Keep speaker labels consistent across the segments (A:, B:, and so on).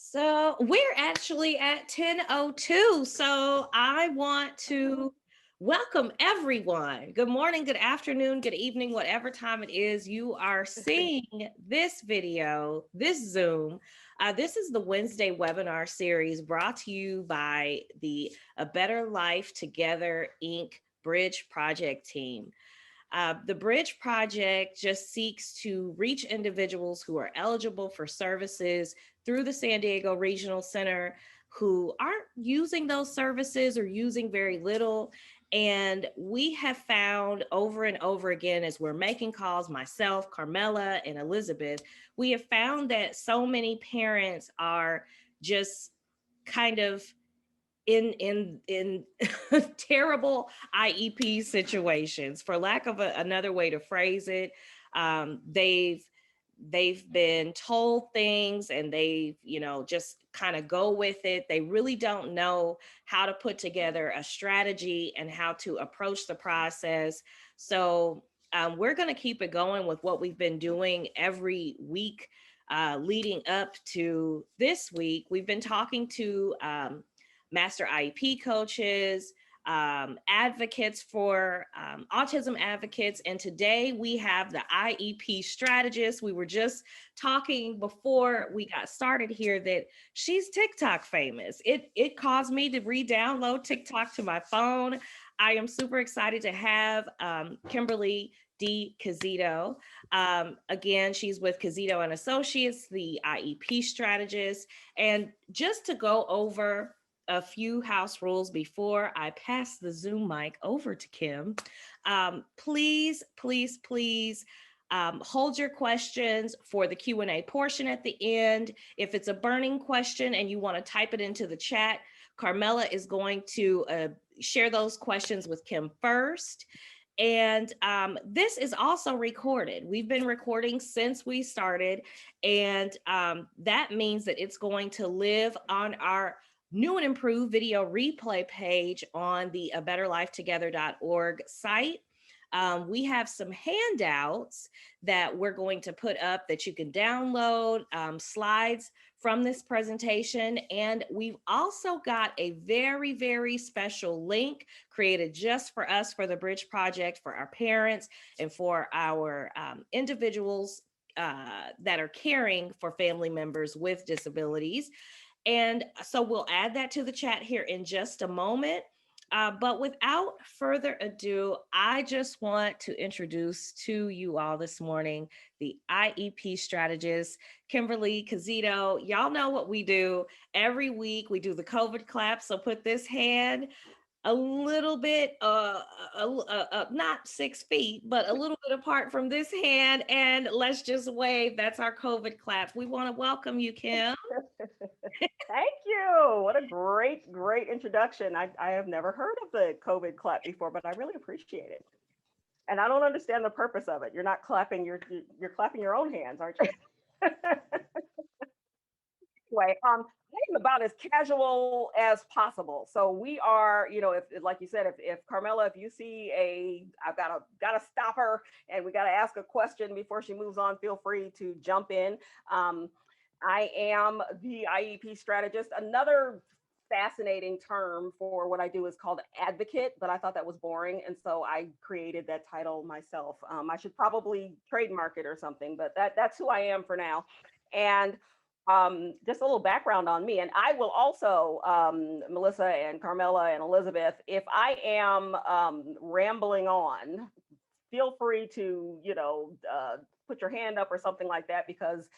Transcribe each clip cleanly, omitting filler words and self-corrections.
A: So we're actually at 10:02. So I want to welcome everyone. Good morning, good afternoon, good evening, whatever time it is you are seeing this video, this Zoom. This is the Wednesday webinar series brought to you by the A Better Life Together Inc. Bridge Project team. The Bridge Project just seeks to reach individuals who are eligible for services through the San Diego Regional Center who aren't using those services or using very little. And we have found over and over again, as we're making calls, myself, Carmela, and Elizabeth, we have found that so many parents are just kind of in terrible IEP situations, for lack of another way to phrase it. They've been told things and they've just kind of go with it. They really don't know how to put together a strategy and how to approach the process. So we're going to keep it going with what we've been doing every week leading up to this week. We've been talking to master IEP coaches, advocates for autism advocates. And today we have the IEP strategist. We were just talking before we got started here that she's TikTok famous. It caused me to re-download TikTok to my phone. I am super excited to have Kimberly Kizito. Again, she's with Kizito Associates, the IEP strategist. And just to go over a few house rules before I pass the Zoom mic over to Kim. Please hold your questions for the Q&A portion at the end. If it's a burning question and you want to type it into the chat, Carmela is going to share those questions with Kim first. And this is also recorded. We've been recording since we started, and that means that it's going to live on our new and improved video replay page on the abetterlifetogether.org site. We have some handouts that we're going to put up that you can download, slides from this presentation. And we've also got a very, very special link created just for us, for the Bridge Project, for our parents, and for our individuals that are caring for family members with disabilities. And so we'll add that to the chat here in just a moment. But without further ado, I just want to introduce to you all this morning the IEP strategist, Kimberly Kizito. Y'all know what we do. Every week we do the COVID clap. So put this hand a little bit, not 6 feet, but a little bit apart from this hand. And let's just wave. That's our COVID clap. We want to welcome you, Kim.
B: Thank you. What a great introduction. I have never heard of the COVID clap before, but I really appreciate it. And I don't understand the purpose of it. You're not clapping, you're clapping your own hands, aren't you? Anyway, I'm about as casual as possible. So we are, if like you said, if Carmela, if you see I've got to stop her and we got to ask a question before she moves on, feel free to jump in. I am the IEP strategist. Another fascinating term for what I do is called advocate, but I thought that was boring. And so I created that title myself. I should probably trademark it or something, but that's who I am for now. And just a little background on me. And I will also, Melissa and Carmela and Elizabeth, if I am rambling on, feel free to, put your hand up or something like that, because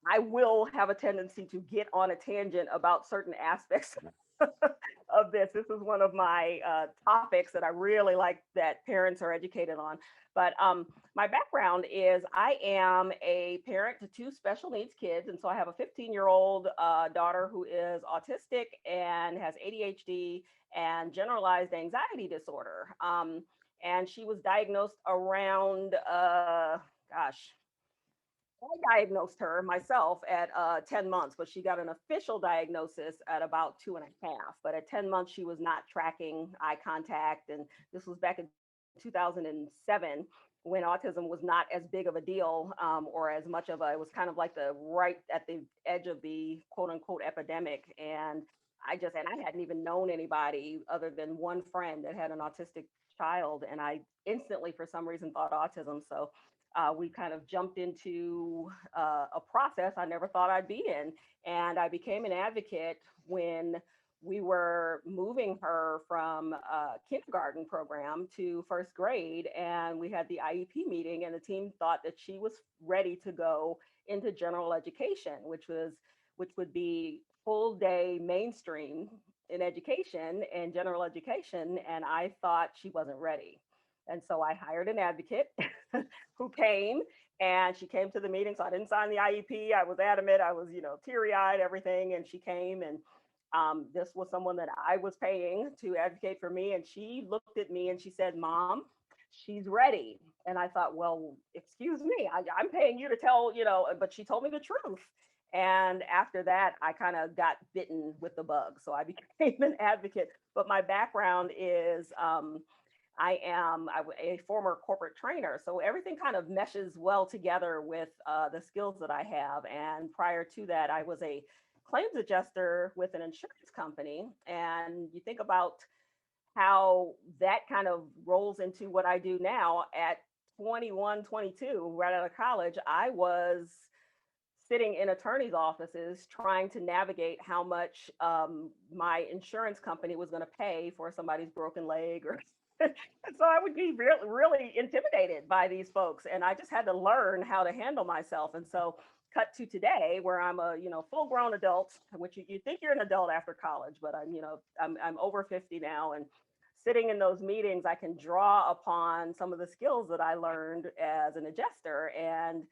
B: I will have a tendency to get on a tangent about certain aspects of this. This is one of my topics that I really like that parents are educated on. But my background is I am a parent to 2 special needs kids. And so I have a 15-year-old daughter who is autistic and has ADHD and generalized anxiety disorder. And she was diagnosed around, I diagnosed her myself at 10 months, but she got an official diagnosis at about 2.5. But at 10 months, she was not tracking eye contact. And this was back in 2007 when autism was not as big of a deal, or as much of a, it was kind of like the right at the edge of the quote unquote epidemic. And I hadn't even known anybody other than one friend that had an autistic child. And I instantly, for some reason, thought autism. So we kind of jumped into a process I never thought I'd be in. And I became an advocate when we were moving her from a kindergarten program to first grade. And we had the IEP meeting, and the team thought that she was ready to go into general education, which would be full day mainstream in education and general education. And I thought she wasn't ready. And so I hired an advocate who came, and she came to the meeting. So I didn't sign the IEP. I was adamant. I was, teary eyed, everything. And she came, and this was someone that I was paying to advocate for me. And she looked at me and she said, "Mom, she's ready." And I thought, well, excuse me, I'm paying you to tell, but she told me the truth. And after that, I kind of got bitten with the bug. So I became an advocate. But my background is I am a former corporate trainer. So everything kind of meshes well together with the skills that I have. And prior to that, I was a claims adjuster with an insurance company. And you think about how that kind of rolls into what I do now at 21, 22, right out of college. I was sitting in attorneys' offices trying to navigate how much my insurance company was going to pay for somebody's broken leg, or so I would be really, really intimidated by these folks, and I just had to learn how to handle myself. And so, cut to today, where I'm a full-grown adult, which you think you're an adult after college, but I'm over 50 now, and sitting in those meetings, I can draw upon some of the skills that I learned as an adjuster, and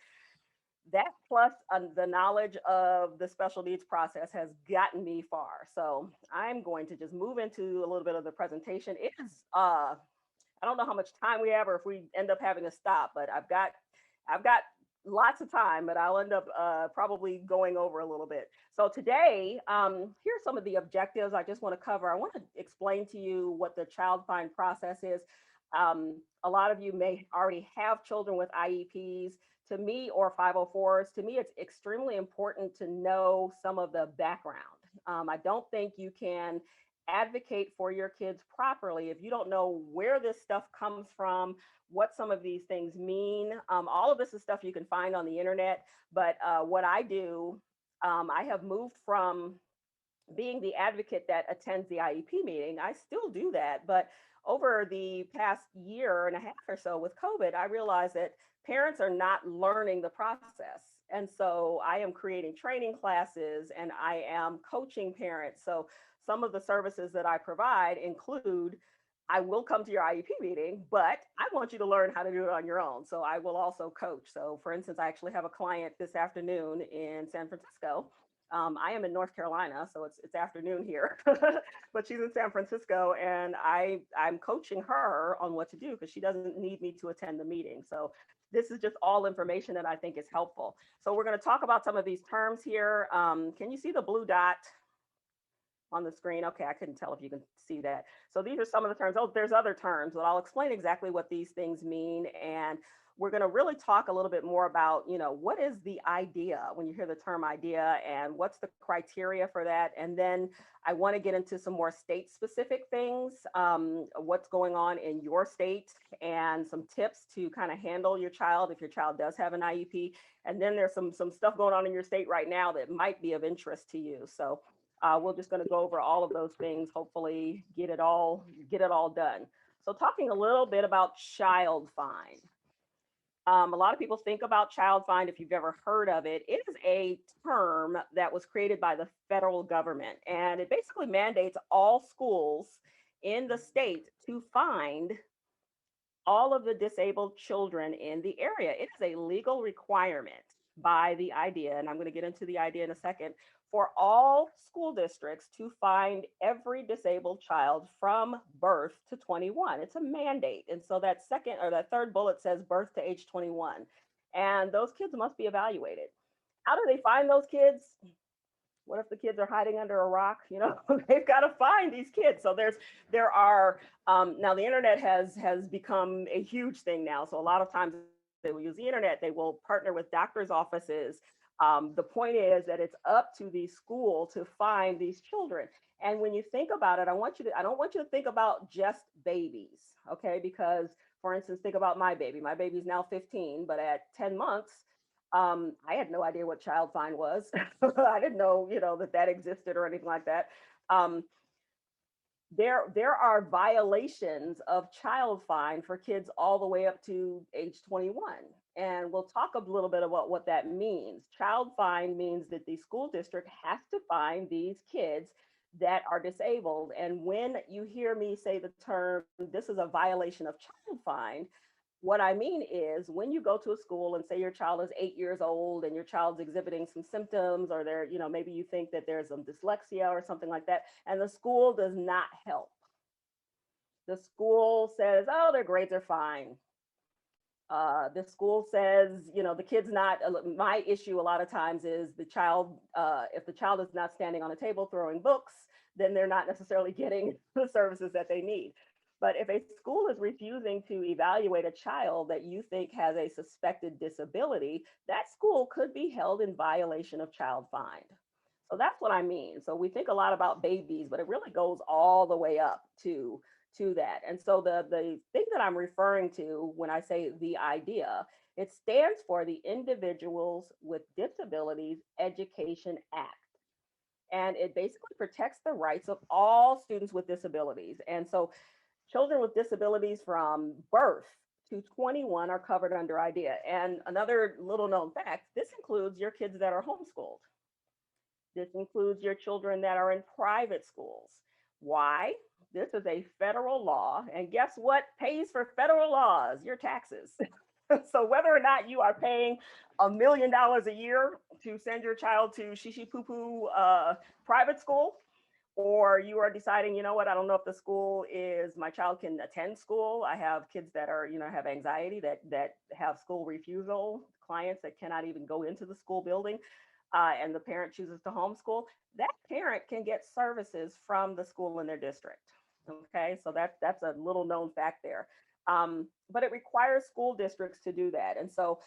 B: that plus the knowledge of the special needs process has gotten me far. So I'm going to just move into a little bit of the presentation. It is, I don't know how much time we have or if we end up having to stop, but I've got lots of time, but I'll end up probably going over a little bit. So today, here's some of the objectives I just want to cover. I want to explain to you what the child find process is. A lot of you may already have children with IEPs. To me, or 504s, to me, it's extremely important to know some of the background. I don't think you can advocate for your kids properly if you don't know where this stuff comes from, what some of these things mean. All of this is stuff you can find on the internet, but what I do, I have moved from being the advocate that attends the IEP meeting. I still do that, but over the past year and a half or so with COVID, I realized that parents are not learning the process. And so I am creating training classes and I am coaching parents. So some of the services that I provide include, I will come to your IEP meeting, but I want you to learn how to do it on your own. So I will also coach. So for instance, I actually have a client this afternoon in San Francisco. I am in North Carolina, so it's afternoon here, but she's in San Francisco, and I'm coaching her on what to do because she doesn't need me to attend the meeting. So this is just all information that I think is helpful. So we're going to talk about some of these terms here. Can you see the blue dot on the screen? Okay, I couldn't tell if you can see that. So these are some of the terms. Oh, there's other terms, but I'll explain exactly what these things mean. And we're going to really talk a little bit more about, what is the idea when you hear the term idea and what's the criteria for that. And then I want to get into some more state specific things, what's going on in your state and some tips to kind of handle your child if your child does have an IEP. And then there's some stuff going on in your state right now that might be of interest to you. So we're just going to go over all of those things, hopefully get it all done. So talking a little bit about child find. A lot of people think about child find, if you've ever heard of it. It is a term that was created by the federal government, and it basically mandates all schools in the state to find all of the disabled children in the area. It is a legal requirement by the IDEA, and I'm going to get into the IDEA in a second, for all school districts to find every disabled child from birth to 21. It's a mandate. And so that second or that third bullet says birth to age 21. And those kids must be evaluated. How do they find those kids? What if the kids are hiding under a rock? You know, they've got to find these kids. So there are now the internet has become a huge thing now. So a lot of times they will use the internet. They will partner with doctors' offices. The point is that it's up to the school to find these children. And when you think about it, I don't want you to think about just babies, okay? Because for instance, think about my baby. My baby's now 15, but at 10 months, I had no idea what child find was. I didn't know, you know, that existed or anything like that. Um, there are violations of child fine for kids all the way up to age 21. And we'll talk a little bit about what that means. Child fine means that the school district has to fine these kids that are disabled. And when you hear me say the term, this is a violation of child fine, what I mean is when you go to a school and say your child is 8 years old and your child's exhibiting some symptoms, or they're, you know, maybe you think that there's some dyslexia or something like that, and the school does not help. The school says, oh, their grades are fine. The school says, you know, the kid's not, my issue a lot of times is the child, if the child is not standing on a table throwing books, then they're not necessarily getting the services that they need. But if a school is refusing to evaluate a child that you think has a suspected disability, that school could be held in violation of child fine. So that's what I mean. So we think a lot about babies, but it really goes all the way up to that. And so the thing that I'm referring to when I say the idea, it stands for the Individuals with Disabilities Education Act. And it basically protects the rights of all students with disabilities. And so children with disabilities from birth to 21 are covered under IDEA. And another little known fact, this includes your kids that are homeschooled. This includes your children that are in private schools. Why? This is a federal law. And guess what pays for federal laws? Your taxes. So whether or not you are paying $1 million a year to send your child to shishi poo poo private school, or you are deciding, you know what, I don't know if the school is, my child can attend school. I have kids that are, you know, have anxiety, that have school refusal, clients that cannot even go into the school building, and the parent chooses to homeschool. That parent can get services from the school in their district. Okay, so that's a little known fact there. But it requires school districts to do that. And so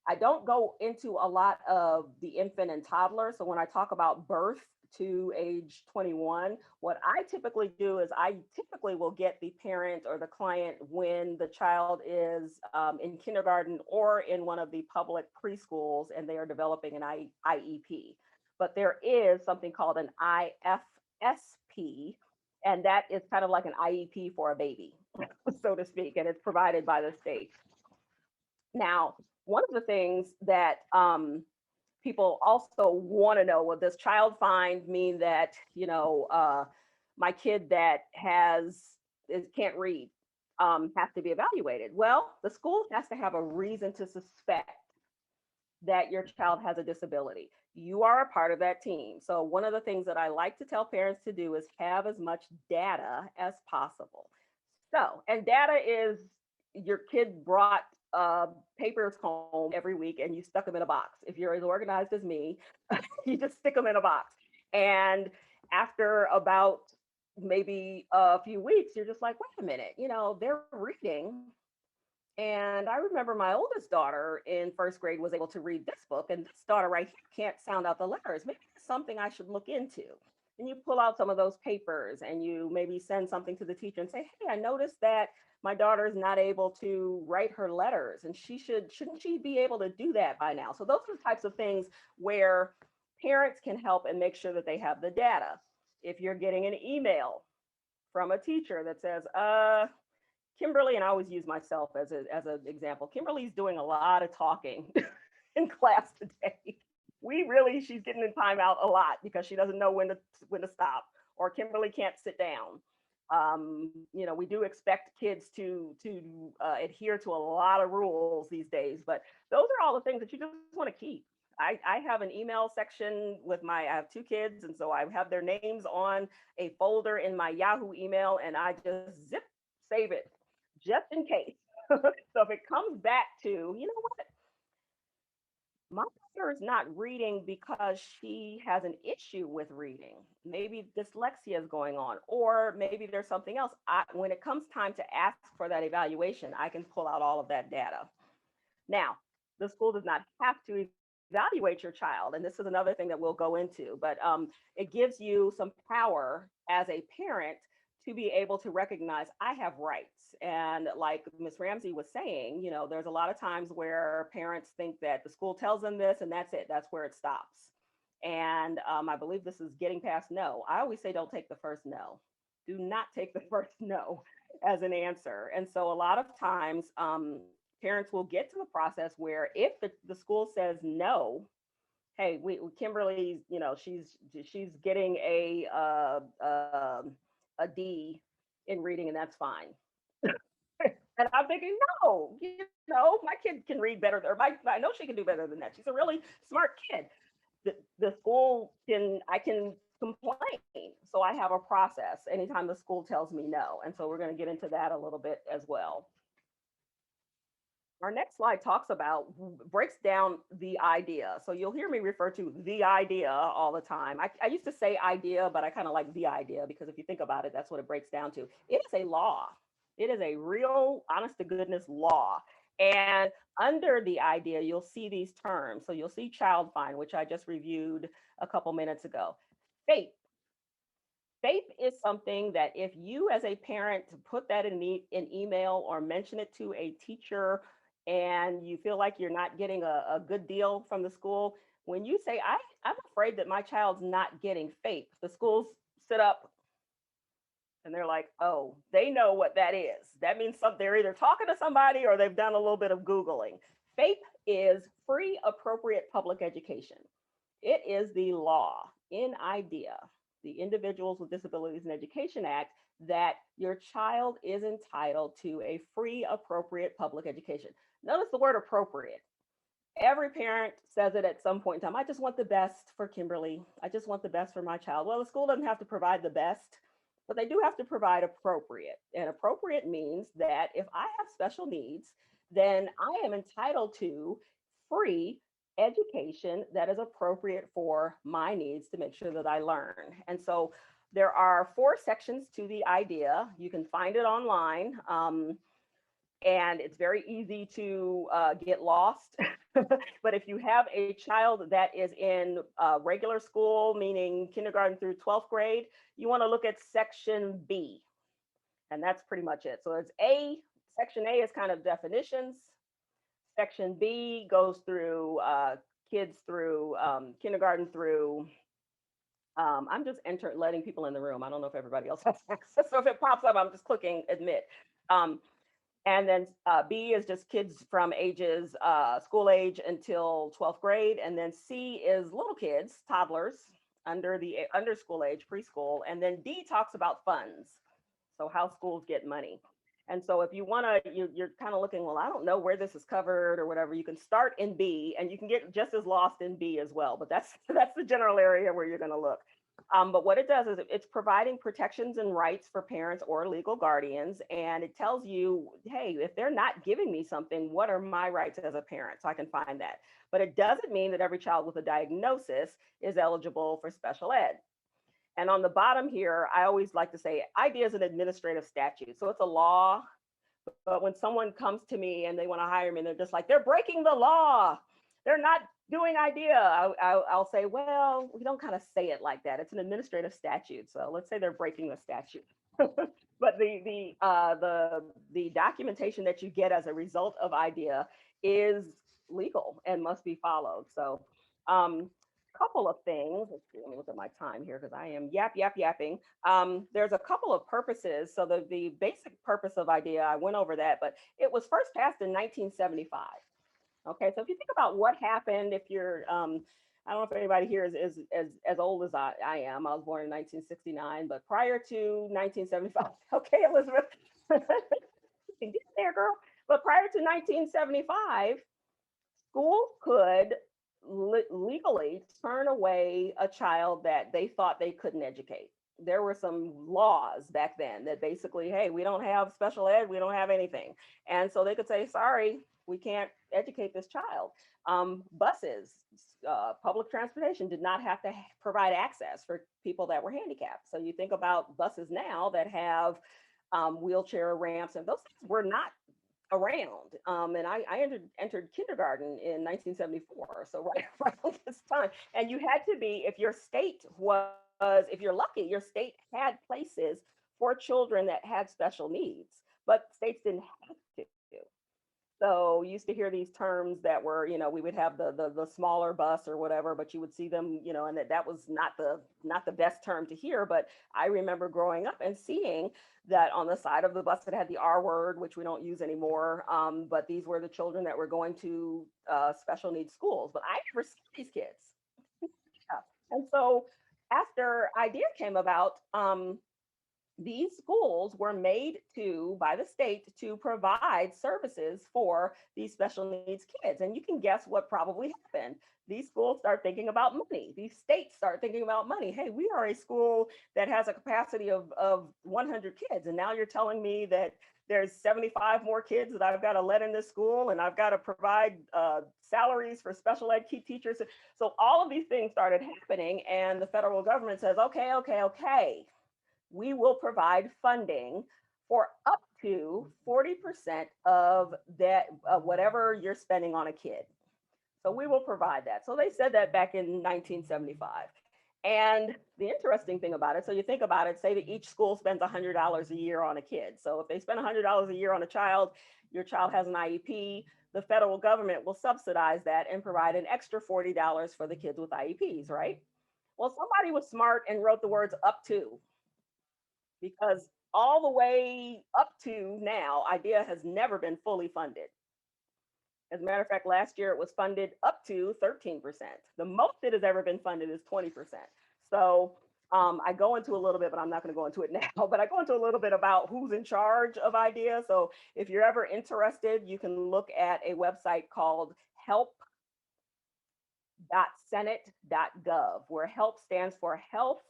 B: I don't go into a lot of the infant and toddler. So when I talk about birth to age 21, what I typically do is I typically will get the parent or the client when the child is in kindergarten or in one of the public preschools and they are developing an IEP. But there is something called an IFSP, and that is kind of like an IEP for a baby, so to speak, and it's provided by the state. Now, one of the things that people also want to know, well, does child find mean that, you know, my kid that can't read has to be evaluated? Well, the school has to have a reason to suspect that your child has a disability. You are a part of that team. So one of the things that I like to tell parents to do is have as much data as possible. So, and data is your kid brought papers home every week and you stuck them in a box. If you're as organized as me, you just stick them in a box. And after about maybe a few weeks, you're just like, wait a minute, you know, they're reading. And I remember my oldest daughter in first grade was able to read this book, and this daughter right here can't sound out the letters. Maybe it's something I should look into. And you pull out some of those papers and you maybe send something to the teacher and say, hey, I noticed that my daughter is not able to write her letters, and shouldn't she be able to do that by now? So those are the types of things where parents can help and make sure that they have the data. If you're getting an email from a teacher that says, Kimberly, and I always use myself as an example, Kimberly's doing a lot of talking in class today. She's getting in timeout a lot because she doesn't know when to stop, or Kimberly can't sit down. You know, we do expect kids to adhere to a lot of rules these days, but those are all the things that you just want to keep. I have an email section I have 2 kids, and so I have their names on a folder in my Yahoo email, and I just save it just in case. So if it comes back to, you know what, my daughter is not reading because she has an issue with reading. Maybe dyslexia is going on, or maybe there's something else. When it comes time to ask for that evaluation, I can pull out all of that data. Now, the school does not have to evaluate your child, and this is another thing that we'll go into, but it gives you some power as a parent to be able to recognize I have rights. And like Ms. Ramsey was saying, you know, there's a lot of times where parents think that the school tells them this and that's it, that's where it stops. And I believe this is getting past no. I always say don't take the first no. Do not take the first no as an answer. And so a lot of times parents will get to the process where if the school says no, hey, Kimberly, you know, she's getting a D in reading, and that's fine. And I'm thinking, no, you know, my kid can read better, or I know she can do better than that. She's a really smart kid. The school I can complain. So I have a process anytime the school tells me no. And so we're going to get into that a little bit as well. Our next slide breaks down the idea. So you'll hear me refer to the idea all the time. I used to say idea, but I kind of like the idea because if you think about it, that's what it breaks down to. It is a law. It is a real, honest to goodness law. And under the idea, you'll see these terms. So you'll see child find, which I just reviewed a couple minutes ago. FAPE. FAPE is something that if you as a parent put that in email or mention it to a teacher and you feel like you're not getting a good deal from the school, when you say, I'm afraid that my child's not getting FAPE, the schools sit up and they're like, oh, they know what that is. That means they're either talking to somebody or they've done a little bit of Googling. FAPE is free appropriate public education. It is the law in IDEA, the Individuals with Disabilities in Education Act, that your child is entitled to a free appropriate public education. Notice the word appropriate. Every parent says it at some point in time. I just want the best for Kimberly. I just want the best for my child. Well, the school doesn't have to provide the best, but they do have to provide appropriate. And appropriate means that if I have special needs, then I am entitled to free education that is appropriate for my needs to make sure that I learn. And so there are 4 sections to the idea. You can find it online. And it's very easy to get lost. But if you have a child that is in regular school, meaning kindergarten through 12th grade, you want to look at section B. And that's pretty much it. So it's section A is kind of definitions. Section B goes through kids through kindergarten through, I'm just letting people in the room. I don't know if everybody else has access. So if it pops up, I'm just clicking admit. And then B is just kids from ages, school age until 12th grade. And then C is little kids, toddlers, under school age, preschool. And then D talks about funds. So how schools get money. And so if you want to, you're kind of looking, well, I don't know where this is covered or whatever, you can start in B and you can get just as lost in B as well. But that's the general area where you're going to look. But what it does is it's providing protections and rights for parents or legal guardians. And it tells you, hey, if they're not giving me something, what are my rights as a parent? So I can find that. But it doesn't mean that every child with a diagnosis is eligible for special ed. And on the bottom here, I always like to say IDEA is an administrative statute. So it's a law. But when someone comes to me and they want to hire me, and they're just like, they're breaking the law, they're not doing IDEA, I'll say, well, we don't kind of say it like that. It's an administrative statute. So let's say they're breaking the statute. But the documentation that you get as a result of IDEA is legal and must be followed. So couple of things. Let's see, let me look at my time here because I am yapping. There's a couple of purposes. So the basic purpose of IDEA, I went over that, but it was first passed in 1975. Okay, so if you think about what happened, if you're, I don't know if anybody here is as old as I am. I was born in 1969, but prior to 1975, okay, Elizabeth, get there, girl. But prior to 1975, school could legally turn away a child that they thought they couldn't educate. There were some laws back then that basically, hey, we don't have special ed, we don't have anything. And so they could say, sorry, We can't educate this child. Buses, public transportation did not have to provide access for people that were handicapped. So you think about buses now that have wheelchair ramps, and those things were not around. And I entered kindergarten in 1974, so right around this time. And you had to be, if your state was, if you're lucky, your state had places for children that had special needs, but states didn't have to. So you used to hear these terms that were, we would have the smaller bus or whatever, but you would see them, and that was not the best term to hear. But I remember growing up and seeing that on the side of the bus that had the R word, which we don't use anymore. But these were the children that were going to special needs schools. But I never saw these kids. Yeah. And so after IDEA came about, these schools were made by the state to provide services for these special needs kids. And you can guess what probably happened. These schools start thinking about money. These states start thinking about money. Hey, we are a school that has a capacity of 100 kids. And now you're telling me that there's 75 more kids that I've got to let in this school, and I've got to provide salaries for special ed key teachers. So all of these things started happening, and the federal government says, okay, we will provide funding for up to 40% of that, whatever you're spending on a kid. So we will provide that. So they said that back in 1975. And the interesting thing about it, so you think about it, say that each school spends $100 a year on a kid. So if they spend $100 a year on a child, your child has an IEP, the federal government will subsidize that and provide an extra $40 for the kids with IEPs, right? Well, somebody was smart and wrote the words up to, because all the way up to now, IDEA has never been fully funded. As a matter of fact, last year it was funded up to 13%. The most it has ever been funded is 20%. So I go into a little bit, but I'm not going to go into it now, but I go into a little bit about who's in charge of IDEA. So if you're ever interested, you can look at a website called help.senate.gov, where HELP stands for Health,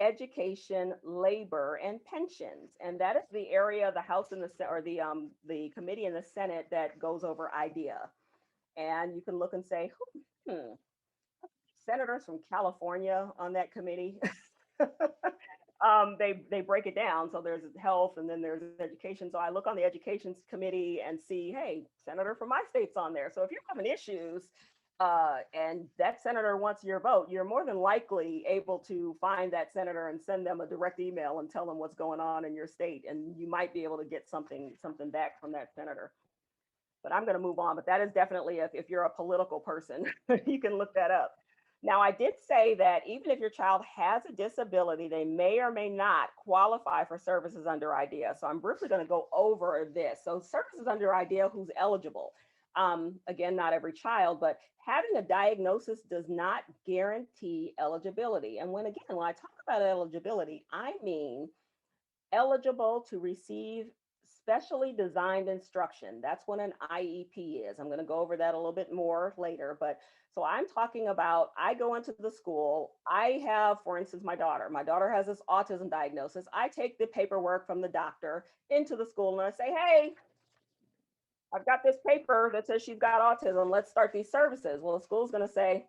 B: Education, Labor, and Pensions, and that is the area of the House and the committee in the Senate that goes over IDEA. And you can look and say, senators from California on that committee. They break it down. So there's health, and then there's education. So I look on the education committee and see, hey, senator from my state's on there. So if you're having issues, and that senator wants your vote, you're more than likely able to find that senator and send them a direct email and tell them what's going on in your state. And you might be able to get something back from that senator. But I'm going to move on. But that is definitely, if you're a political person, you can look that up. Now, I did say that even if your child has a disability, they may or may not qualify for services under IDEA. So I'm briefly going to go over this. So services under IDEA, who's eligible? Again, not every child, but having a diagnosis does not guarantee eligibility. And when I talk about eligibility, I mean eligible to receive specially designed instruction. That's what an IEP is. I'm going to go over that a little bit more later, but so I'm talking about, I go into the school, I have, for instance, my daughter has this autism diagnosis. I take the paperwork from the doctor into the school and I say, hey, I've got this paper that says she's got autism. Let's start these services. Well, the school's going to say,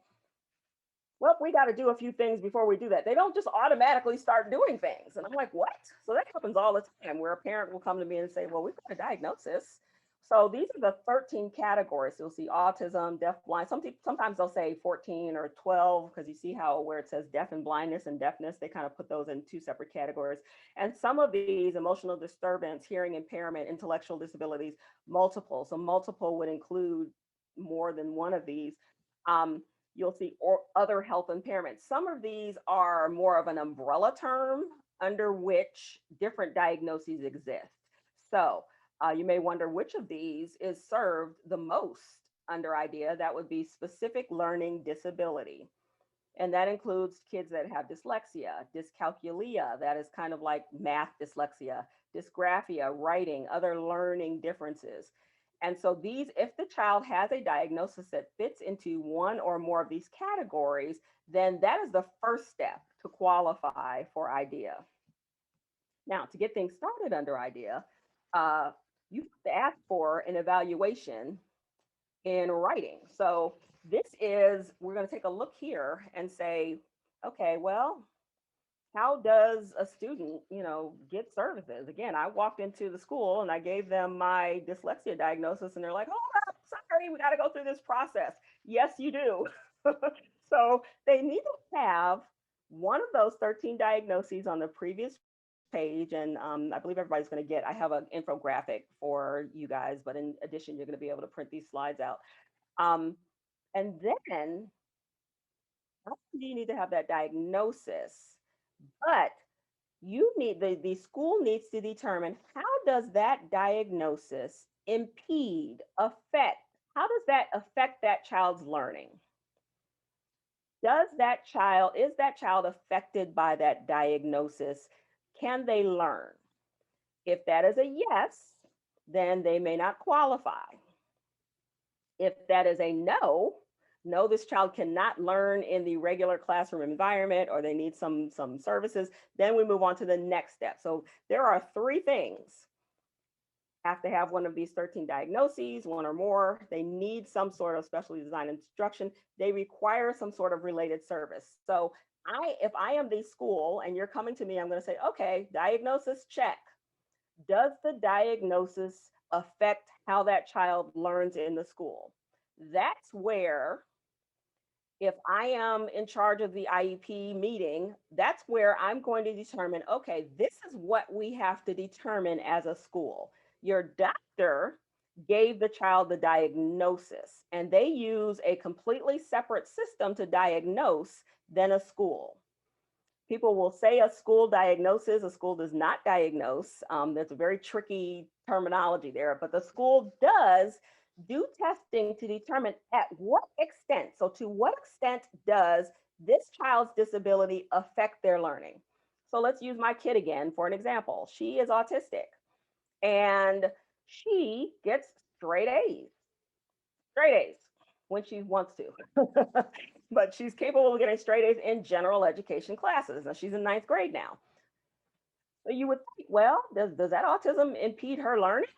B: well, we got to do a few things before we do that. They don't just automatically start doing things. And I'm like, what? So that happens all the time, where a parent will come to me and say, well, we've got a diagnosis. So these are the 13 categories. You'll see autism, deaf, blind. Sometimes they'll say 14 or 12, because you see how where it says deaf and blindness and deafness, they kind of put those in two separate categories. And some of these, emotional disturbance, hearing impairment, intellectual disabilities, multiple. So multiple would include more than one of these. You'll see other health impairments. Some of these are more of an umbrella term under which different diagnoses exist. So you may wonder which of these is served the most under IDEA. That would be specific learning disability. And that includes kids that have dyslexia, dyscalculia, that is kind of like math dyslexia, dysgraphia, writing, other learning differences. And so these, if the child has a diagnosis that fits into one or more of these categories, then that is the first step to qualify for IDEA. Now, to get things started under IDEA, you have to ask for an evaluation in writing. So we're going to take a look here and say, okay, well, how does a student, get services? Again, I walked into the school and I gave them my dyslexia diagnosis and they're like, oh, sorry, we got to go through this process. Yes, you do. So they need to have one of those 13 diagnoses on the previous page. And I believe everybody's going to I have an infographic for you guys, but in addition, you're going to be able to print these slides out. Um, and then you need to have that diagnosis, but the school needs to determine how does that diagnosis how does that affect that child's learning? Is that child affected by that diagnosis? Can they learn? If that is a yes, then they may not qualify. If that is a no, this child cannot learn in the regular classroom environment, or they need some services, then we move on to the next step. So there are 3 things. Have to have one of these 13 diagnoses, one or more. They need some sort of specially designed instruction. They require some sort of related service. So if I am the school and you're coming to me, I'm going to say, okay, diagnosis check. Does the diagnosis affect how that child learns in the school? That's where, if I am in charge of the IEP meeting, that's where I'm going to determine, okay, this is what we have to determine as a school. Your doctor gave the child the diagnosis, and they use a completely separate system to diagnose than a school. People will say a school diagnoses, a school does not diagnose. There's a very tricky terminology there, but the school does do testing to determine at what extent. So to what extent does this child's disability affect their learning? So let's use my kid again for an example. She is autistic and she gets straight A's when she wants to. But she's capable of getting straight A's in general education classes. And she's in 9th grade now. So you would think, well, does that autism impede her learning?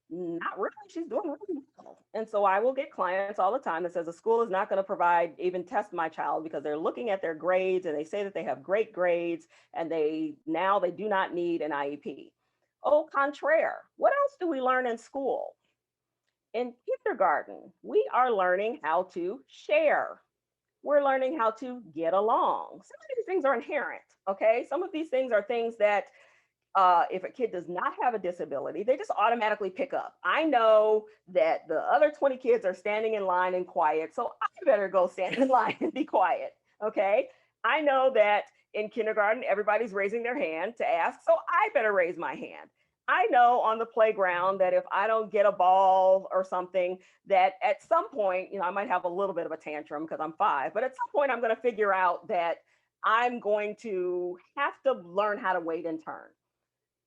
B: Not really. She's doing really well. And so I will get clients all the time that says the school is not going to even test my child because they're looking at their grades and they say that they have great grades and they do not need an IEP. Au contraire, what else do we learn in school? In kindergarten, we are learning how to share. We're learning how to get along. Some of these things are inherent, okay? Some of these things are things that if a kid does not have a disability, they just automatically pick up. I know that the other 20 kids are standing in line and quiet, so I better go stand in line and be quiet, okay? I know that in kindergarten, everybody's raising their hand to ask, so I better raise my hand. I know on the playground that if I don't get a ball or something, that at some point, I might have a little bit of a tantrum because I'm 5, but at some point I'm going to figure out that I'm going to have to learn how to wait and turn.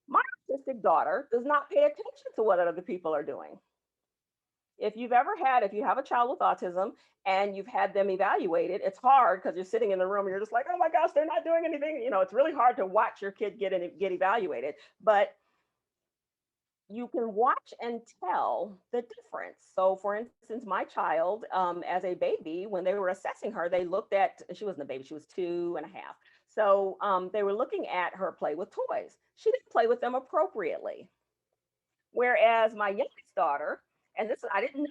B: My autistic daughter does not pay attention to what other people are doing. If you have a child with autism and you've had them evaluated, it's hard because you're sitting in the room and you're just like, oh my gosh, they're not doing anything. It's really hard to watch your kid get evaluated, but you can watch and tell the difference. So for instance, my child, as a baby, when they were assessing her, she wasn't a baby, she was 2.5. So they were looking at her play with toys. She didn't play with them appropriately. Whereas my youngest daughter, and this, I didn't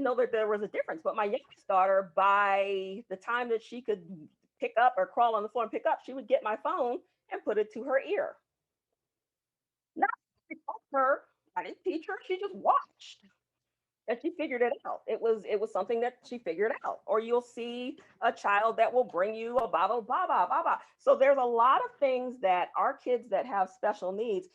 B: know that there was a difference, but my youngest daughter, by the time that she could pick up or crawl on the floor and pick up, she would get my phone and put it to her ear. Not her, I didn't teach her, she just watched. And she figured it out. It was something that she figured out. Or you'll see a child that will bring you a bottle of baba. So there's a lot of things that our kids that have special needs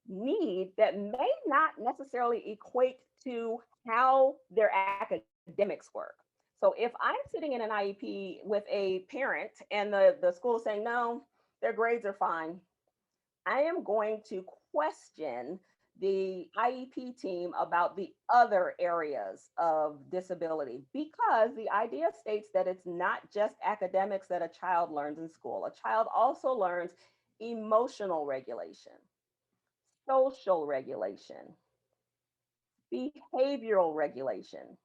B: need that may not necessarily equate to how their academics work. So if I'm sitting in an IEP with a parent and the school is saying, no, their grades are fine, I am going to question the IEP team about the other areas of disability, because the idea states that it's not just academics that a child learns in school. A child also learns emotional regulation, social regulation, Behavioral regulation.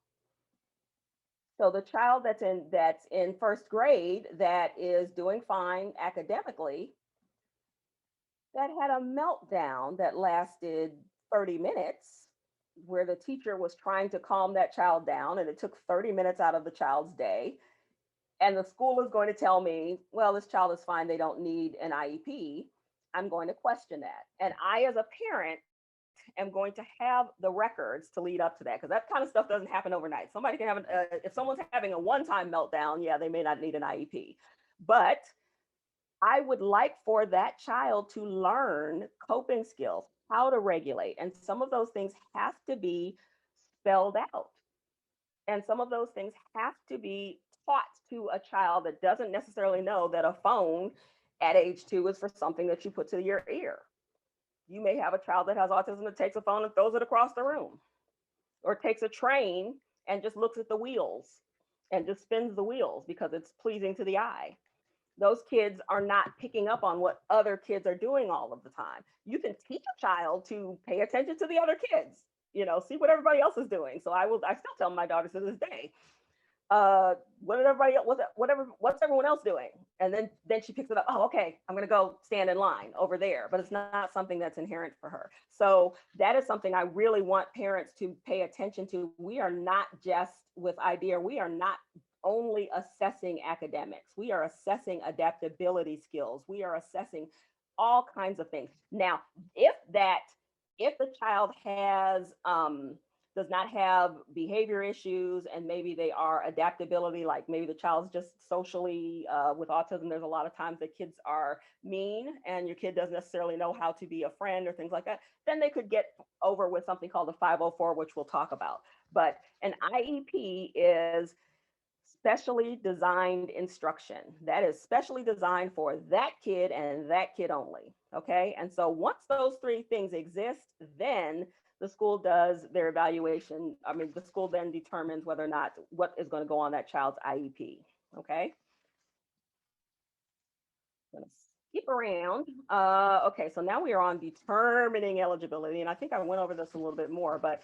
B: So the child that's in first grade that is doing fine academically, that had a meltdown that lasted 30 minutes, where the teacher was trying to calm that child down, and it took 30 minutes out of the child's day. And the school is going to tell me, well, this child is fine, they don't need an IEP. I'm going to question that. And I, as a parent, am going to have the records to lead up to that, because that kind of stuff doesn't happen overnight. Somebody can have if someone's having a one-time meltdown, yeah, they may not need an IEP. But I would like for that child to learn coping skills, how to regulate. And some of those things have to be spelled out. And some of those things have to be taught to a child that doesn't necessarily know that a phone at age 2 is for something that you put to your ear. You may have a child that has autism that takes a phone and throws it across the room, or takes a train and just looks at the wheels and just spins the wheels because it's pleasing to the eye. Those kids are not picking up on what other kids are doing all of the time. You can teach a child to pay attention to the other kids, see what everybody else is doing. So I still tell my daughter to this day, what did everybody else, what's everyone else doing? And then she picks it up. Oh, okay, I'm gonna go stand in line over there, but it's not something that's inherent for her. So that is something I really want parents to pay attention to. We are not just with IDEA, we are not only assessing academics, we are assessing adaptability skills, we are assessing all kinds of things. Now, if the child does not have behavior issues, and maybe they are adaptability, like maybe the child's just socially, with autism, there's a lot of times that kids are mean and your kid doesn't necessarily know how to be a friend or things like that, then they could get over with something called the 504, which we'll talk about. But an IEP is specially designed instruction that is specially designed for that kid and that kid only. Okay. And so once those three things exist, then the school does their evaluation. I mean, the school then determines whether or not what is going to go on that child's IEP. Okay. I'm going to skip around. Okay. So now we are on determining eligibility. And I think I went over this a little bit more, but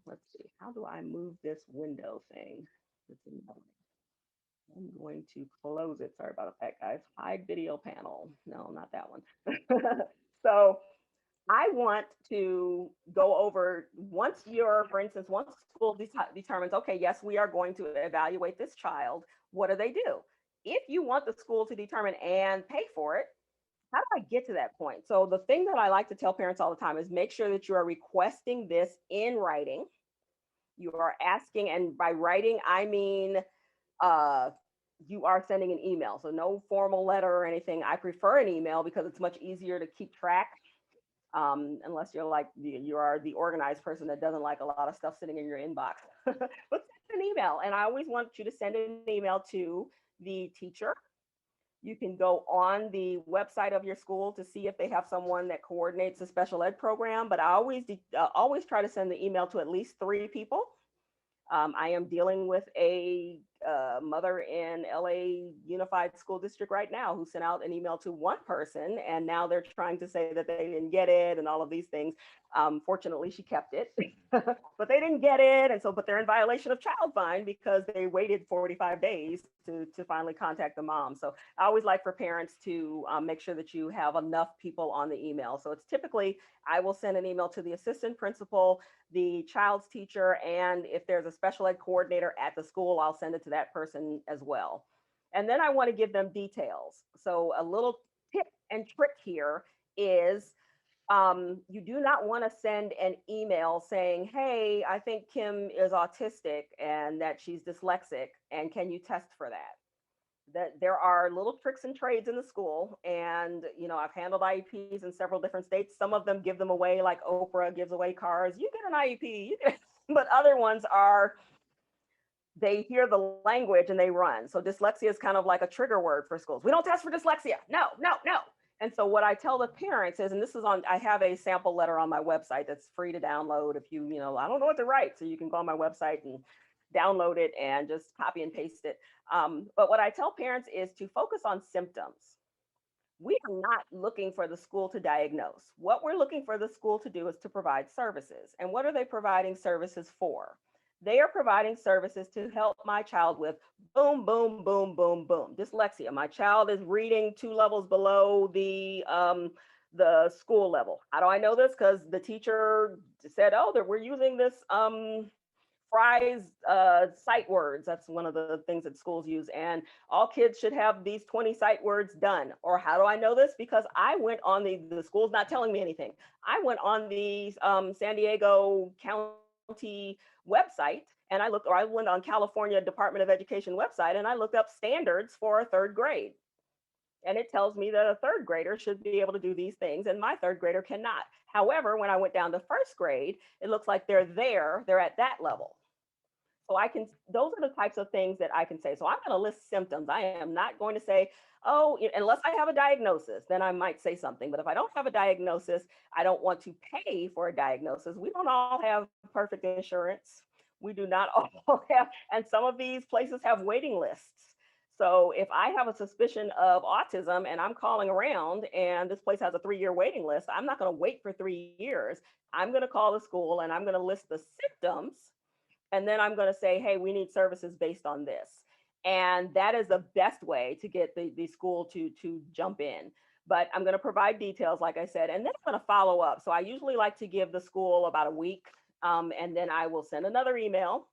B: let's see. How do I move this window thing? I'm going to close it. Sorry about that, guys. Hide video panel. No, not that one. So I want to go over, once school determines, okay, yes, we are going to evaluate this child, what do they do? If you want the school to determine and pay for it, how do I get to that point? So the thing that I like to tell parents all the time is make sure that you are requesting this in writing. You are asking, and by writing, I mean, you are sending an email. So no formal letter or anything. I prefer an email because it's much easier to keep track, unless you are the organized person that doesn't like a lot of stuff sitting in your inbox. But send an email. And I always want you to send an email to the teacher. You can go on the website of your school to see if they have someone that coordinates a special ed program. But I always try to send the email to at least 3 people. I am dealing with a mother in LA Unified School District right now who sent out an email to 1 person, and now they're trying to say that they didn't get it and all of these things. Fortunately, she kept it, but they didn't get it. And so, but they're in violation of child fine because they waited 45 days to finally contact the mom. So I always like for parents to make sure that you have enough people on the email. So it's typically, I will send an email to the assistant principal, the child's teacher, and if there's a special ed coordinator at the school, I'll send it to that person as well. And then I want to give them details. So a little tip and trick here is, you do not want to send an email saying, hey, I think Kim is autistic and that she's dyslexic, and can you test for that? That there are little tricks and trades in the school. And, I've handled IEPs in several different states. Some of them give them away, like Oprah gives away cars. You get an IEP, but other ones they hear the language and they run. So dyslexia is kind of like a trigger word for schools. We don't test for dyslexia. No, no, no. And so what I tell the parents is, and this is I have a sample letter on my website that's free to download if I don't know what to write. So you can go on my website and download it and just copy and paste it. But what I tell parents is to focus on symptoms. We are not looking for the school to diagnose. What we're looking for the school to do is to provide services. And what are they providing services for? They are providing services to help my child with boom, boom, boom, boom, boom. Dyslexia. My child is reading 2 levels below the school level. How do I know this? Because the teacher said, oh, that we're using this Fry's sight words. That's one of the things that schools use. And all kids should have these 20 sight words done. Or how do I know this? Because I went on the school's not telling me anything. I went on the San Diego County website and I went on California Department of Education website and I looked up standards for a 3rd grade. And it tells me that a 3rd grader should be able to do these things and my 3rd grader cannot. However, when I went down to 1st grade, it looks like they're at that level. So those are the types of things that I can say. So I'm going to list symptoms. I am not going to say, oh, unless I have a diagnosis, then I might say something. But if I don't have a diagnosis, I don't want to pay for a diagnosis. We don't all have perfect insurance. We do not all have, and some of these places have waiting lists. So if I have a suspicion of autism and I'm calling around and this place has a 3-year waiting list, I'm not going to wait for 3 years. I'm going to call the school and I'm going to list the symptoms. And then I'm going to say, hey, we need services based on this. And that is the best way to get the school to jump in. But I'm going to provide details, like I said, and then I'm going to follow up. So I usually like to give the school about a week, and then I will send another email.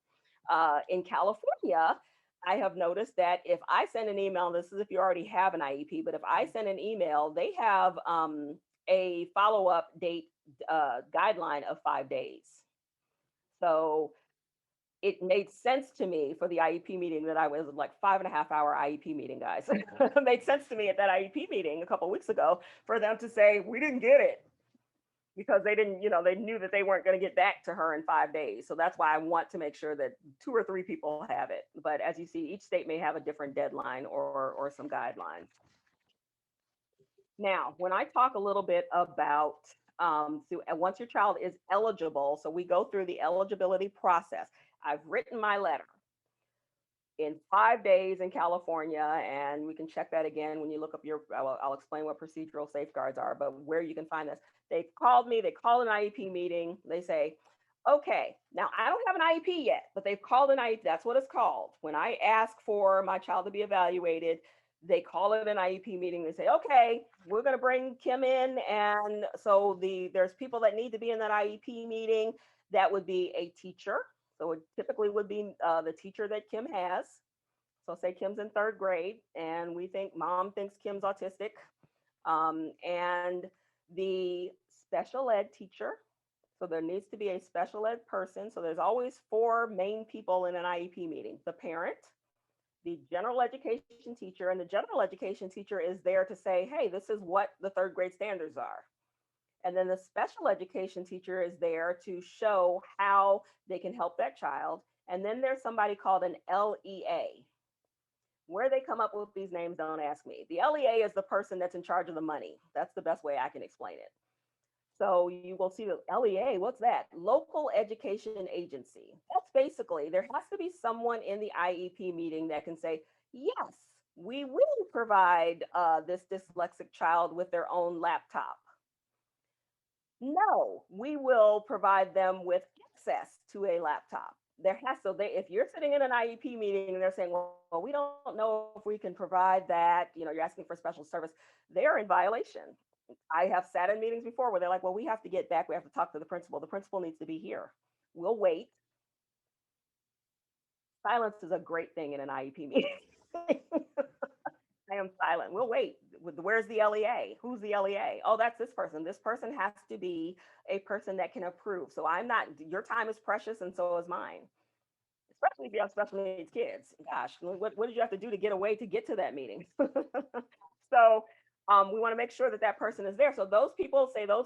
B: In California, I have noticed that if I send an email, this is if you already have an IEP, but if I send an email, they have a follow-up date guideline of 5 days. So it made sense to me for the IEP meeting that I was like 5.5-hour IEP meeting, guys. It made sense to me at that IEP meeting a couple of weeks ago for them to say, we didn't get it because they didn't, they knew that they weren't going to get back to her in 5 days. So that's why I want to make sure that 2 or 3 people have it. But as you see, each state may have a different deadline or some guidelines. Now, when I talk a little bit about so once your child is eligible, so we go through the eligibility process. I've written my letter in 5 days in California, and we can check that again when you look up I'll explain what procedural safeguards are, but where you can find this. They called me, they called an IEP meeting. They say, okay, now I don't have an IEP yet, but they've called an IEP. That's what it's called. When I ask for my child to be evaluated, they call it an IEP meeting. They say, okay, we're going to bring Kim in. And so there's people that need to be in that IEP meeting. That would be a teacher. So it typically would be the teacher that Kim has. So say Kim's in 3rd grade and mom thinks Kim's autistic. And the special ed teacher. So there needs to be a special ed person. So there's always 4 main people in an IEP meeting: the parent, the general education teacher, and the general education teacher is there to say, hey, this is what the 3rd grade standards are. And then the special education teacher is there to show how they can help that child. And then there's somebody called an LEA. Where they come up with these names, don't ask me. The LEA is the person that's in charge of the money. That's the best way I can explain it. So you will see the LEA, what's that? Local Education Agency. That's basically, there has to be someone in the IEP meeting that can say, yes, we will provide this dyslexic child with their own laptop. No, we will provide them with access to a laptop. If you're sitting in an IEP meeting and they're saying, well, we don't know if we can provide that, you're asking for special service, they're in violation. I have sat in meetings before where they're like, well, we have to get back. We have to talk to the principal. The principal needs to be here. We'll wait. Silence is a great thing in an IEP meeting. I am silent. We'll wait. Where's the LEA? Who's the LEA? Oh, that's this person. This person has to be a person that can approve. So your time is precious and so is mine. Especially if you have special needs kids. Gosh, what did you have to do to get away to get to that meeting? So we want to make sure that person is there. So those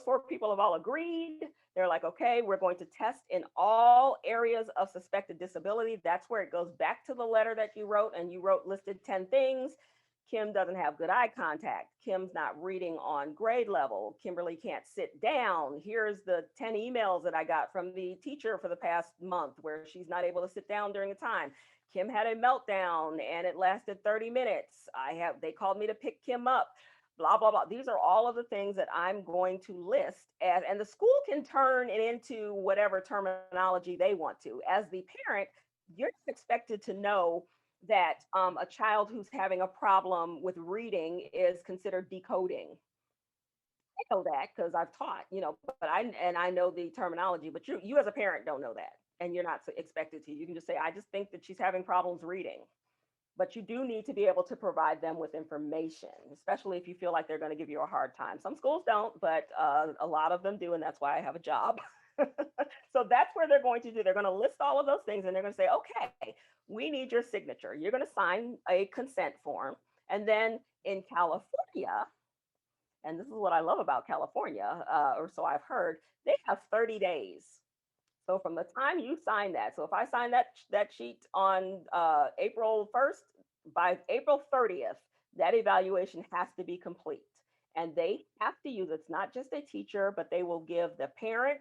B: 4 people have all agreed. They're like, okay, we're going to test in all areas of suspected disability. That's where it goes back to the letter that you wrote, and you listed 10 things. Kim doesn't have good eye contact. Kim's not reading on grade level. Kimberly can't sit down. Here's the 10 emails that I got from the teacher for the past month where she's not able to sit down during a time. Kim had a meltdown and it lasted 30 minutes. They called me to pick Kim up. blah, blah, blah. These are all of the things that I'm going to list as, and the school can turn it into whatever terminology they want to. As the parent, you're expected to know that a child who's having a problem with reading is considered decoding. I know that because I've taught, but I know the terminology, but you as a parent don't know that, and you're not expected to. You can just say, I just think that she's having problems reading. But you do need to be able to provide them with information, especially if you feel like they're going to give you a hard time. Some schools don't, but a lot of them do, and that's why I have a job. So that's where they're going to do. They're going to list all of those things, and they're going to say, okay, we need your signature. You're going to sign a consent form. And then in California, and this is what I love about California, or so I've heard, they have 30 days. So from the time you sign that, so if I sign that sheet on April 1st, by April 30th, that evaluation has to be complete. And they have to use, it's not just a teacher, but they will give the parent,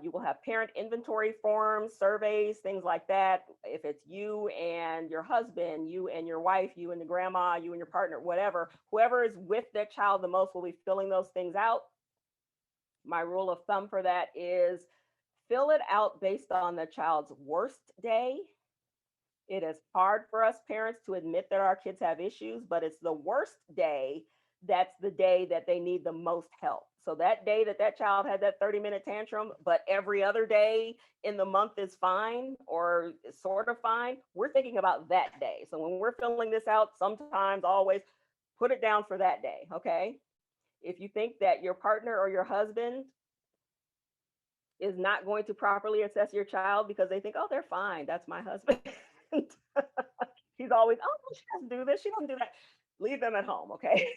B: you will have parent inventory forms, surveys, things like that. If it's you and your husband, you and your wife, you and the grandma, you and your partner, whatever, whoever is with that child the most will be filling those things out. My rule of thumb for that is fill it out based on the child's worst day. It is hard for us parents to admit that our kids have issues, but it's the worst day that's the day that they need the most help. So that day that child had that 30-minute tantrum, but every other day in the month is fine or sort of fine, we're thinking about that day. So when we're filling this out, sometimes, always, put it down for that day, okay? If you think that your partner or your husband is not going to properly assess your child because they think, oh, they're fine, that's my husband. He's always, oh, she doesn't do this, she doesn't do that. Leave them at home, okay?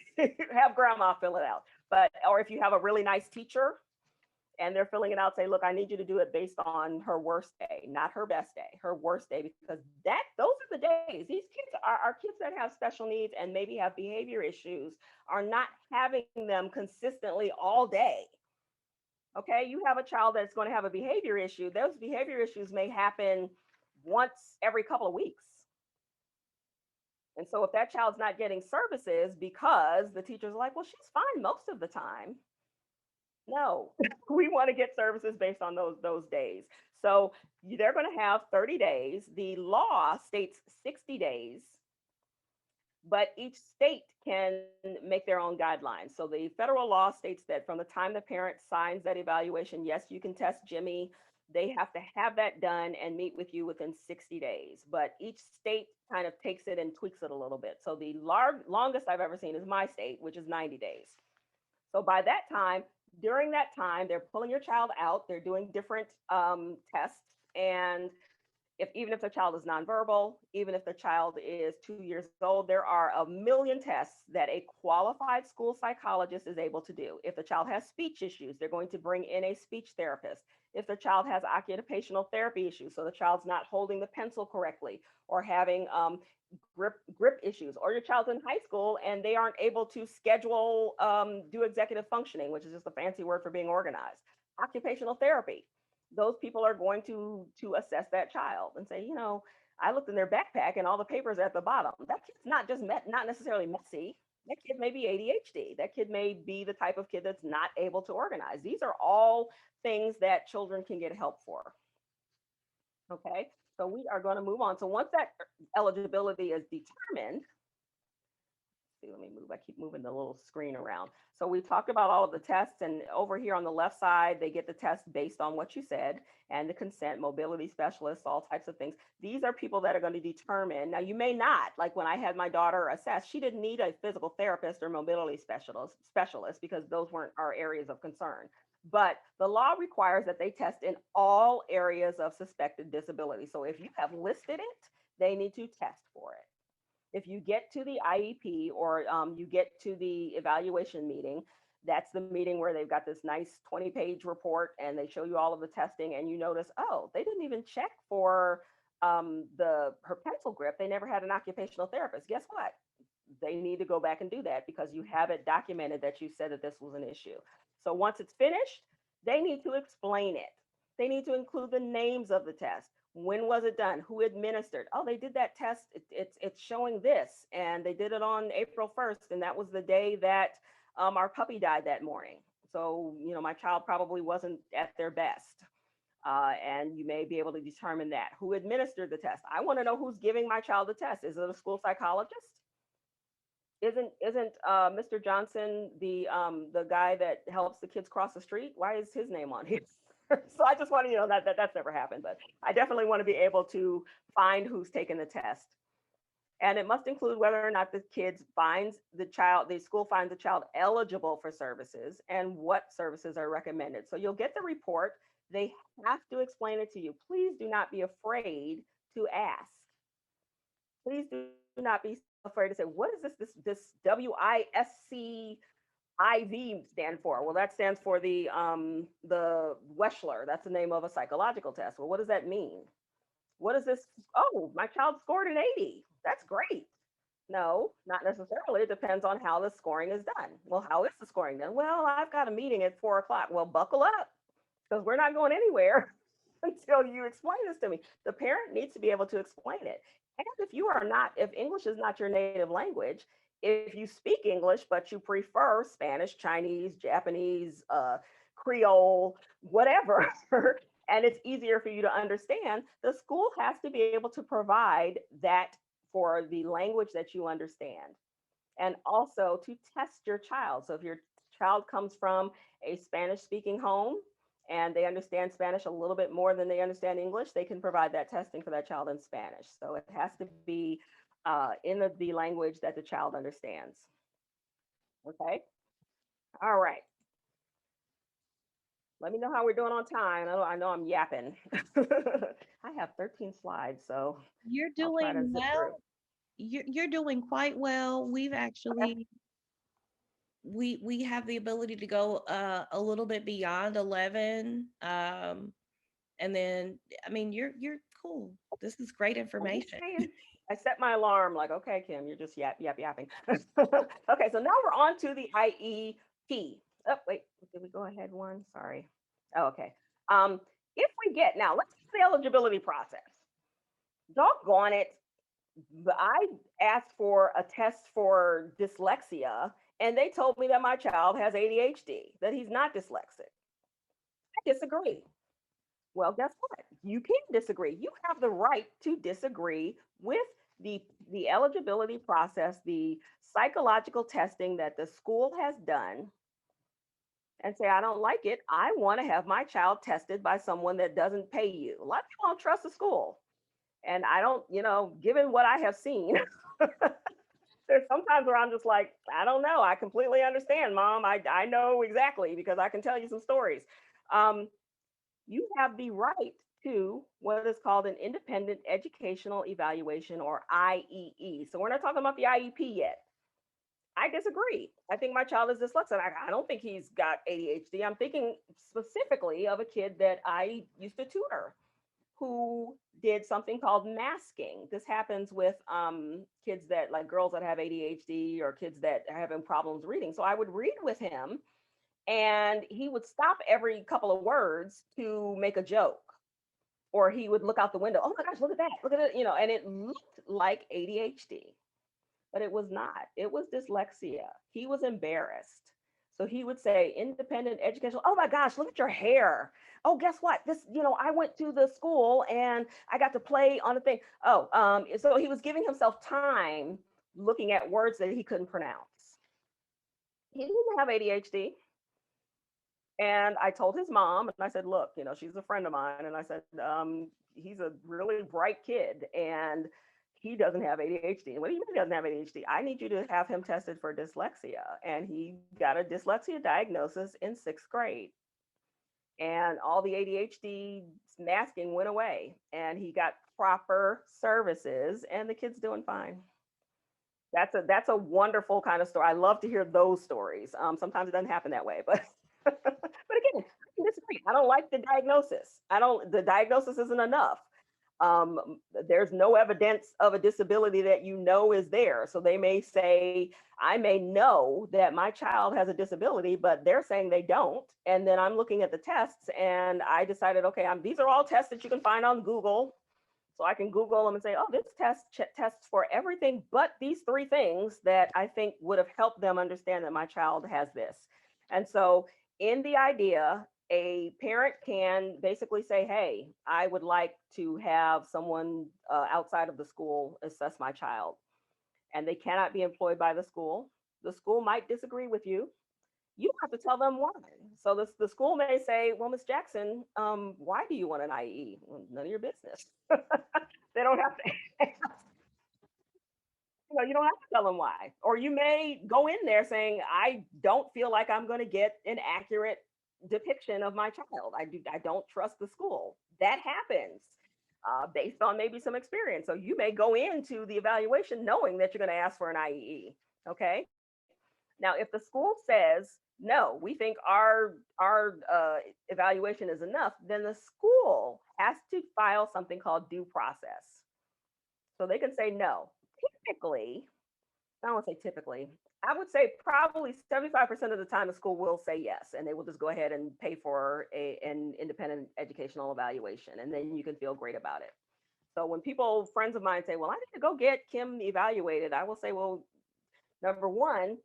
B: Have grandma fill it out. But, or if you have a really nice teacher and they're filling it out, say, look, I need you to do it based on her worst day, not her best day, her worst day, because those are the days. These kids are kids that have special needs and maybe have behavior issues are not having them consistently all day. Okay, you have a child that's going to have a behavior issue. Those behavior issues may happen once every couple of weeks. And so if that child's not getting services because the teacher's like, well, she's fine most of the time. No, we want to get services based on those days. So they're going to have 30 days. The law states 60 days, but each state can make their own guidelines. So the federal law states that from the time the parent signs that evaluation, yes, you can test Jimmy. They have to have that done and meet with you within 60 days. But each state kind of takes it and tweaks it a little bit. So the longest I've ever seen is my state, which is 90 days. So by that time, during that time, they're pulling your child out. They're doing different tests. And even if the child is nonverbal, even if the child is 2 years old, there are a million tests that a qualified school psychologist is able to do. If the child has speech issues, they're going to bring in a speech therapist. If the child has occupational therapy issues, so the child's not holding the pencil correctly or having grip issues, or your child's in high school and they aren't able to schedule, do executive functioning, which is just a fancy word for being organized. Occupational therapy. Those people are going to assess that child and say, I looked in their backpack and all the papers are at the bottom. That kid's not not necessarily messy. That kid may be ADHD. That kid may be the type of kid that's not able to organize. These are all things that children can get help for. Okay, so we are going to move on. So once that eligibility is determined, let me move. I keep moving the little screen around. So we talked about all of the tests, and over here on the left side, they get the test based on what you said and the consent, mobility specialists, all types of things. These are people that are going to determine. Now, you may not, like when I had my daughter assessed, she didn't need a physical therapist or mobility specialist because those weren't our areas of concern. But the law requires that they test in all areas of suspected disability. So if you have listed it, they need to test for it. If you get to the IEP or you get to the evaluation meeting, that's the meeting where they've got this nice 20-page report and they show you all of the testing and you notice, oh, they didn't even check for her pencil grip. They never had an occupational therapist. Guess what? They need to go back and do that because you have it documented that you said that this was an issue. So once it's finished, they need to explain it. They need to include the names of the test. When was it done? Who administered? Oh, they did that test. It's showing this, and they did it on April 1st, and that was the day that our puppy died that morning. So, you know, my child probably wasn't at their best. And you may be able to determine that. Who administered the test? I want to know who's giving my child the test. Is it a school psychologist? Isn't Mr. Johnson the guy that helps the kids cross the street? Why is his name on here? So I just want to, you know, that's never happened, but I definitely want to be able to find who's taken the test. And it must include whether or not the school finds the child eligible for services and what services are recommended. So you'll get the report. They have to explain it to you. Please do not be afraid to ask. Please do not be afraid to say, what is this WISC IV stand for? Well, that stands for the Weschler. That's the name of a psychological test. Well, what does that mean? What is this? Oh, my child scored an 80. That's great. No, not necessarily. It depends on how the scoring is done. Well, how is the scoring done? Well, I've got a meeting at 4 o'clock. Well, buckle up, because we're not going anywhere until you explain this to me. The parent needs to be able to explain it. And if English is not your native language, if you speak English, but you prefer Spanish, Chinese, Japanese, Creole, whatever, and it's easier for you to understand, the school has to be able to provide that for the language that you understand. And also to test your child. So if your child comes from a Spanish speaking home and they understand Spanish a little bit more than they understand English, they can provide that testing for that child in Spanish. So it has to be in the language that the child understands. Okay. All right. Let me know how we're doing on time. I know I'm yapping. I have 13 slides, so
A: You're
B: I'll try to
A: doing
B: zip through.
A: well. You're doing quite well. We've actually we have the ability to go a little bit beyond 11. And then I mean you're cool. This is great information.
B: I set my alarm like, okay, Kim, you're just yapping. Okay, so now we're on to the IEP. Oh, wait, did we go ahead one? Sorry. Oh, okay. If we get, now let's do the eligibility process. Doggone it. I asked for a test for dyslexia, and they told me that my child has ADHD, that he's not dyslexic. I disagree. Well, guess what? You can disagree. You have the right to disagree with the eligibility process, the psychological testing that the school has done, and say, I don't like it. I want to have my child tested by someone that doesn't pay you. A lot of people don't trust the school. And I don't, you know, given what I have seen, there's sometimes where I'm just like, I don't know. I completely understand, Mom. I know exactly, because I can tell you some stories. You have the right to what is called an independent educational evaluation, or IEE. So we're not talking about the IEP yet. I disagree. I think my child is dyslexic. I don't think he's got ADHD. I'm thinking specifically of a kid that I used to tutor who did something called masking. This happens with kids that, like girls that have ADHD or kids that are having problems reading. So I would read with him, and he would stop every couple of words to make a joke, or he would look out the window. Oh my gosh, look at that, look at it, you know, and it looked like ADHD, but it was not. It was dyslexia. He was embarrassed. So he would say, independent educational, oh my gosh, look at your hair. Oh, guess what? This, you know, I went to the school and I got to play on a thing. Oh, so he was giving himself time looking at words that he couldn't pronounce. He didn't have ADHD. And I told his mom, and I said, look, you know, she's a friend of mine. And I said, he's a really bright kid and he doesn't have ADHD. What do you mean he doesn't have ADHD? I need you to have him tested for dyslexia. And he got a dyslexia diagnosis in 6th grade. And all the ADHD masking went away, and he got proper services, and the kid's doing fine. That's a wonderful kind of story. I love to hear those stories. Sometimes it doesn't happen that way, but but again, I can disagree. I don't like the diagnosis. The diagnosis isn't enough. There's no evidence of a disability that you know is there. So they may say, I may know that my child has a disability, but they're saying they don't. And then I'm looking at the tests and I decided, okay, these are all tests that you can find on Google. So I can Google them and say, oh, this test tests for everything but these three things that I think would have helped them understand that my child has this. And so in the idea, a parent can basically say, hey, I would like to have someone outside of the school assess my child. And they cannot be employed by the school. The school might disagree with you. You have to tell them why. So the school may say, well, Miss Jackson, why do you want an IE? Well, none of your business. They don't have to, you don't have to tell them why. Or you may go in there saying, I don't feel like I'm going to get an accurate depiction of my child. I don't trust the school. That happens based on maybe some experience. So you may go into the evaluation knowing that you're going to ask for an IEE. Okay. Now, if the school says, no, we think our evaluation is enough, then the school has to file something called due process. So they can say no. Typically, I don't want to say typically, I would say probably 75% of the time the school will say yes, and they will just go ahead and pay for an independent educational evaluation, and then you can feel great about it. So when friends of mine say, well, I need to go get Kim evaluated, I will say, well, number one,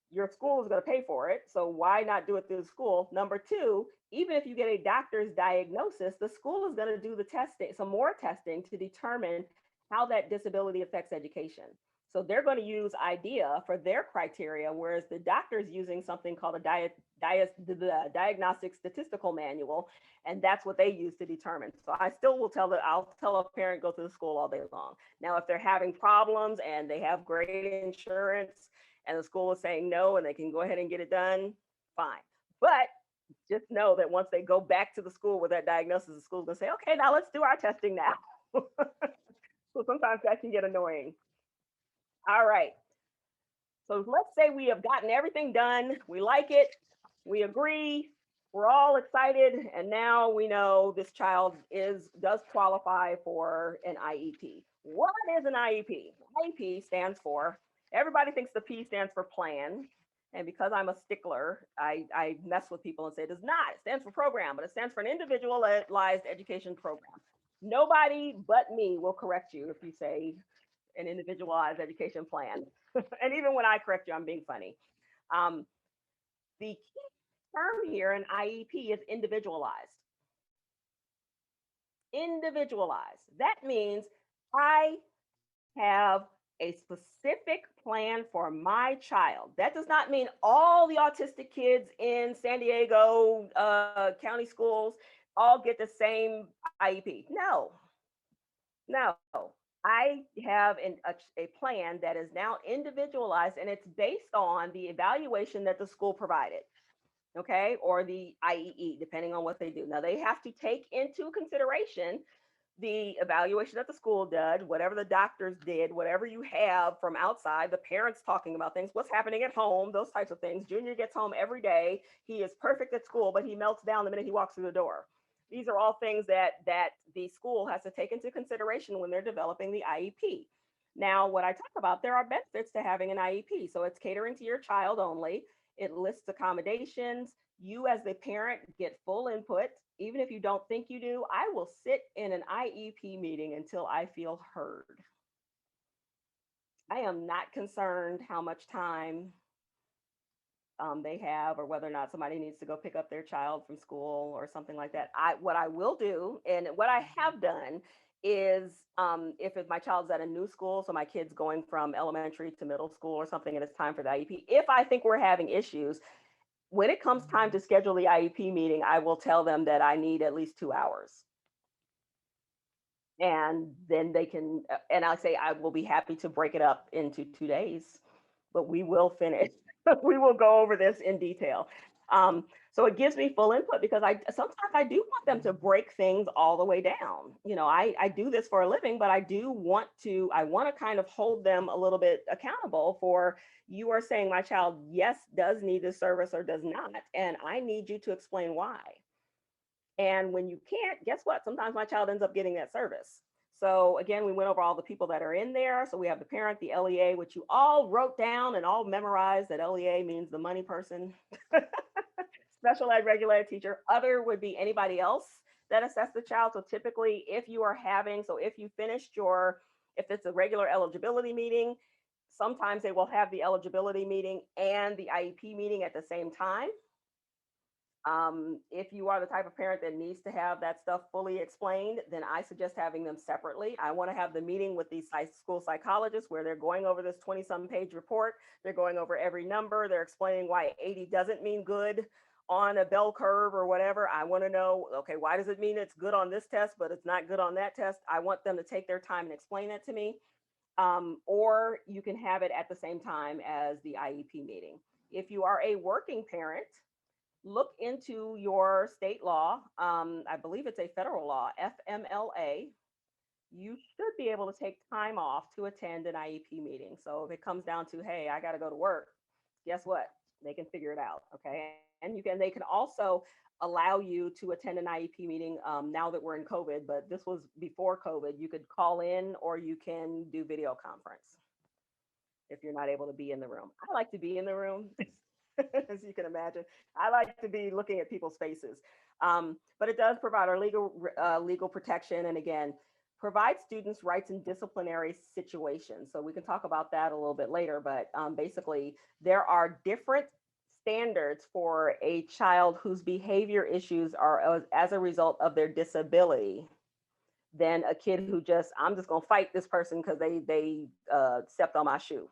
B: your school is going to pay for it. So why not do it through the school? Number two, even if you get a doctor's diagnosis, the school is going to do the testing, some more testing to determine how that disability affects education. So they're going to use IDEA for their criteria, whereas the doctor's using something called a diagnostic statistical manual, and that's what they use to determine. So I'll tell a parent, go to the school all day long. Now, if they're having problems and they have great insurance and the school is saying no and they can go ahead and get it done, fine. But just know that once they go back to the school with that diagnosis, the school's gonna say, okay, now let's do our testing now. So sometimes that can get annoying. All right. So let's say we have gotten everything done. We like it. We agree. We're all excited. And now we know this child does qualify for an IEP. What is an IEP? IEP stands for, everybody thinks the P stands for plan. And because I'm a stickler, I mess with people and say it does not. It stands for program, but it stands for an individualized education program. Nobody but me will correct you if you say an individualized education plan. And even when I correct you, I'm being funny. The key term here in IEP is individualized. Individualized. That means I have a specific plan for my child. That does not mean all the autistic kids in San Diego county schools all get the same IEP. No. I have a plan that is now individualized, and it's based on the evaluation that the school provided, okay, or the IEE, depending on what they do. Now, they have to take into consideration the evaluation that the school did, whatever the doctors did, whatever you have from outside, the parents talking about things, what's happening at home, those types of things. Junior gets home every day. He is perfect at school, but he melts down the minute he walks through the door. These are all things that the school has to take into consideration when they're developing the IEP. Now, what I talk about, there are benefits to having an IEP. So it's catering to your child only. It lists accommodations. You as the parent get full input. Even if you don't think you do, I will sit in an IEP meeting until I feel heard. I am not concerned how much time they have, or whether or not somebody needs to go pick up their child from school or something like that. What I will do, and what I have done, is if my child's at a new school, so my kid's going from elementary to middle school or something, and it's time for the IEP, if I think we're having issues, when it comes time to schedule the IEP meeting, I will tell them that I need at least 2 hours. And then they can, and I'll say, I will be happy to break it up into 2 days, but we will finish. We will go over this in detail. So it gives me full input, because sometimes I do want them to break things all the way down. I do this for a living, but I want to kind of hold them a little bit accountable for, you are saying my child, yes, does need this service or does not, and I need you to explain why. And when you can't, guess what? Sometimes my child ends up getting that service. So again, we went over all the people that are in there. So we have the parent, the LEA, which you all wrote down and all memorized, that LEA means the money person. Special ed, regular ed teacher. Other would be anybody else that assess the child. So typically if you are having, so if you finished your, if it's a regular eligibility meeting, sometimes they will have the eligibility meeting and the IEP meeting at the same time. If you are the type of parent that needs to have that stuff fully explained, then I suggest having them separately. I want to have the meeting with these school psychologists where they're going over this 20-some page report. They're going over every number. They're explaining why 80 doesn't mean good on a bell curve or whatever. I want to know, okay, why does it mean it's good on this test, but it's not good on that test? I want them to take their time and explain that to me. Or you can have it at the same time as the IEP meeting. If you are a working parent, look into your state law. I believe it's a federal law, FMLA. You should be able to take time off to attend an IEP meeting. So if it comes down to, hey, I got to go to work, guess what? They can figure it out. Okay. And they can also allow you to attend an IEP meeting now that we're in COVID, but this was before COVID. You could call in or you can do video conference if you're not able to be in the room. I like to be in the room. As you can imagine, I like to be looking at people's faces, but it does provide our legal protection, and again, provide students rights in disciplinary situations. So we can talk about that a little bit later, but basically there are different standards for a child whose behavior issues are as a result of their disability than a kid who just, I'm just gonna fight this person because they stepped on my shoe.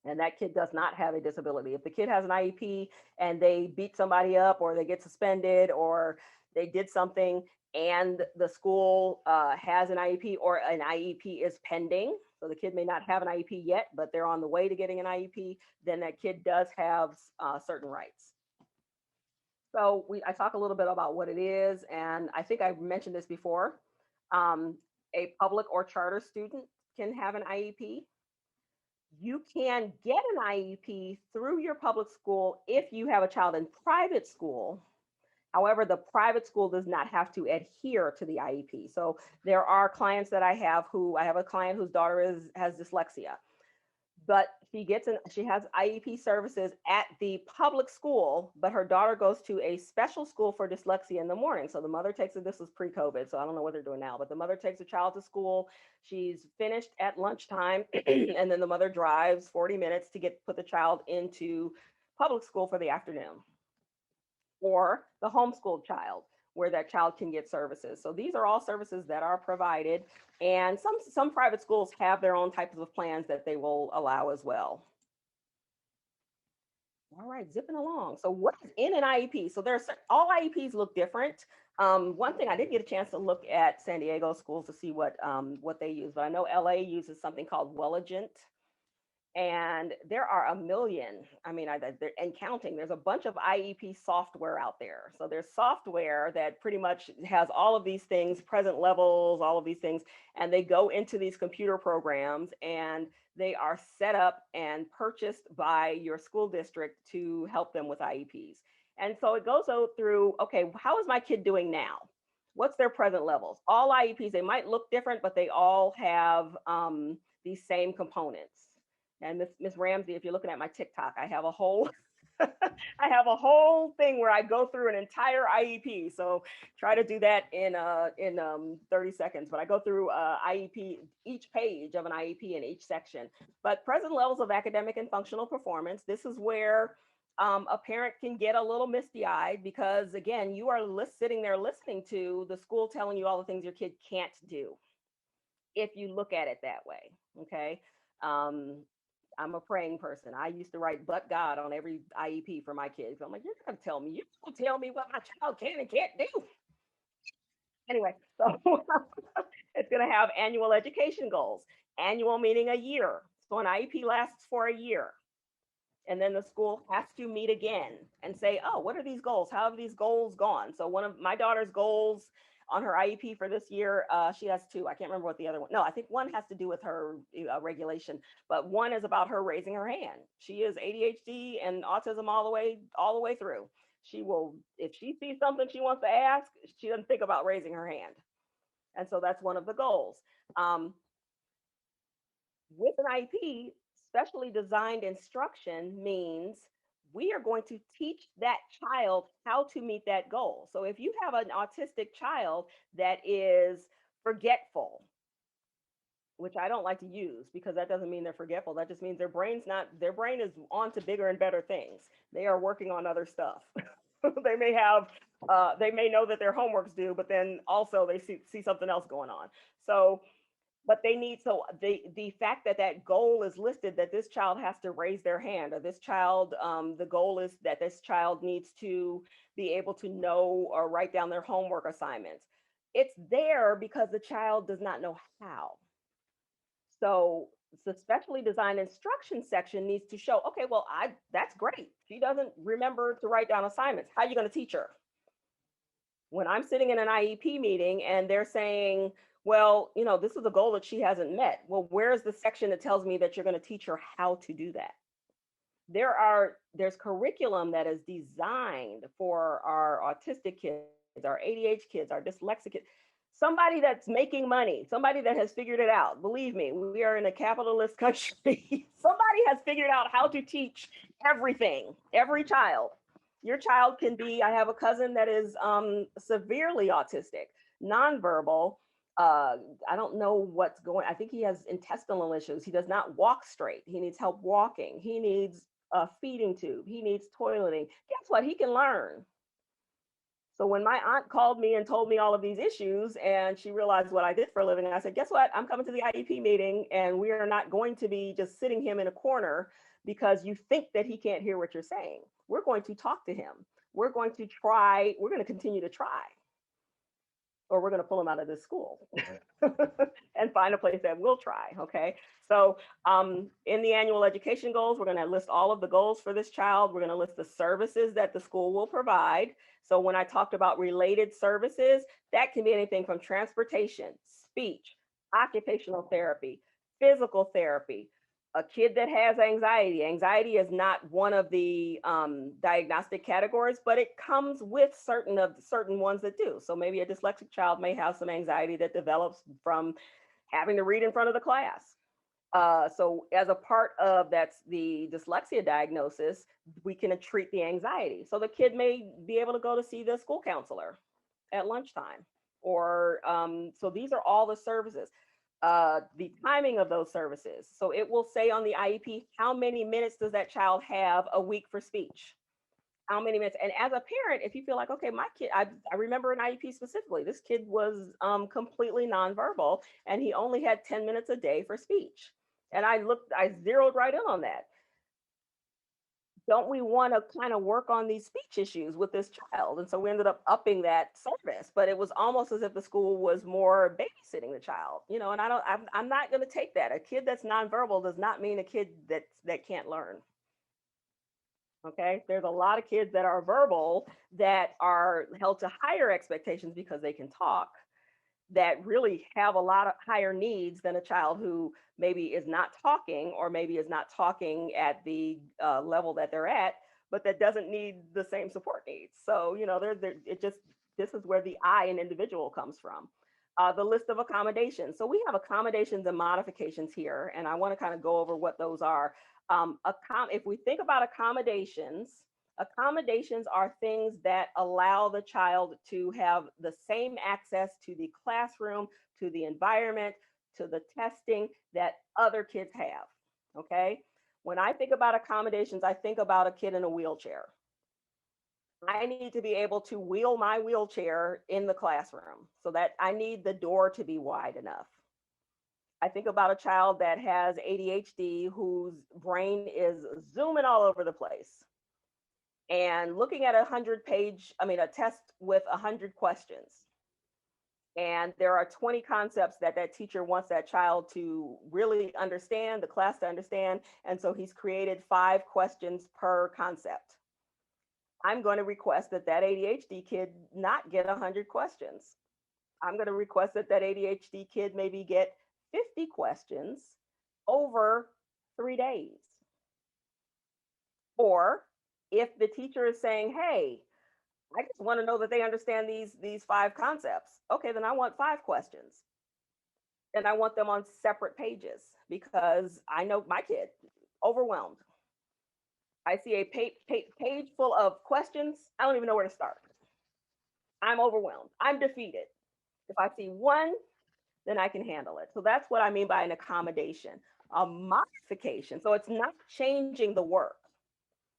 B: And that kid does not have a disability. If the kid has an IEP and they beat somebody up or they get suspended or they did something and the school has an IEP or an IEP is pending, so the kid may not have an IEP yet, but they're on the way to getting an IEP, then that kid does have certain rights. So I talk a little bit about what it is, and I think I mentioned this before. A public or charter student can have an IEP. You can get an IEP through your public school if you have a child in private school. However, the private school does not have to adhere to the IEP. So there are clients that I have a client whose daughter has dyslexia, but she has IEP services at the public school, but her daughter goes to a special school for dyslexia in the morning. So the mother takes it, this was pre-COVID, so I don't know what they're doing now, but the mother takes the child to school. She's finished at lunchtime, and then the mother drives 40 minutes to put the child into public school for the afternoon. Or the homeschooled child, where that child can get services. So these are all services that are provided, and some private schools have their own types of plans that they will allow as well. All right, zipping along. So what is in an IEP? So all IEPs look different. One thing, I did get a chance to look at San Diego schools to see what they use, but I know LA uses something called Welligent. And there are a million, and counting, there's a bunch of IEP software out there. So there's software that pretty much has all of these things, present levels, all of these things, and they go into these computer programs and they are set up and purchased by your school district to help them with IEPs. And so it goes through, okay, how is my kid doing now? What's their present levels? All IEPs, they might look different, but they all have these same components. And Miss Ramsey, if you're looking at my TikTok, I have a whole I have a whole thing where I go through an entire IEP. So try to do that in 30 seconds. But I go through IEP, each page of an IEP in each section. But present levels of academic and functional performance. This is where a parent can get a little misty-eyed because, again, you are sitting there listening to the school telling you all the things your kid can't do. If you look at it that way, okay. I'm a praying person. I used to write "but God" on every IEP for my kids. I'm like, you're not gonna tell me what my child can and can't do. Anyway, so it's gonna have annual education goals. Annual meaning a year. So an IEP lasts for a year. And then the school has to meet again and say, oh, what are these goals? How have these goals gone? So one of my daughter's goals on her IEP for this year, she has two. I can't remember what the other one. No, I think one has to do with her regulation, but one is about her raising her hand. She is ADHD and autism all the way through. She will, if she sees something she wants to ask, she doesn't think about raising her hand. And so that's one of the goals. With an IEP, specially designed instruction means we are going to teach that child how to meet that goal. So if you have an autistic child that is forgetful, which I don't like to use because that doesn't mean they're forgetful. That just means their brain is on to bigger and better things. They are working on other stuff. They may have, they may know that their homework's due, but then also they see something else going on. So, but they need, so the fact that that goal is listed, that this child has to raise their hand, or this child, the goal is that this child needs to be able to know or write down their homework assignments. It's there because the child does not know how. So the specially designed instruction section needs to show, okay, well, that's great. She doesn't remember to write down assignments. How are you going to teach her? When I'm sitting in an IEP meeting and they're saying, well, this is a goal that she hasn't met. Well, where's the section that tells me that you're going to teach her how to do that? There's curriculum that is designed for our autistic kids, our ADHD kids, our dyslexic kids. Somebody that's making money, somebody that has figured it out. Believe me, we are in a capitalist country. Somebody has figured out how to teach everything, every child. Your child can be, I have a cousin that is severely autistic, nonverbal. I don't know what's going, I think he has intestinal issues. He does not walk straight. He needs help walking. He needs a feeding tube. He needs toileting. Guess what? He can learn. So when my aunt called me and told me all of these issues and she realized what I did for a living, I said, guess what? I'm coming to the IEP meeting and we are not going to be just sitting him in a corner because you think that he can't hear what you're saying. We're going to talk to him. We're going to try, we're going to continue to try, or we're going to pull him out of this school and find a place that will try. Okay. So in the annual education goals, we're going to list all of the goals for this child. We're going to list the services that the school will provide. So when I talked about related services, that can be anything from transportation, speech, occupational therapy, physical therapy. A kid that has anxiety. Anxiety is not one of the diagnostic categories, but it comes with certain ones that do. So maybe a dyslexic child may have some anxiety that develops from having to read in front of the class. So as a part of that's the dyslexia diagnosis, we can treat the anxiety. So the kid may be able to go to see the school counselor at lunchtime, or so these are all the services. The timing of those services. So it will say on the IEP, how many minutes does that child have a week for speech? How many minutes? And as a parent, if you feel like, okay, my kid, I remember an IEP specifically, this kid was completely nonverbal and he only had 10 minutes a day for speech. And I zeroed right in on that. Don't we want to kind of work on these speech issues with this child? And so we ended up upping that service, but it was almost as if the school was more babysitting the child, and I'm not going to take that. A kid that's nonverbal does not mean a kid that can't learn. Okay. There's a lot of kids that are verbal that are held to higher expectations because they can talk, that really have a lot of higher needs than a child who maybe is not talking, or maybe is not talking at the level that they're at, but that doesn't need the same support needs. So, this is where the I in individual comes from. The list of accommodations. So we have accommodations and modifications here, and I want to kind of go over what those are. If we think about accommodations are things that allow the child to have the same access to the classroom, to the environment, to the testing that other kids have. Okay. When I think about accommodations, I think about a kid in a wheelchair. I need to be able to wheel my wheelchair in the classroom, so that I need the door to be wide enough. I think about a child that has ADHD whose brain is zooming all over the place. And looking at a test with 100 questions. And there are 20 concepts that teacher wants that child to really understand, the class to understand. And so he's created 5 questions per concept. I'm going to request that ADHD kid not get 100 questions. I'm going to request that ADHD kid maybe get 50 questions over 3 days. Or if the teacher is saying, hey, I just want to know that they understand these 5 concepts. Okay, then I want 5 questions. And I want them on separate pages, because I know my kid overwhelmed. I see a page full of questions. I don't even know where to start. I'm overwhelmed. I'm defeated. If I see one, then I can handle it. So that's what I mean by an accommodation, a modification. So it's not changing the work.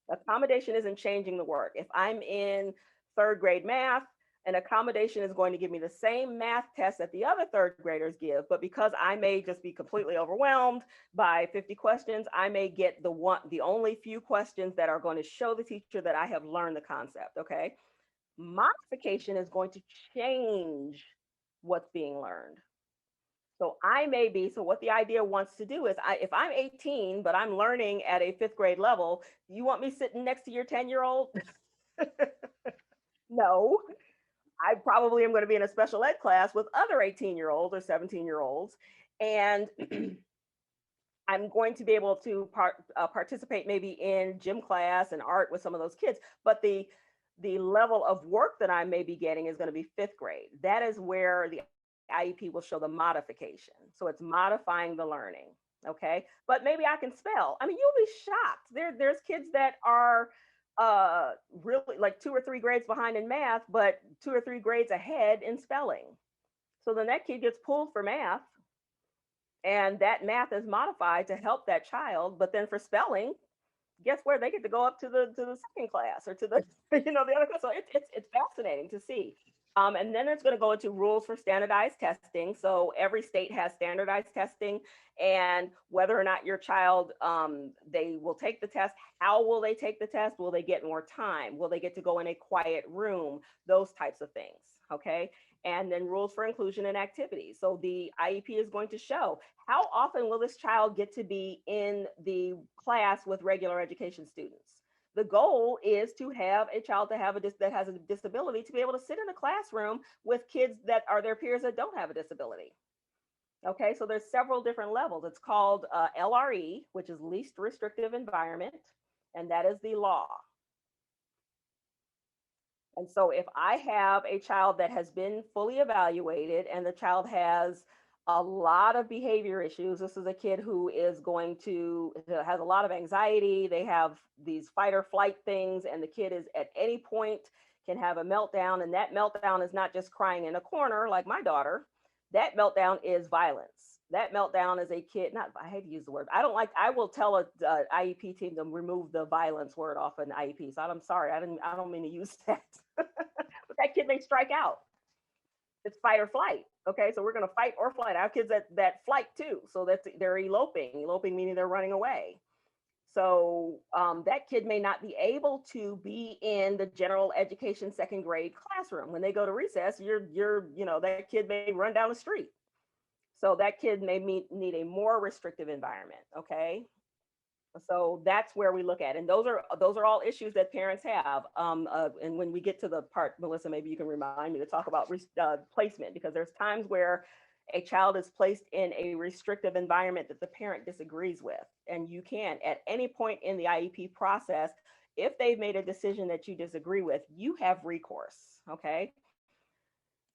B: Accommodation isn't changing the work. If I'm in third grade math, an accommodation is going to give me the same math test that the other third graders give, but because I may just be completely overwhelmed by 50 questions, I may get the only few questions that are going to show the teacher that I have learned the concept, okay? Modification is going to change what's being learned. So what the idea wants to do is if I'm 18, but I'm learning at a 5th grade level, you want me sitting next to your 10-year-old? No, I probably am going to be in a special ed class with other 18-year-olds or 17-year-olds. And I'm going to be able to participate maybe in gym class and art with some of those kids. But the level of work that I may be getting is going to be 5th grade. That is where the IEP will show the modification. So it's modifying the learning. Okay. But maybe I can spell. I mean, you'll be shocked. There's kids that are really like 2 or 3 grades behind in math, but 2 or 3 grades ahead in spelling. So then that kid gets pulled for math, and that math is modified to help that child. But then for spelling, guess where they get to go up to the second class or to the the other class. So it's fascinating to see. And then it's going to go into rules for standardized testing. So every state has standardized testing, and whether or not your child, they will take the test. How will they take the test? Will they get more time? Will they get to go in a quiet room? Those types of things. Okay. And then rules for inclusion and activities. So the IEP is going to show how often will this child get to be in the class with regular education students. The goal is to have a child that has a disability to be able to sit in a classroom with kids that are their peers that don't have a disability. Okay, so there's several different levels. It's called LRE, which is least restrictive environment, and that is the law. And so if I have a child that has been fully evaluated and the child has a lot of behavior issues, this is a kid who has a lot of anxiety, they have these fight or flight things, and the kid is at any point can have a meltdown, and that meltdown is not just crying in a corner like my daughter. That meltdown is violence. That meltdown is a kid, I hate to use the word, I will tell a IEP team to remove the violence word off an IEP. So I'm sorry, I don't mean to use that. But that kid may strike out. It's fight or flight. Okay, so we're going to fight or flight. I have kids that flight too. So they're eloping meaning they're running away. So that kid may not be able to be in the general education 2nd grade classroom. When they go to recess, that kid may run down the street. So that kid may need a more restrictive environment. Okay. So that's where we look at, and those are all issues that parents have. And when we get to the part, Melissa, maybe you can remind me to talk about placement, because there's times where a child is placed in a restrictive environment that the parent disagrees with, and you can at any point in the IEP process, if they've made a decision that you disagree with, you have recourse. Okay.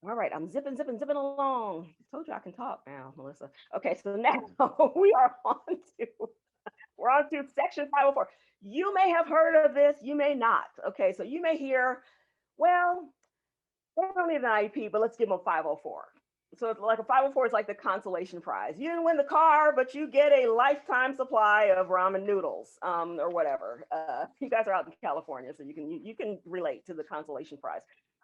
B: All right, I'm zipping along. I told you I can talk now, Melissa. Okay, so now we're on to section 504. You may have heard of this, you may not. Okay, so you may hear, well, they don't need an IEP, but let's give them a 504. So it's like a 504 is like the consolation prize. You didn't win the car, but you get a lifetime supply of ramen noodles, or whatever. You guys are out in California, so you can relate to the consolation prize.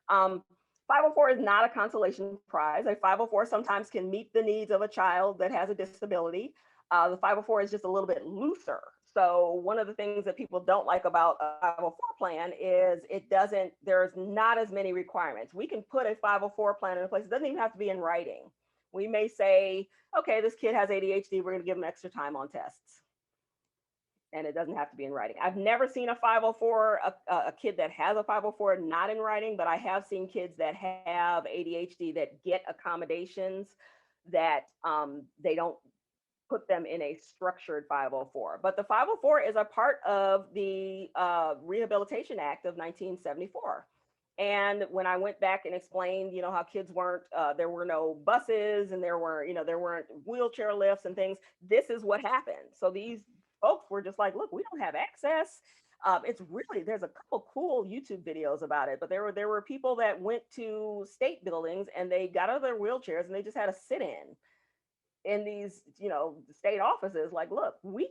B: 504 is not a consolation prize. A 504 sometimes can meet the needs of a child that has a disability. The 504 is just a little bit looser. So one of the things that people don't like about a 504 plan is there's not as many requirements. We can put a 504 plan in place. It doesn't even have to be in writing. We may say, okay, this kid has ADHD, we're gonna give them extra time on tests. And it doesn't have to be in writing. I've never seen a 504, a kid that has a 504 not in writing, but I have seen kids that have ADHD that get accommodations that they don't put them in a structured 504. But the 504 is a part of the Rehabilitation Act of 1974. And when I went back and explained, how kids weren't, there were no buses and there weren't wheelchair lifts and things, this is what happened. So these folks were just like, look, we don't have access. It's really, there's a couple cool YouTube videos about it, but there were people that went to state buildings and they got out of their wheelchairs and they just had a sit in these, state offices. Like, look, we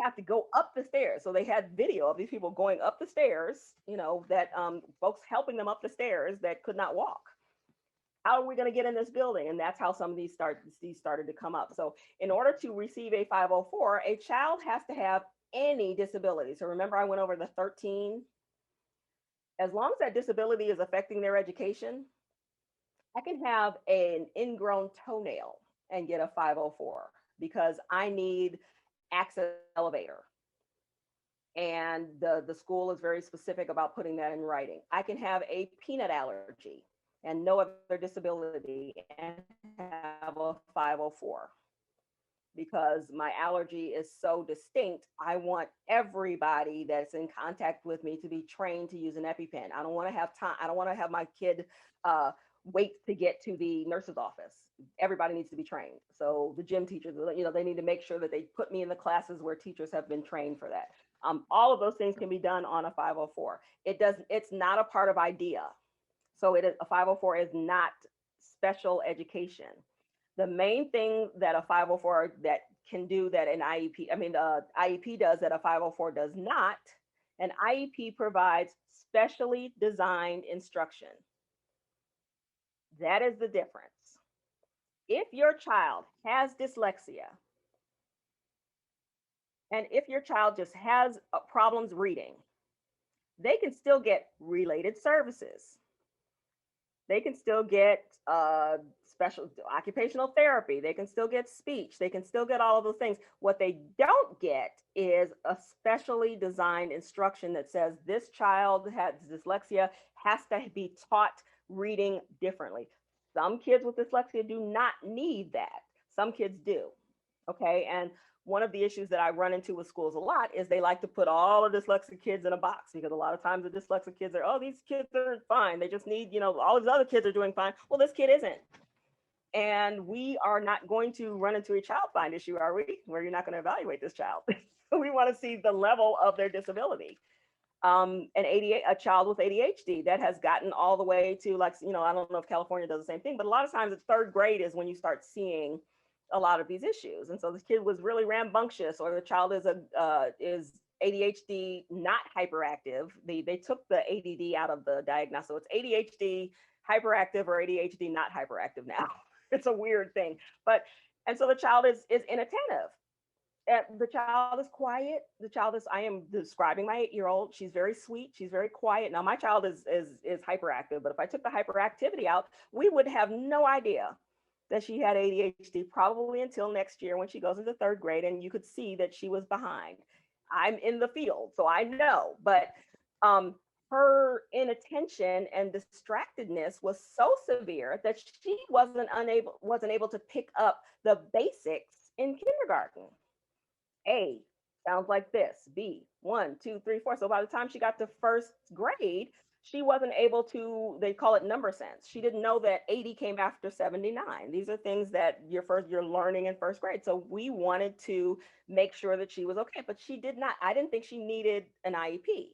B: have to go up the stairs. So they had video of these people going up the stairs, that folks helping them up the stairs that could not walk. How are we going to get in this building? And that's how some of these started to come up. So in order to receive a 504, a child has to have any disability. So remember, I went over the 13. As long as that disability is affecting their education, I can have an ingrown toenail and get a 504 because I need access elevator. And the school is very specific about putting that in writing. I can have a peanut allergy and no other disability and have a 504 because my allergy is so distinct. I want everybody that's in contact with me to be trained to use an EpiPen. I don't want to have time. I don't want to have my kid wait to get to the nurse's office. Everybody needs to be trained. So the gym teachers, they need to make sure that they put me in the classes where teachers have been trained for that. All of those things can be done on a 504. It's not a part of IDEA. So a 504 is not special education. The main thing that a 504 that can do that an IEP does that a 504 does not, an IEP provides specially designed instruction. That is the difference. If your child has dyslexia, and if your child just has problems reading, they can still get related services. They can still get special occupational therapy. They can still get speech. They can still get all of those things. What they don't get is a specially designed instruction that says this child has dyslexia, has to be taught reading differently. Some kids with dyslexia do not need that. Some kids do. Okay. And one of the issues that I run into with schools a lot is they like to put all the dyslexic kids in a box because a lot of times the dyslexic kids are, oh, these kids are fine. They just need, all these other kids are doing fine. Well, this kid isn't. And we are not going to run into a child find issue, are we? Where you're not going to evaluate this child. We want to see the level of their disability. A child with ADHD that has gotten all the way to I don't know if California does the same thing, but a lot of times it's third grade is when you start seeing a lot of these issues. And so this kid was really rambunctious, or the child is ADHD not hyperactive. They took the ADD out of the diagnosis. So it's ADHD hyperactive or ADHD not hyperactive now. It's a weird thing. And so the child is inattentive. The child is quiet. I am describing my 8-year-old. She's very sweet. She's very quiet. Now my child is hyperactive, but if I took the hyperactivity out, we would have no idea that she had ADHD probably until next year when she goes into third grade, and you could see that she was behind. I'm in the field, so I know, but her inattention and distractedness was so severe that she wasn't able to pick up the basics in kindergarten. A sounds like this, B, 1, 2, 3, 4. So by the time she got to first grade, she wasn't able to, they call it number sense. She didn't know that 80 came after 79. These are things that you're learning in first grade. So we wanted to make sure that she was okay, but she did not. I didn't think she needed an IEP.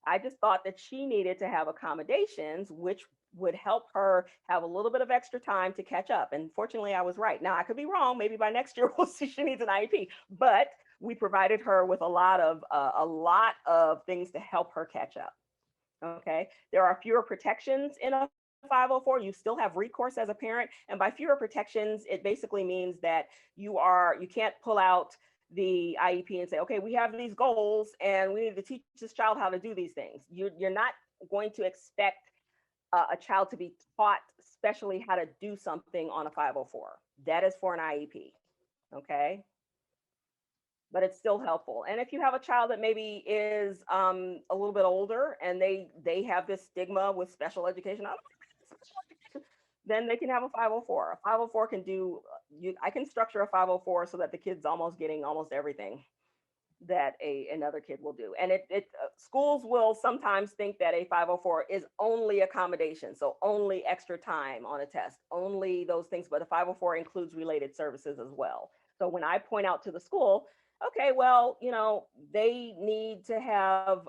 B: I just thought that she needed to have accommodations, which would help her have a little bit of extra time to catch up. And fortunately, I was right. Now, I could be wrong. Maybe by next year, we'll see she needs an IEP. But we provided her with a lot of things to help her catch up. Okay. There are fewer protections in a 504. You still have recourse as a parent. And by fewer protections, it basically means that you can't pull out the IEP and say, okay, we have these goals and we need to teach this child how to do these things. You're not going to expect a child to be taught specially how to do something on a 504. That is for an IEP. Okay. But it's still helpful. And if you have a child that maybe is a little bit older and they have this stigma with special education, then they can have a 504. A 504 can do, I can structure a 504 so that the kid's getting almost everything that another kid will do. And schools will sometimes think that a 504 is only accommodation, so only extra time on a test, only those things, but a 504 includes related services as well. So when I point out to the school, okay, well, they need to have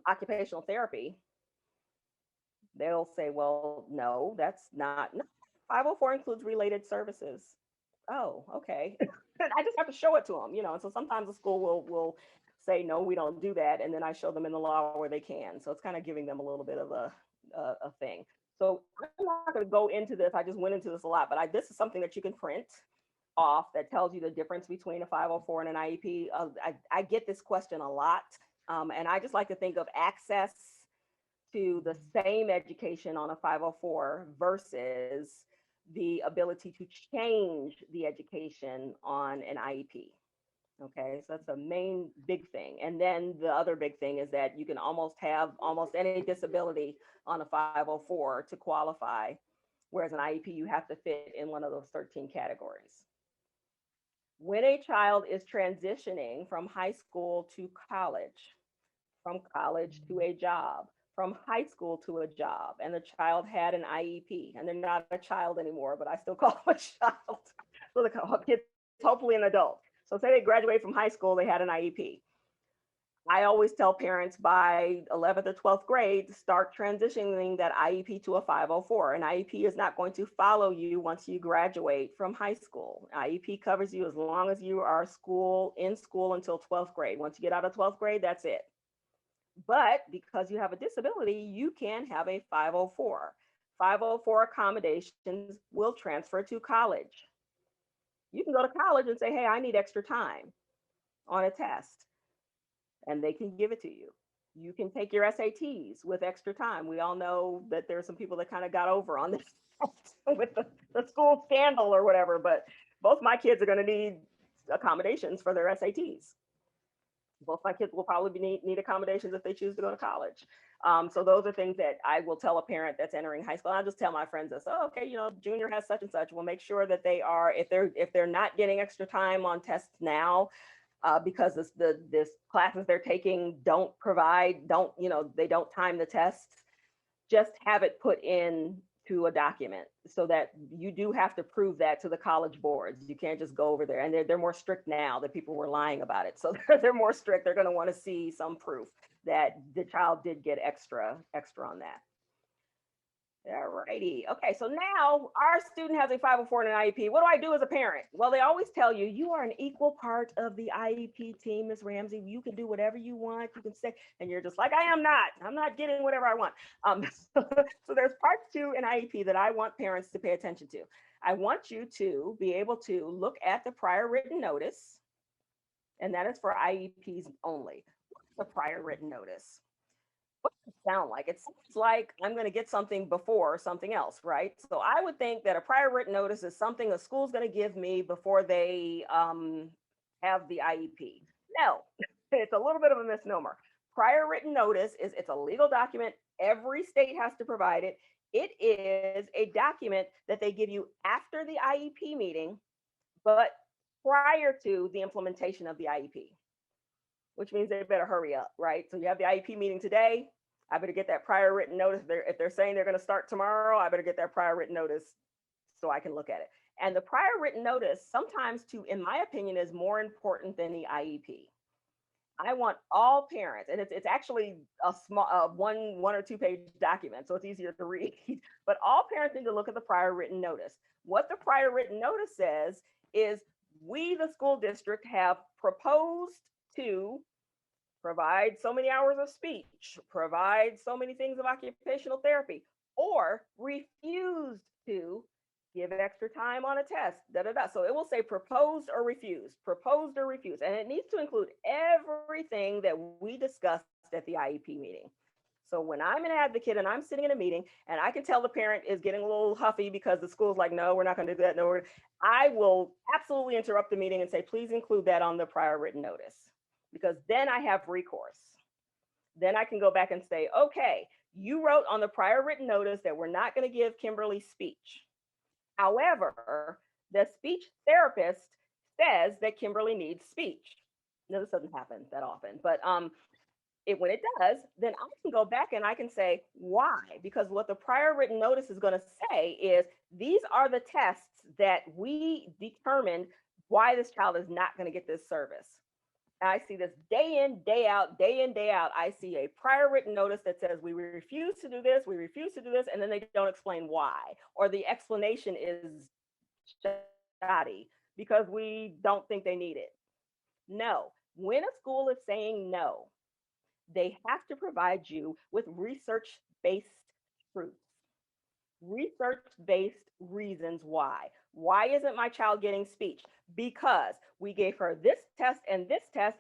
B: occupational therapy. They'll say, well, no, that's not. No, 504 includes related services. Oh, okay. I just have to show it to them, And so sometimes the school will say, no, we don't do that, and then I show them in the law where they can. So it's kind of giving them a little bit of a thing. So I'm not going to go into this. I just went into this a lot, but this is something that you can print off that tells you the difference between a 504 and an IEP. I get this question a lot, and I just like to think of access to the same education on a 504 versus the ability to change the education on an IEP. Okay, so that's the main big thing. And then the other big thing is that you can almost have almost any disability on a 504 to qualify, whereas an IEP, you have to fit in one of those 13 categories. When a child is transitioning from high school to college, from college to a job, from high school to a job, and the child had an IEP, and they're not a child anymore, but I still call them a child. So the kid's hopefully an adult. So say they graduate from high school, they had an IEP. I always tell parents by 11th or 12th grade, start transitioning that IEP to a 504. An IEP is not going to follow you once you graduate from high school. IEP covers you as long as you are in school until 12th grade. Once you get out of 12th grade, that's it. But because you have a disability, you can have a 504. 504 accommodations will transfer to college. You can go to college and say, hey, I need extra time on a test, and they can give it to you. You can take your SATs with extra time. We all know that there's some people that kind of got over on this with the school scandal or whatever, but both my kids are going to need accommodations for their SATs. Both my kids will probably need accommodations if they choose to go to college. So those are things that I will tell a parent that's entering high school. I'll just tell my friends this, oh, okay, junior has such and such. We'll make sure that they are, if they're not getting extra time on tests now, because this classes they're taking don't they don't time the tests, just have it put in to a document so that you do have to prove that to the college boards. You can't just go over there, and they're more strict now that people were lying about it. So they're more strict. They're going to want to see some proof that the child did get extra on that. All righty. Okay, so now our student has a 504 and an IEP. What do I do as a parent? Well, they always tell you, you are an equal part of the IEP team, Ms. Ramsey. You can do whatever you want. You can say, and you're just like, I'm not getting whatever I want. So there's part 2 in IEP that I want parents to pay attention to. I want you to be able to look at the prior written notice, and that is for IEPs only. What's the prior written notice? What does it sound like? It sounds like I'm going to get something before something else, right? So I would think that a prior written notice is something a school's going to give me before they have the IEP. No, it's a little bit of a misnomer. Prior written notice it's a legal document. Every state has to provide it. It is a document that they give you after the IEP meeting, but prior to the implementation of the IEP, which means they better hurry up, right? So you have the IEP meeting today. I better get that prior written notice. If they're saying they're going to start tomorrow, I better get that prior written notice so I can look at it. And the prior written notice sometimes, in my opinion, is more important than the IEP. I want all parents, and it's actually a small one or 2 page document, so it's easier to read. But all parents need to look at the prior written notice. What the prior written notice says is, we, the school district, have proposed to provide so many hours of speech, provide so many things of occupational therapy, or refused to give extra time on a test, So it will say proposed or refused, and it needs to include everything that we discussed at the IEP meeting. So when I'm an advocate and I'm sitting in a meeting and I can tell the parent is getting a little huffy because the school's like, no, we're not going to do that. No, I will absolutely interrupt the meeting and say, please include that on the prior written notice, because then I have recourse. Then I can go back and say, okay, you wrote on the prior written notice that we're not going to give Kimberly speech. However, the speech therapist says that Kimberly needs speech. No, this doesn't happen that often, but when it does, then I can go back and I can say why, because what the prior written notice is going to say is, these are the tests that we determined why this child is not going to get this service. I see this day in, day out, day in, day out. I see a prior written notice that says we refuse to do this, we refuse to do this, and then they don't explain why, or the explanation is shoddy because we don't think they need it. No, when a school is saying no, they have to provide you with research-based truth, research-based reasons why. Why isn't my child getting speech? Because we gave her this test,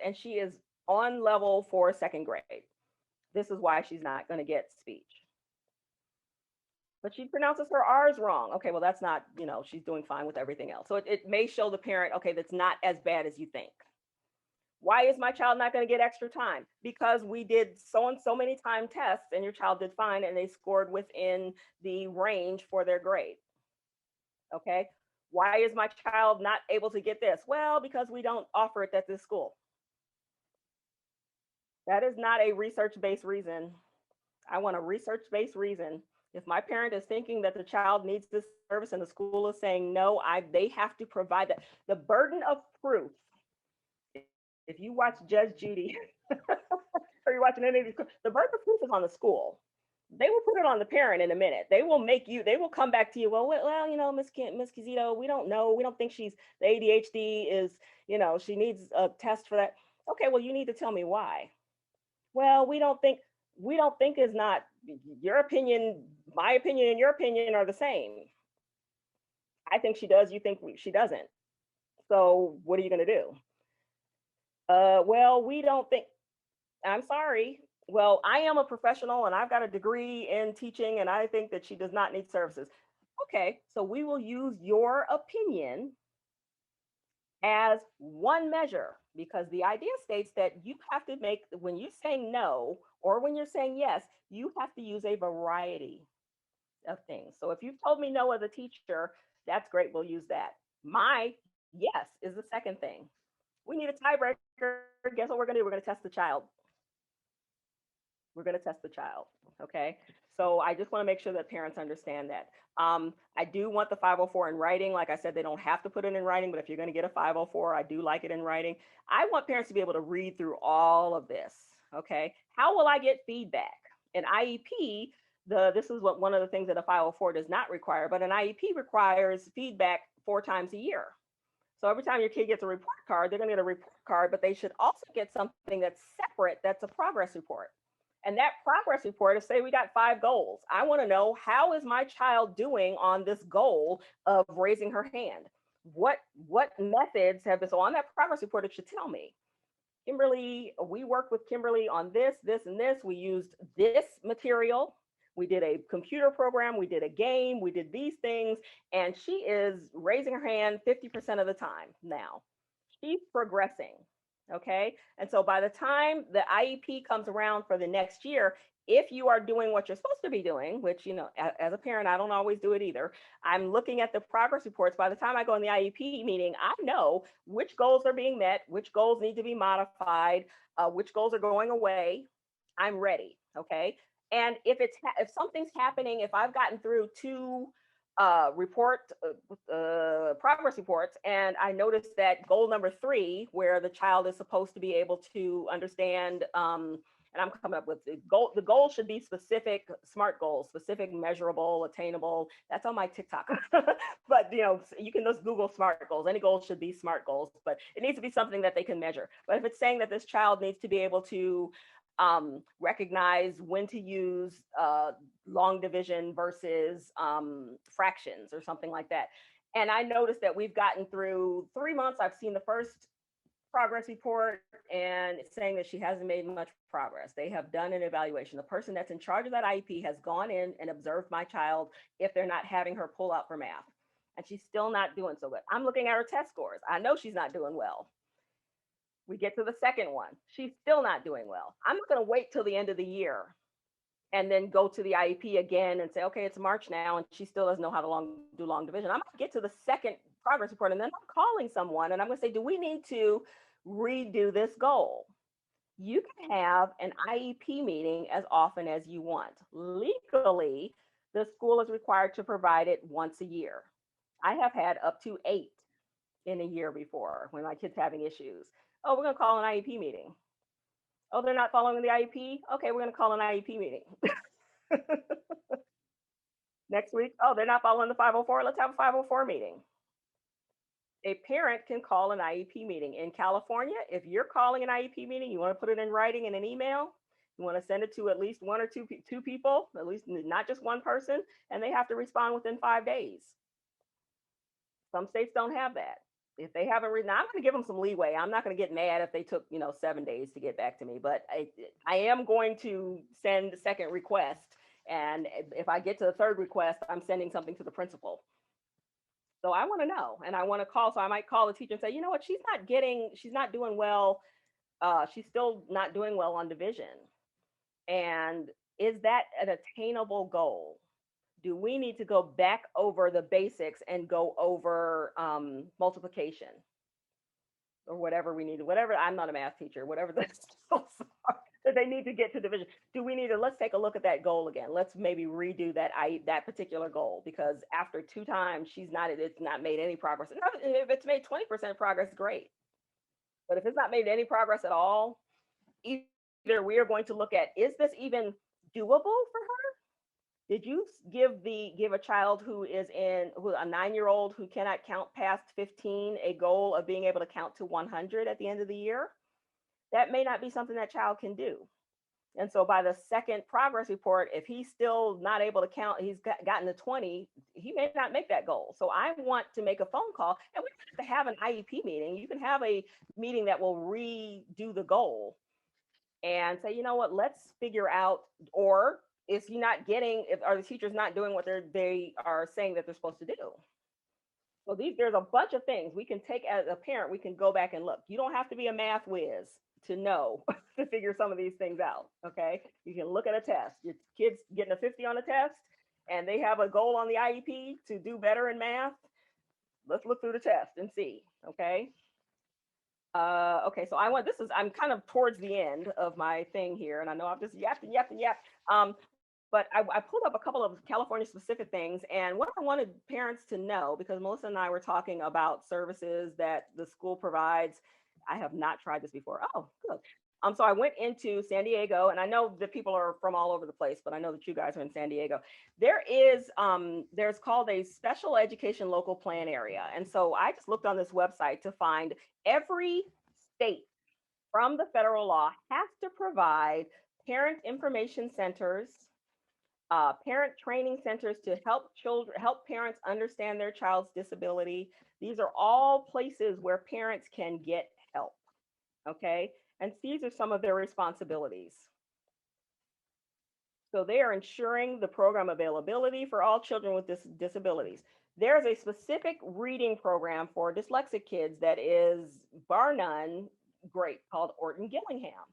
B: and she is on level for second grade. This is why she's not going to get speech. But she pronounces her R's wrong. Okay, well, that's not, she's doing fine with everything else. So it may show the parent, okay, that's not as bad as you think. Why is my child not going to get extra time? Because we did so and so many time tests and your child did fine and they scored within the range for their grade. Okay. Why is my child not able to get this? Well, because we don't offer it at this school. That is not a research-based reason. I want a research-based reason. If my parent is thinking that the child needs this service and the school is saying no, they have to provide that. The burden of proof. If you watch Judge Judy or you're watching any of these, the burden of proof is on the school. They will put it on the parent in a minute. They will come back to you. Well, Miss Kizito, we don't know. We don't think the ADHD is, she needs a test for that. Okay, well, you need to tell me why. Well, we don't think is not your opinion, my opinion, and your opinion are the same. I think she does. You think she doesn't. So what are you going to do? Well, we don't think, I'm sorry. Well, I am a professional and I've got a degree in teaching and I think that she does not need services. Okay, so we will use your opinion as one measure because the idea states that you have to make, when you're saying no or when you're saying yes, you have to use a variety of things. So if you've told me no as a teacher, that's great, we'll use that. My yes is the second thing. We need a tiebreaker. Guess what we're going to do? We're going to test the child. We're going to test the child. Okay. So I just want to make sure that parents understand that. I do want the 504 in writing. Like I said, they don't have to put it in writing, but if you're going to get a 504, I do like it in writing. I want parents to be able to read through all of this. Okay. How will I get feedback? An IEP, this is what one of the things that a 504 does not require, but an IEP requires feedback 4 times a year. So every time your kid gets a report card, they're going to get a report card, but they should also get something that's separate, that's a progress report. And that progress report is, say we got 5 goals. I want to know, how is my child doing on this goal of raising her hand? What methods have been, so on that progress report, it should tell me, Kimberly, we worked with Kimberly on this, and this. We used this material. We did a computer program, we did a game, we did these things, and she is raising her hand 50% of the time now. She's progressing, okay? And so by the time the IEP comes around for the next year, if you are doing what you're supposed to be doing, which, as a parent, I don't always do it either. I'm looking at the progress reports. By the time I go in the IEP meeting, I know which goals are being met, which goals need to be modified, which goals are going away. I'm ready, okay? And if something's happening, if I've gotten through 2 progress reports, and I noticed that goal number 3, where the child is supposed to be able to understand, and I'm coming up with the goal should be specific, SMART goals, specific, measurable, attainable. That's on my TikTok. But you can just Google SMART goals. Any goal should be SMART goals, but it needs to be something that they can measure. But if it's saying that this child needs to be able to recognize when to use long division versus fractions or something like that. And I noticed that we've gotten through 3 months. I've seen the first progress report and it's saying that she hasn't made much progress. They have done an evaluation. The person that's in charge of that IEP has gone in and observed my child if they're not having her pull out for math. And she's still not doing so good. I'm looking at her test scores. I know she's not doing well. We get to the second one. She's still not doing well. I'm not going to wait till the end of the year and then go to the IEP again and say, okay, it's March now, and she still doesn't know how to do long division. I'm going to get to the second progress report, and then I'm calling someone, and I'm going to say, do we need to redo this goal? You can have an IEP meeting as often as you want. Legally, the school is required to provide it once a year. I have had up to 8. in a year before when my kid's having issues. Oh, we're going to call an IEP meeting. Oh, they're not following the IEP? Okay, we're going to call an IEP meeting. Next week, oh, they're not following the 504. Let's have a 504 meeting. A parent can call an IEP meeting. In California, if you're calling an IEP meeting, you want to put it in writing in an email, you want to send it to at least one or two people, at least not just one person, and they have to respond within 5 days. Some states don't have that. If they haven't written, I'm going to give them some leeway. I'm not going to get mad if they took, 7 days to get back to me, but I am going to send a second request. And if I get to the third request, I'm sending something to the principal. So I want to know, and I want to call. So I might call the teacher and say, you know what, she's not doing well. She's still not doing well on division. And is that an attainable goal? Do we need to go back over the basics and go over multiplication or whatever we need? Whatever, I'm not a math teacher, whatever the skills are that they need to get to division. Do we need to, let's take a look at that goal again. Let's maybe redo that particular goal, because after 2 times, it's not made any progress. And if it's made 20% progress, great. But if it's not made any progress at all, either we are going to look at, is this even doable for her? Did you give a child who a 9-year-old who cannot count past 15 a goal of being able to count to 100 at the end of the year? That may not be something that child can do. And so by the second progress report, if he's still not able to count, he's gotten to 20, he may not make that goal. So I want to make a phone call, and we don't have to have an IEP meeting. You can have a meeting that will redo the goal and say, you know what, let's figure out, or is he not getting, are the teachers not doing what they are saying that they're supposed to do? So there's a bunch of things we can take as a parent. We can go back and look. You don't have to be a math whiz to know to figure some of these things out. Okay, you can look at a test. Your kid's getting a 50 on a test, and they have a goal on the IEP to do better in math. Let's look through the test and see. Okay. Okay, so I'm kind of towards the end of my thing here, and I know I'm just yapping. But I pulled up a couple of California specific things, and what I wanted parents to know, because Melissa and I were talking about services that the school provides. I have not tried this before. Oh, good. So I went into San Diego, and I know that people are from all over the place, but I know that you guys are in San Diego. There's called a special education local plan area. And so I just looked on this website to find every state from the federal law has to provide parent information centers, parent training centers to help parents understand their child's disability. These are all places where parents can get help. Okay. And these are some of their responsibilities. So they are ensuring the program availability for all children with disabilities. There's a specific reading program for dyslexic kids that is, bar none, great, called Orton Gillingham.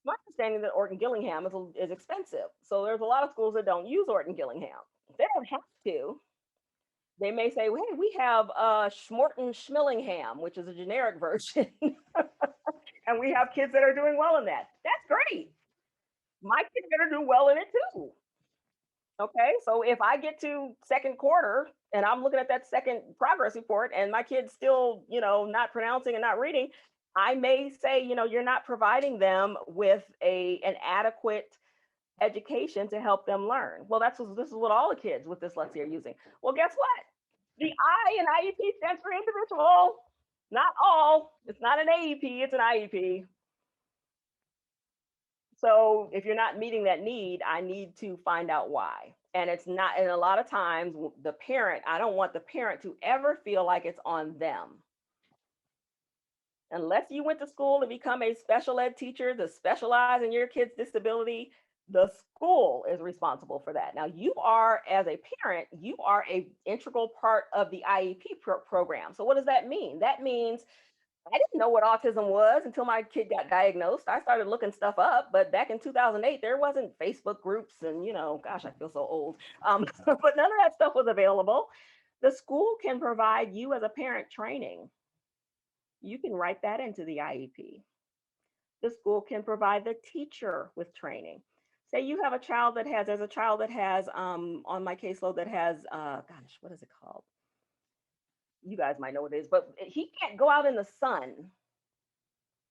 B: My understanding that Orton Gillingham is expensive. So there's a lot of schools that don't use Orton Gillingham. They don't have to. They may say, well, hey, we have Schmorton Schmillingham, which is a generic version. And we have kids that are doing well in that. That's great. My kids better do well in it too. Okay, so if I get to second quarter and I'm looking at that second progress report and my kid's still, not pronouncing and not reading, I may say, you're not providing them with an adequate education to help them learn. Well, this is what all the kids with dyslexia are using. Well, guess what? The I in IEP stands for individual. Not all. It's not an AEP, it's an IEP. So if you're not meeting that need, I need to find out why. And it's not, and a lot of times I don't want the parent to ever feel like it's on them. Unless you went to school to become a special ed teacher to specialize in your kid's disability, the school is responsible for that. Now, you are, as a parent, you are an integral part of the IEP program. So what does that mean? That means I didn't know what autism was until my kid got diagnosed. I started looking stuff up, but back in 2008, there wasn't Facebook groups and, gosh, I feel so old. But none of that stuff was available. The school can provide you as a parent training. You can write that into the IEP. The school can provide the teacher with training. Say you have a child that has, on my caseload that has, what is it called? you guys might know what it is, but he can't go out in the sun.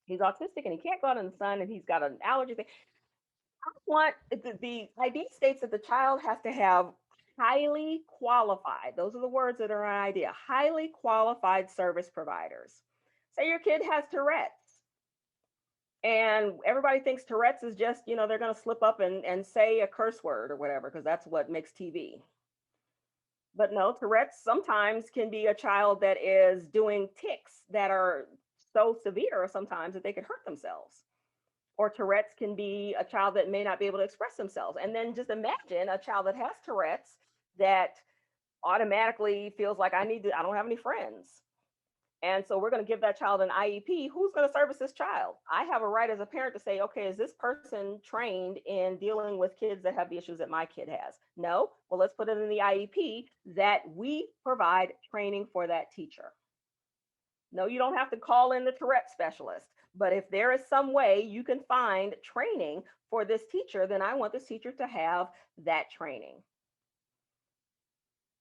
B: He's autistic and he can't go out in the sun and he's got an allergy thing. I want the ID states that the child has to have highly qualified, those are the words that are an idea, highly qualified service providers. Say your kid has Tourette's and everybody thinks Tourette's is just, you know, they're going to slip up and say a curse word or whatever, because that's what makes TV. But no, Tourette's sometimes can be a child that is doing tics that are so severe sometimes that they could hurt themselves. Or Tourette's can be a child that may not be able to express themselves. And then just imagine a child that has Tourette's that automatically feels like I don't have any friends. And so we're going to give that child an IEP. Who's going to service this child? I have a right as a parent to say, okay, is this person trained in dealing with kids that have the issues that my kid has? No? Well, let's put it in the IEP that we provide training for that teacher. No, you don't have to call in the Tourette specialist. But if there is some way you can find training for this teacher, then I want this teacher to have that training.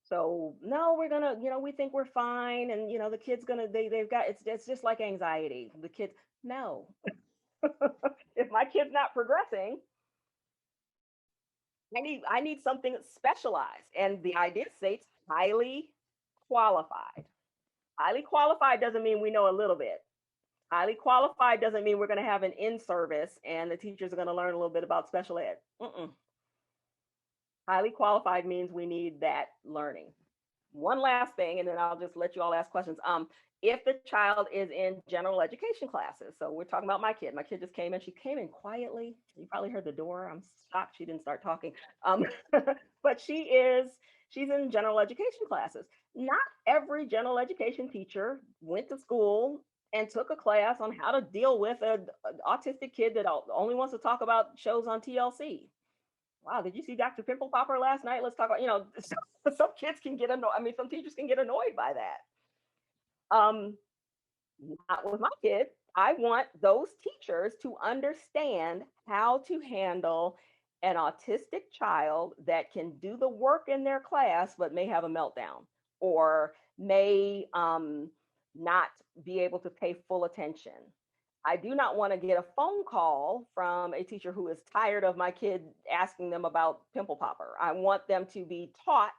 B: So no, we're gonna, you know, we think we're fine, and you know, the kid's gonna, they've got, it's just like anxiety. The kids, no. If my kid's not progressing, I need something specialized, and the idea states highly qualified. Highly qualified doesn't mean we know a little bit. Highly qualified doesn't mean we're going to have an in-service and the teachers are going to learn a little bit about special ed. Highly qualified means we need that learning. One last thing, and then I'll just let you all ask questions. If the child is in general education classes, so we're talking about my kid. My kid just came in. She came in quietly. You probably heard the door. I'm shocked she didn't start talking. But she's in general education classes. Not every general education teacher went to school and took a class on how to deal with an autistic kid that only wants to talk about shows on TLC. Wow, did you see Dr. Pimple Popper last night? Let's talk about, you know, some kids can get annoyed. I mean, some teachers can get annoyed by that. Not with my kid. I want those teachers to understand how to handle an autistic child that can do the work in their class, but may have a meltdown or may not be able to pay full attention. I do not want to get a phone call from a teacher who is tired of my kid asking them about pimple popper. I want them to be taught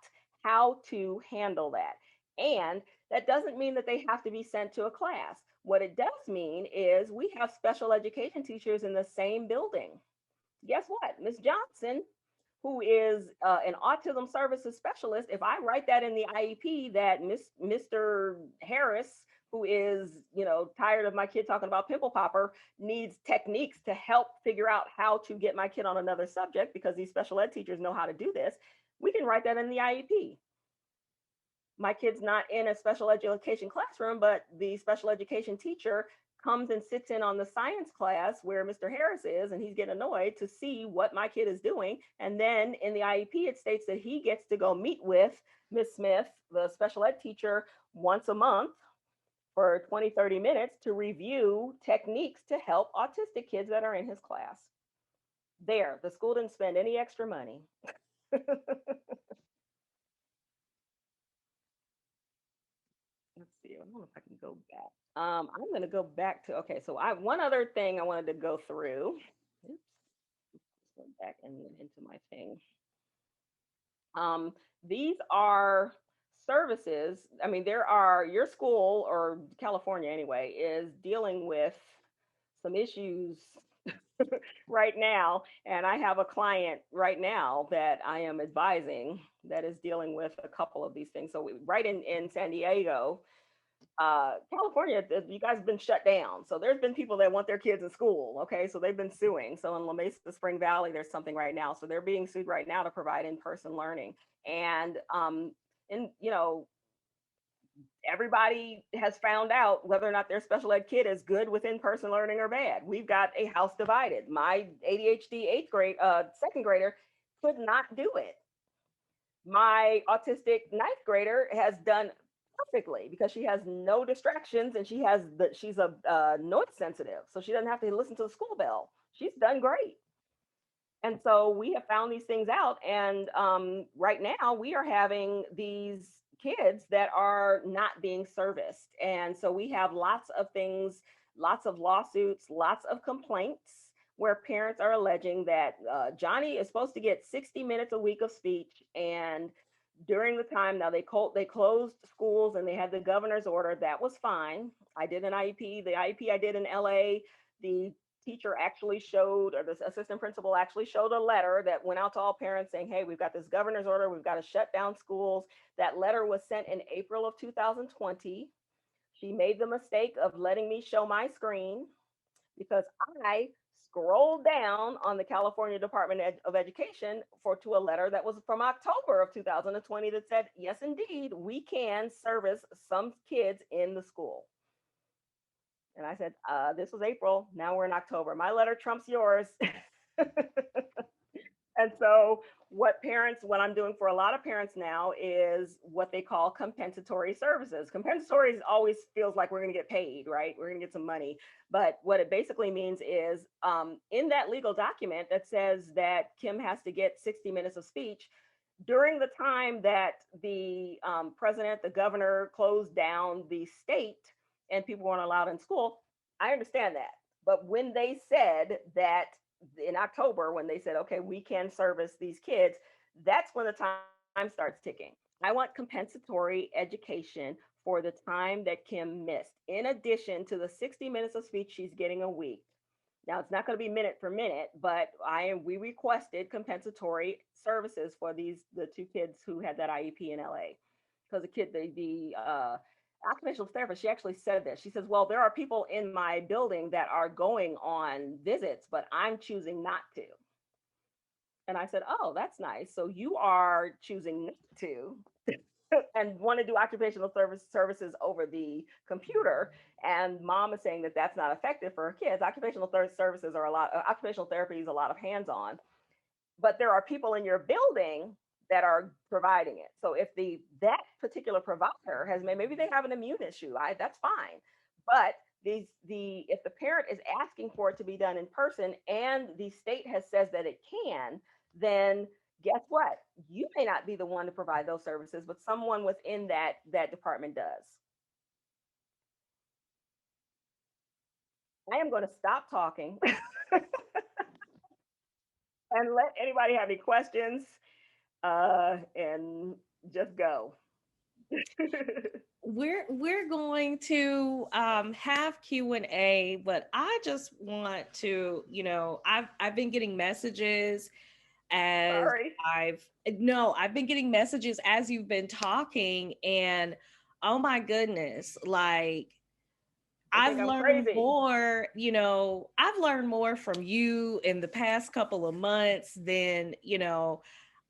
B: how to handle that. And that doesn't mean that they have to be sent to a class. What it does mean is we have special education teachers in the same building. Guess what? Miss Johnson, who is an autism services specialist, if I write that in the IEP that Mr. Harris, who is, you know, tired of my kid talking about pimple popper, needs techniques to help figure out how to get my kid on another subject because these special ed teachers know how to do this, we can write that in the IEP. My kid's not in a special education classroom, but the special education teacher comes and sits in on the science class where Mr. Harris is, and he's getting annoyed to see what my kid is doing. And then in the IEP, it states that he gets to go meet with Miss Smith, the special ed teacher, once a month for 20, 30 minutes to review techniques to help autistic kids that are in his class. There, the school didn't spend any extra money. Let's see, I don't know if I can go back. I'm going to go back to, okay, so one other thing I wanted to go through. Oops, go back and into my thing. These are services. I mean, your school, or California anyway, is dealing with some issues right now. And I have a client right now that I am advising that is dealing with a couple of these things. So right in San Diego, California, you guys have been shut down. So there's been people that want their kids in school. Okay. So they've been suing. So in La Mesa, Spring Valley, there's something right now. So they're being sued right now to provide in-person learning. And you know, everybody has found out whether or not their special ed kid is good with in-person learning or bad. We've got a house divided. My ADHD second grader could not do it. My autistic ninth grader has done perfectly because she has no distractions and she's a noise sensitive, so she doesn't have to listen to the school bell. She's done great. And so we have found these things out, and right now we are having these kids that are not being serviced. And so we have lots of things, lots of lawsuits, lots of complaints where parents are alleging that Johnny is supposed to get 60 minutes a week of speech. And during the time, now they closed schools and they had the governor's order. That was fine. I did an IEP. The IEP I did in LA, the teacher actually showed, or the assistant principal actually showed a letter that went out to all parents saying, hey, we've got this governor's order, we've got to shut down schools. That letter was sent in April of 2020. She made the mistake of letting me show my screen because I scrolled down on the California Department of Education to a letter that was from October of 2020 that said, yes, indeed, we can service some kids in the school. And I said, this was April. Now we're in October. My letter trumps yours. And so what I'm doing for a lot of parents now is what they call compensatory services. Compensatory always feels like we're going to get paid, right? We're going to get some money. But what it basically means is in that legal document that says that Kim has to get 60 minutes of speech, during the time that the president, the governor closed down the state and people weren't allowed in school, I understand that. But when they said that in October, when they said, okay, we can service these kids, that's when the time starts ticking. I want compensatory education for the time that Kim missed, in addition to the 60 minutes of speech she's getting a week. Now it's not going to be minute for minute, but we requested compensatory services for the two kids who had that IEP in LA. Because the occupational therapist, she actually said this. She says, well, there are people in my building that are going on visits, but I'm choosing not to. And I said, oh, that's nice. So you are choosing not to and want to do occupational services over the computer. And mom is saying that that's not effective for her kids. Occupational services are occupational therapy is a lot of hands-on, but there are people in your building that are providing it. So if that particular provider has maybe they have an immune issue, that's fine. But if the parent is asking for it to be done in person and the state has says that it can, then guess what? You may not be the one to provide those services, but someone within that department does. I am going to stop talking and let anybody have any questions and just go.
A: We're going to have Q&A, but I just want to, I've been getting messages as
B: Sorry.
A: I've been getting messages as you've been talking, and oh my goodness, like I've learned
B: crazy.
A: more, I've learned more from you in the past couple of months than,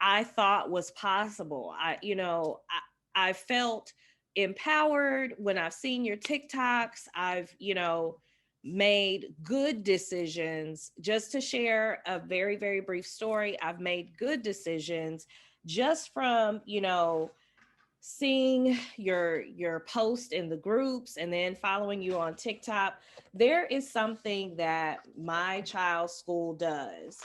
A: I thought was possible. I felt empowered when I've seen your TikToks. I've, made good decisions. Just to share a very, very brief story, I've made good decisions just from, seeing your post in the groups and then following you on TikTok. There is something that my child's school does,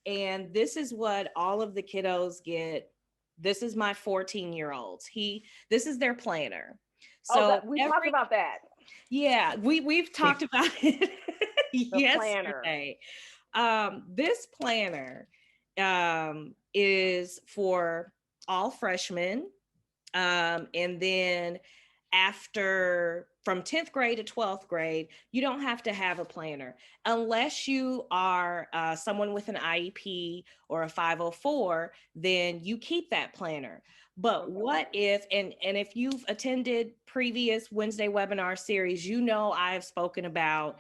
A: and this is what all of the kiddos get. This is my 14-year-olds. This is their planner. So
B: we talked about that.
A: Yeah, we've talked about it
B: Planner.
A: yesterday. This planner is for all freshmen. And then from 10th grade to 12th grade, you don't have to have a planner unless you are someone with an IEP or a 504, then you keep that planner. But what if, and if you've attended previous Wednesday webinar series, I've spoken about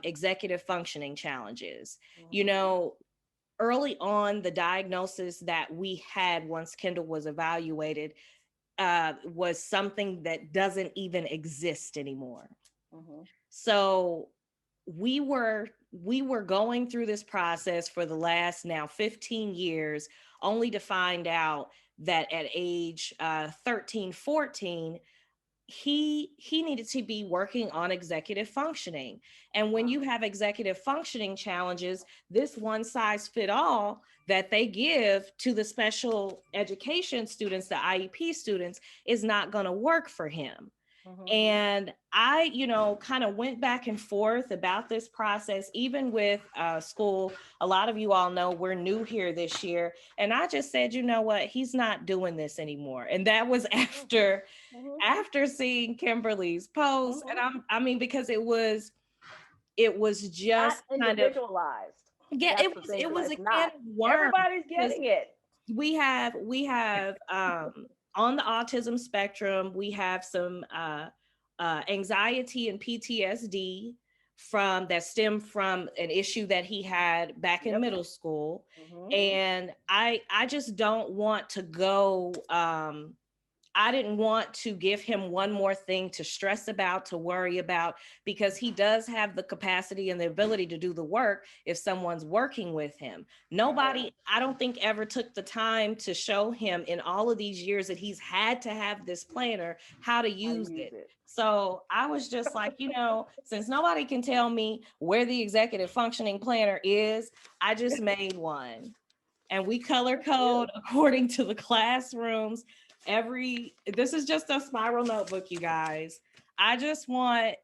A: executive functioning challenges. Early on, the diagnosis that we had once Kendall was evaluated was something that doesn't even exist anymore. Mm-hmm. So we were going through this process for the last now 15 years, only to find out that at age 13, 14, he needed to be working on executive functioning. And when you have executive functioning challenges, this one size fit all that they give to the special education students, the IEP students, is not going to work for him. And I, kind of went back and forth about this process, even with school. A lot of you all know we're new here this year. And I just said, you know what, he's not doing this anymore. And that was after seeing Kimberly's post. And I mean, because it was
B: Not
A: just kind of,
B: individualized.
A: yeah,
B: That's the thing.
A: it was
B: It's
A: a can
B: not.
A: of worms.
B: Everybody's getting it.
A: We have on the autism spectrum, we have some anxiety and PTSD from that stem from an issue that he had back in middle school. And I just don't want to go I didn't want to give him one more thing to stress about, to worry about, because he does have the capacity and the ability to do the work if someone's working with him. Nobody, I don't think, ever took the time to show him in all of these years that he's had to have this planner, how to use it. So I was just like, since nobody can tell me where the executive functioning planner is, I just made one. And we color code according to the classrooms. This is just a spiral notebook, you guys. I just want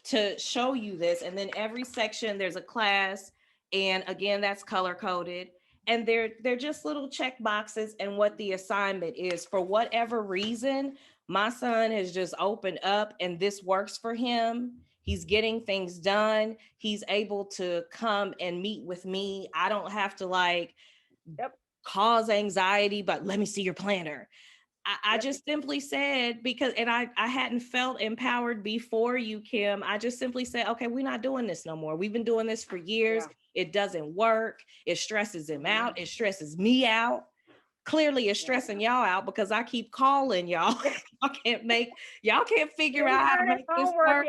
A: to show you this. And then every section there's a class. And again, that's color coded. And they're just little check boxes and what the assignment is. For whatever reason, my son has just opened up and this works for him. He's getting things done. He's able to come and meet with me. I don't have to cause anxiety, but let me see your planner. I just simply said, because, and I hadn't felt empowered before you, Kim. I just simply said, okay, we're not doing this no more. We've been doing this for years. It doesn't work. It stresses him out. It stresses me out. Clearly it's stressing y'all out because I keep calling y'all. y'all can't figure out how to make this work.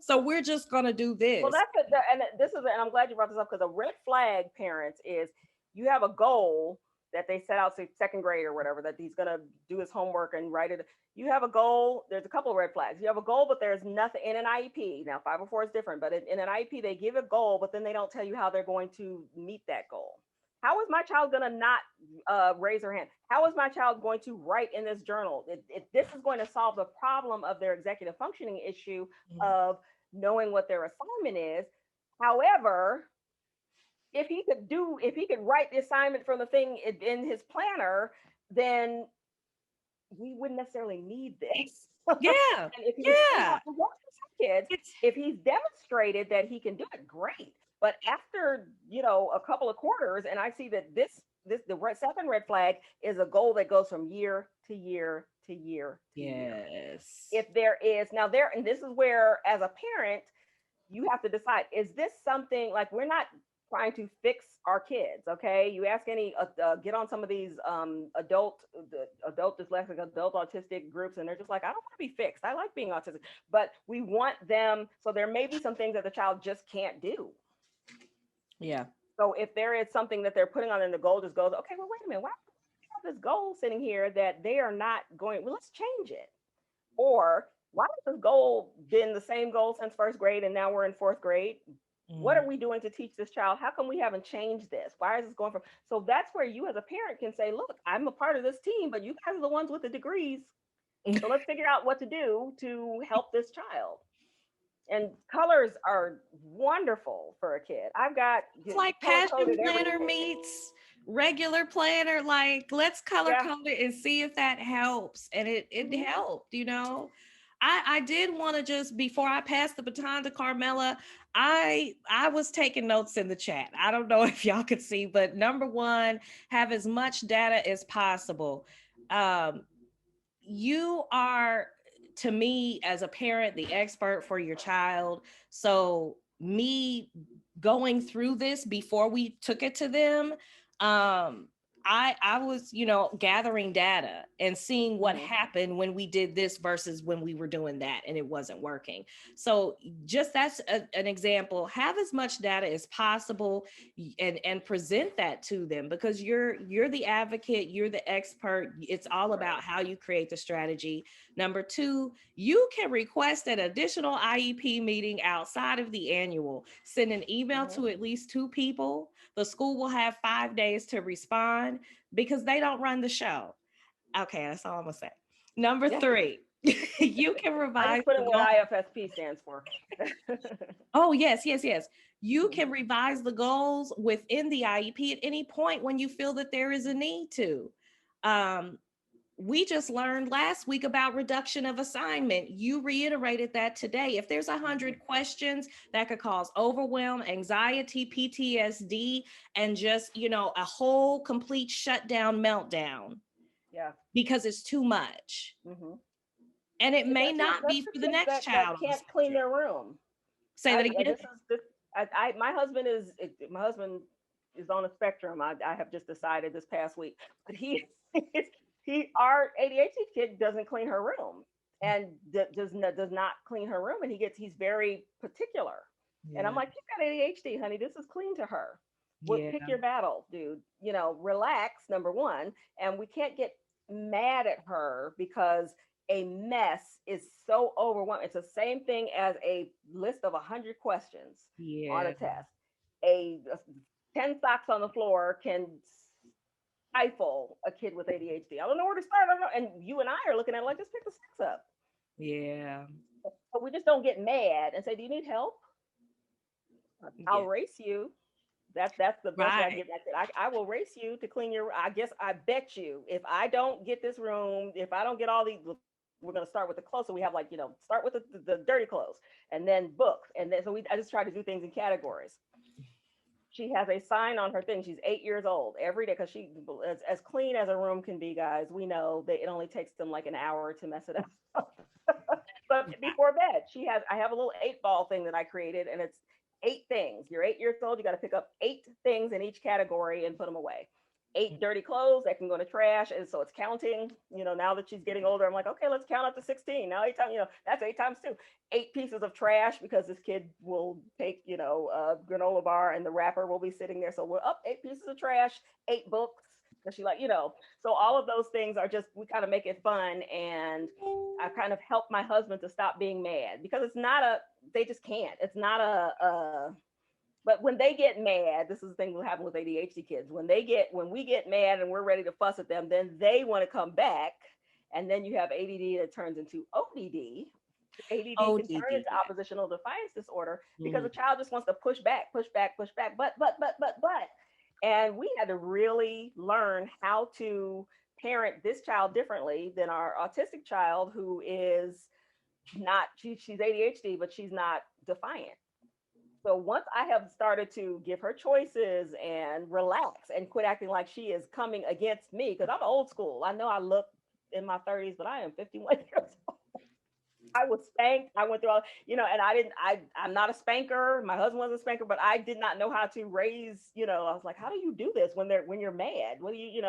A: So we're just going to do this.
B: Well, and I'm glad you brought this up, because a red flag, parents, is you have a goal that they set out, say second grade or whatever, that he's going to do his homework and write it. You have a goal. There's a couple of red flags. You have a goal, but there's nothing in an IEP. Now 504 is different, but in an IEP, they give a goal, but then they don't tell you how they're going to meet that goal. How is my child going to not raise their hand? How is my child going to write in this journal? This is going to solve the problem of their executive functioning issue of knowing what their assignment is. However, if he could write the assignment from the thing in his planner, then we wouldn't necessarily need this.
A: Yeah.
B: And if if he's demonstrated that he can do it, great. But after, a couple of quarters, and I see that the second red flag is a goal that goes from year to year to year to year. If there is, and this is where, as a parent, you have to decide, is this something, like, we're not trying to fix our kids, okay? You ask any, get on some of these adult dyslexic, adult autistic groups, and they're just like, I don't want to be fixed. I like being autistic. But we want them, so there may be some things that the child just can't do.
A: Yeah.
B: So if there is something that they're putting on, and the goal just goes, okay, well, wait a minute, why do we have this goal sitting here that they are not going, well, let's change it. Or why has this goal been the same goal since first grade and now we're in fourth grade? What are we doing to teach this child? How come we haven't changed this? Why is this going from? So that's where you as a parent can say, look, I'm a part of this team, but you guys are the ones with the degrees. So let's figure out what to do to help this child. And colors are wonderful for a kid. I've got,
A: it's like passion planner meets regular planner. Like, let's color code it and see if that helps. And it helped, I did want to just, before I pass the baton to Carmela, I was taking notes in the chat. I don't know if y'all could see, but number one, have as much data as possible. You are, to me, as a parent, the expert for your child. So me going through this before we took it to them, I was, gathering data and seeing what happened when we did this versus when we were doing that and it wasn't working. So just that's an example. Have as much data as possible and present that to them, because you're the advocate, you're the expert. It's all about how you create the strategy. Number two, you can request an additional IEP meeting outside of the annual. Send an email to at least 2 people. The school will have 5 days to respond because they don't run the show. Okay, that's all I'm gonna say. Number 3, you can
B: I
A: revise
B: just put in
A: the
B: what
A: goal.
B: IFSP stands for.
A: Oh, yes. You can revise the goals within the IEP at any point when you feel that there is a need to. We just learned last week about reduction of assignment. You reiterated that today. If there's 100 questions, that could cause overwhelm, anxiety, PTSD, and just, a whole complete shutdown, meltdown.
B: Yeah.
A: Because it's too much. And it may not be for the next child
B: that can't clean their room.
A: Say that again.
B: My husband is on a spectrum. I have just decided this past week, but our ADHD kid doesn't clean her room and does not clean her room, and he's very particular. And I'm like, you got ADHD, honey. This is clean to her. Pick your battle, dude. Relax, number one. And we can't get mad at her because a mess is so overwhelming. It's the same thing as a list of 100 questions on a test. 10 socks on the floor can stifle a kid with ADHD. I don't know where to start. I don't know. And you and I are looking at it like, just pick the socks up.
A: Yeah.
B: But we just don't get mad and say, do you need help? I'll race you. That's the best way I get that. I will race you to clean your. I bet you if I don't get this room, if I don't get all these, we're going to start with the clothes. So we have start with the dirty clothes and then books. And then, I just try to do things in categories. She has a sign on her thing. She's 8 years old every day because she as clean as a room can be, guys. We know that it only takes them like an hour to mess it up. But before bed, I have a little 8-ball thing that I created, and it's 8 things. You're 8 years old. You got to pick up 8 things in each category and put them away. 8 dirty clothes that can go to trash. And so it's counting, now that she's getting older, I'm like, okay, let's count up to 16. Now 8 times, that's 8 times 2. 8 pieces of trash because this kid will take, a granola bar and the wrapper will be sitting there. So we're up 8 pieces of trash, 8 books. Because she so all of those things are just, we kind of make it fun. And I kind of help my husband to stop being mad because it's not they just can't. It's not but when they get mad, this is the thing that happens with ADHD kids. When we get mad and we're ready to fuss at them, then they want to come back. And then you have ADD that turns into ODD. ADD can turn into oppositional defiance disorder because the child just wants to push back. But. And we had to really learn how to parent this child differently than our autistic child, who is not, she's ADHD, but she's not defiant. So once I have started to give her choices and relax and quit acting like she is coming against me, because I'm old school. I know I look in my 30s, but I am 51 years old. I was spanked. I went through all, and I'm not a spanker. My husband wasn't a spanker, but I did not know how to raise, I was like, how do you do this when you're mad? What do you,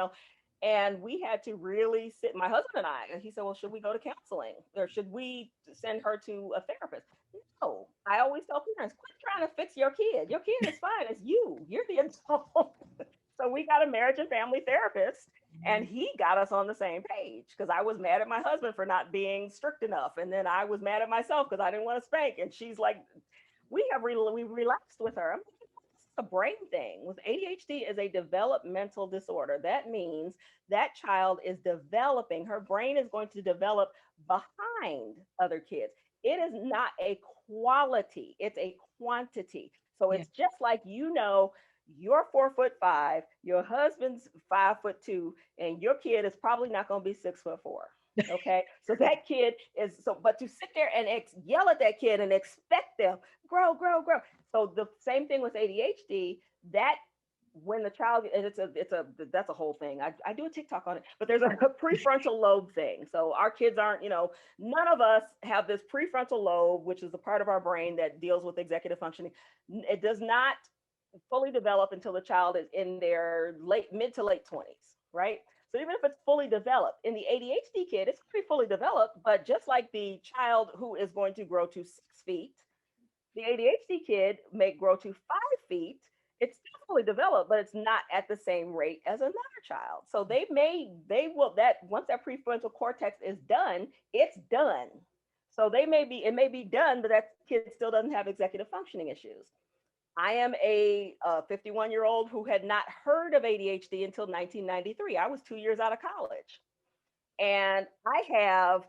B: and we had to really sit, my husband and I, and he said, well, should we go to counseling or should we send her to a therapist? No, I always tell parents, quit trying to fix your kid. Your kid is fine. It's you. You're the adult. So we got a marriage and family therapist, and he got us on the same page because I was mad at my husband for not being strict enough. And then I was mad at myself because I didn't want to spank. And she's like, we relaxed with her. I'm like, it's a brain thing. With ADHD is a developmental disorder. That means that child is developing. Her brain is going to develop behind other kids. It is not a quality, it's a quantity. So it's just like, you're 4'5", your husband's 5'2", and your kid is probably not going to be 6'4". Okay, so that kid is but to sit there and yell at that kid and expect them grow. So the same thing with ADHD. That when the child, and that's a whole thing. I do a TikTok on it, but there's a prefrontal lobe thing. So our kids aren't, none of us have this prefrontal lobe, which is the part of our brain that deals with executive functioning. It does not fully develop until the child is in their mid to late 20s, right? So even if it's fully developed, in the ADHD kid, it's going to be fully developed, but just like the child who is going to grow to 6 feet, the ADHD kid may grow to 5 feet. It's still fully developed, but it's not at the same rate as another child. So they will, that once that prefrontal cortex is done, it's done. So it may be done, but that kid still doesn't have executive functioning issues. I am a 51-year-old who had not heard of ADHD until 1993. I was 2 years out of college. And I have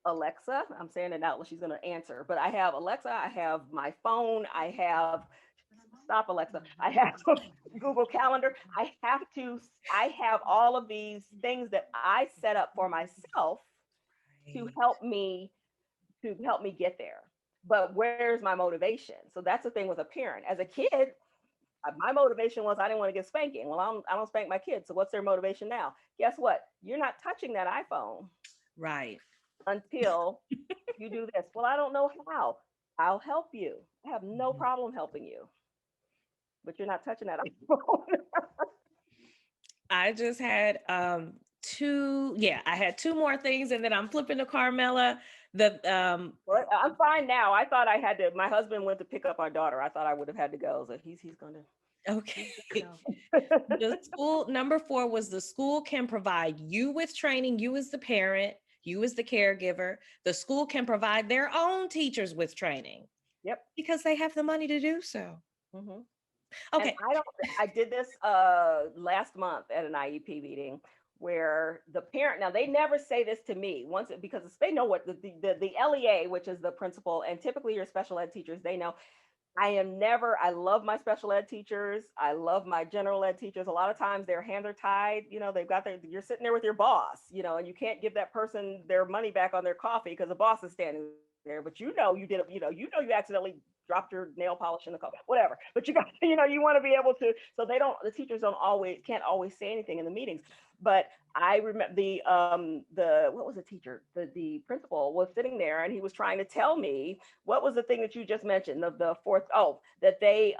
B: Alexa. I'm saying it now, she's going to answer, but I have Alexa, I have my phone, I have, stop Alexa, I have Google Calendar. I have all of these things that I set up for myself to help me get there. But where's my motivation? So that's the thing with a parent. As a kid, my motivation was I didn't want to get spanking. Well, I don't spank my kids. So what's their motivation now? Guess what? You're not touching that iPhone.
A: Right.
B: Until you do this. Well, I don't know how. I'll help you. I have no problem helping you. But you're not touching that iPhone.
A: I just had I had two more things, and then I'm flipping to Carmela.
B: Well, I'm fine now. I thought I had to. My husband went to pick up our daughter. I thought I would have had to go. So he's going to.
A: Okay. The school, number 4 was the school can provide you with training, you as the parent, you as the caregiver. The school can provide their own teachers with training.
B: Yep.
A: Because they have the money to do so.
B: Mm-hmm.
A: Okay.
B: And I did this last month at an IEP meeting where the parent, now they never say this to me because they know what the LEA, which is the principal, and typically your special ed teachers, they know I love my special ed teachers. I love my general ed teachers. A lot of times their hands are tied. You're sitting there with your boss, and you can't give that person their money back on their coffee because the boss is standing there. But you accidentally dropped your nail polish in the coffee, whatever. But you want to be able to, so the teachers can't always say anything in the meetings. But I remember what was the teacher? The principal was sitting there and he was trying to tell me what was the thing that you just mentioned, the fourth, that they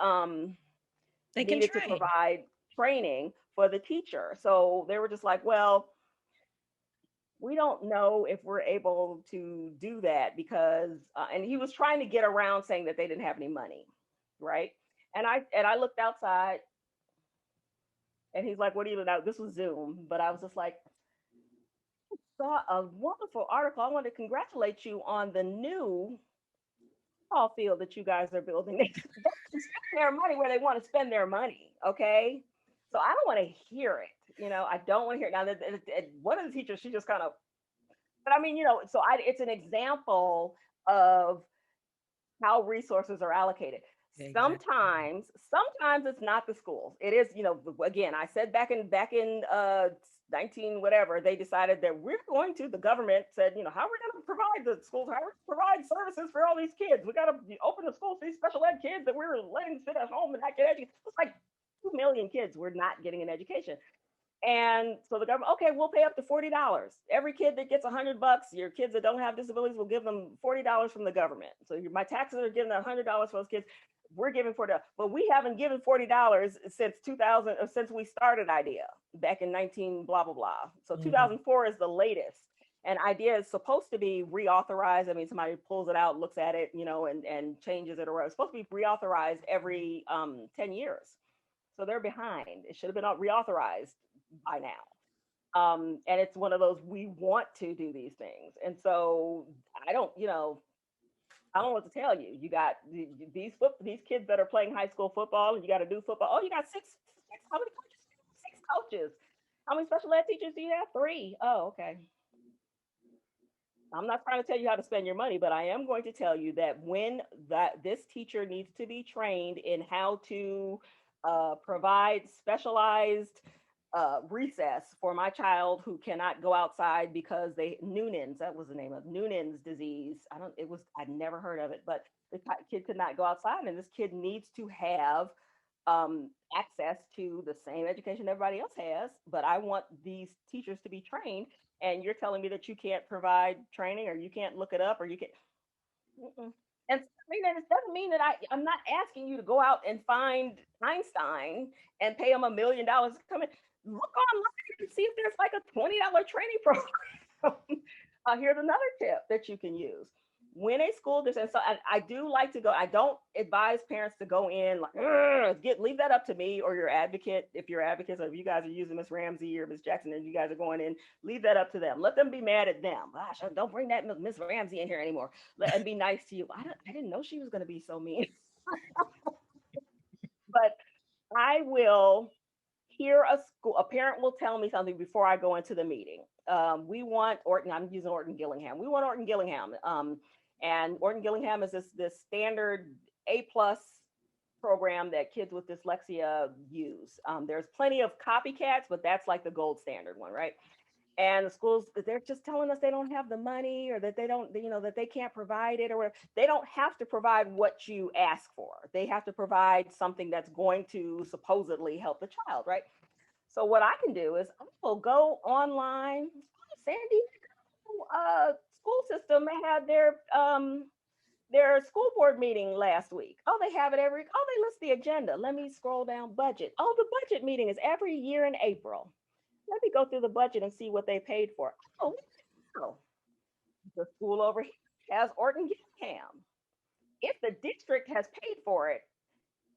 B: needed to provide training for the teacher. So they were just like, well, we don't know if we're able to do that because, and he was trying to get around saying that they didn't have any money, right? And I looked outside and he's like, what do you know? This was Zoom, but I was just like, saw a wonderful article. I want to congratulate you on the new ball field that you guys are building. They spend their money where they want to spend their money. Okay. So I don't want to hear it. I don't want to hear it. Now, one of the teachers, she just kind of, but I mean, it's an example of how resources are allocated. Exactly. Sometimes it's not the schools. It is, again, I said back in 19 whatever, they decided that the government said, how are we going to provide the schools? How are we going to provide services for all these kids? We got to open the schools for these special ed kids that we're letting sit at home and not get educated. It's like 2 million kids were not getting an education. And so the government, okay, we'll pay up to $40. Every kid that gets $100, your kids that don't have disabilities, will give them $40 from the government. So my taxes are giving $100 for those kids. We're giving $40, but we haven't given $40 since 2000, since we started IDEA back in 19 blah blah blah. So 2004 is the latest, and IDEA is supposed to be reauthorized. I mean, somebody pulls it out, looks at it, and changes it, or it's supposed to be reauthorized every 10 years. So they're behind. It should have been reauthorized by now. And it's one of those, we want to do these things. And so I don't know what to tell you. You got these kids that are playing high school football, and you got to do football. Oh, you got six. How many coaches? 6 coaches. How many special ed teachers do you have? 3. Oh, okay. I'm not trying to tell you how to spend your money, but I am going to tell you that this teacher needs to be trained in how to provide specialized recess for my child who cannot go outside because Noonan's, that was the name of Noonan's disease. I'd never heard of it, but the kid could not go outside, and this kid needs to have access to the same education everybody else has. But I want these teachers to be trained, and you're telling me that you can't provide training, or you can't look it up, or you can't. And it doesn't mean that I'm not asking you to go out and find Einstein and pay him $1 million to come in. Look online and see if there's like a $20 training program. Here's another tip that you can use. When a school district, so I do like to go, I don't advise parents to go in like, leave that up to me or your advocate. If you're advocates or if you guys are using Miss Ramsey or Miss Jackson and you guys are going in, leave that up to them. Let them be mad at them. Gosh, don't bring that Miss Ramsey in here anymore. And be nice to you. I didn't know she was going to be so mean. But I will hear a parent will tell me something before I go into the meeting. We want Orton, I'm using Orton Gillingham. We want Orton Gillingham. And Orton Gillingham is this standard A+ program that kids with dyslexia use. There's plenty of copycats, but that's like the gold standard one, right? And the schools, they're just telling us they don't have the money or that they don't, that they can't provide it or whatever. They don't have to provide what you ask for. They have to provide something that's going to supposedly help the child, right? So what I can do is I will go online. San Diego school system had their school board meeting last week. Oh, they have it they list the agenda. Let me scroll down budget. Oh, the budget meeting is every year in April. Let me go through the budget and see what they paid for. Oh, no. The school over here has Orton Gillingham. If the district has paid for it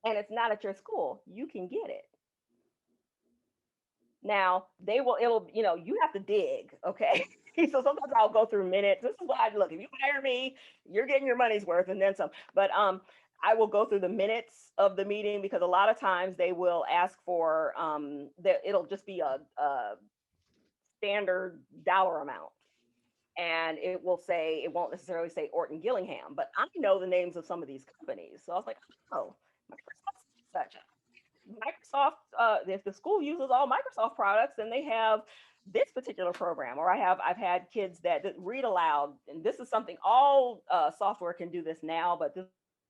B: and it's not at your school, you can get it. Now you have to dig, okay? So sometimes I'll go through minutes. This is why I look, if you hire me, you're getting your money's worth and then some. But I will go through the minutes of the meeting because a lot of times they will ask for that it'll just be a standard dollar amount. And it won't necessarily say Orton Gillingham, but I know the names of some of these companies. So I was like, oh, Microsoft, if the school uses all Microsoft products, then they have this particular program. Or I've had kids that read aloud, and this is something all software can do this now, but this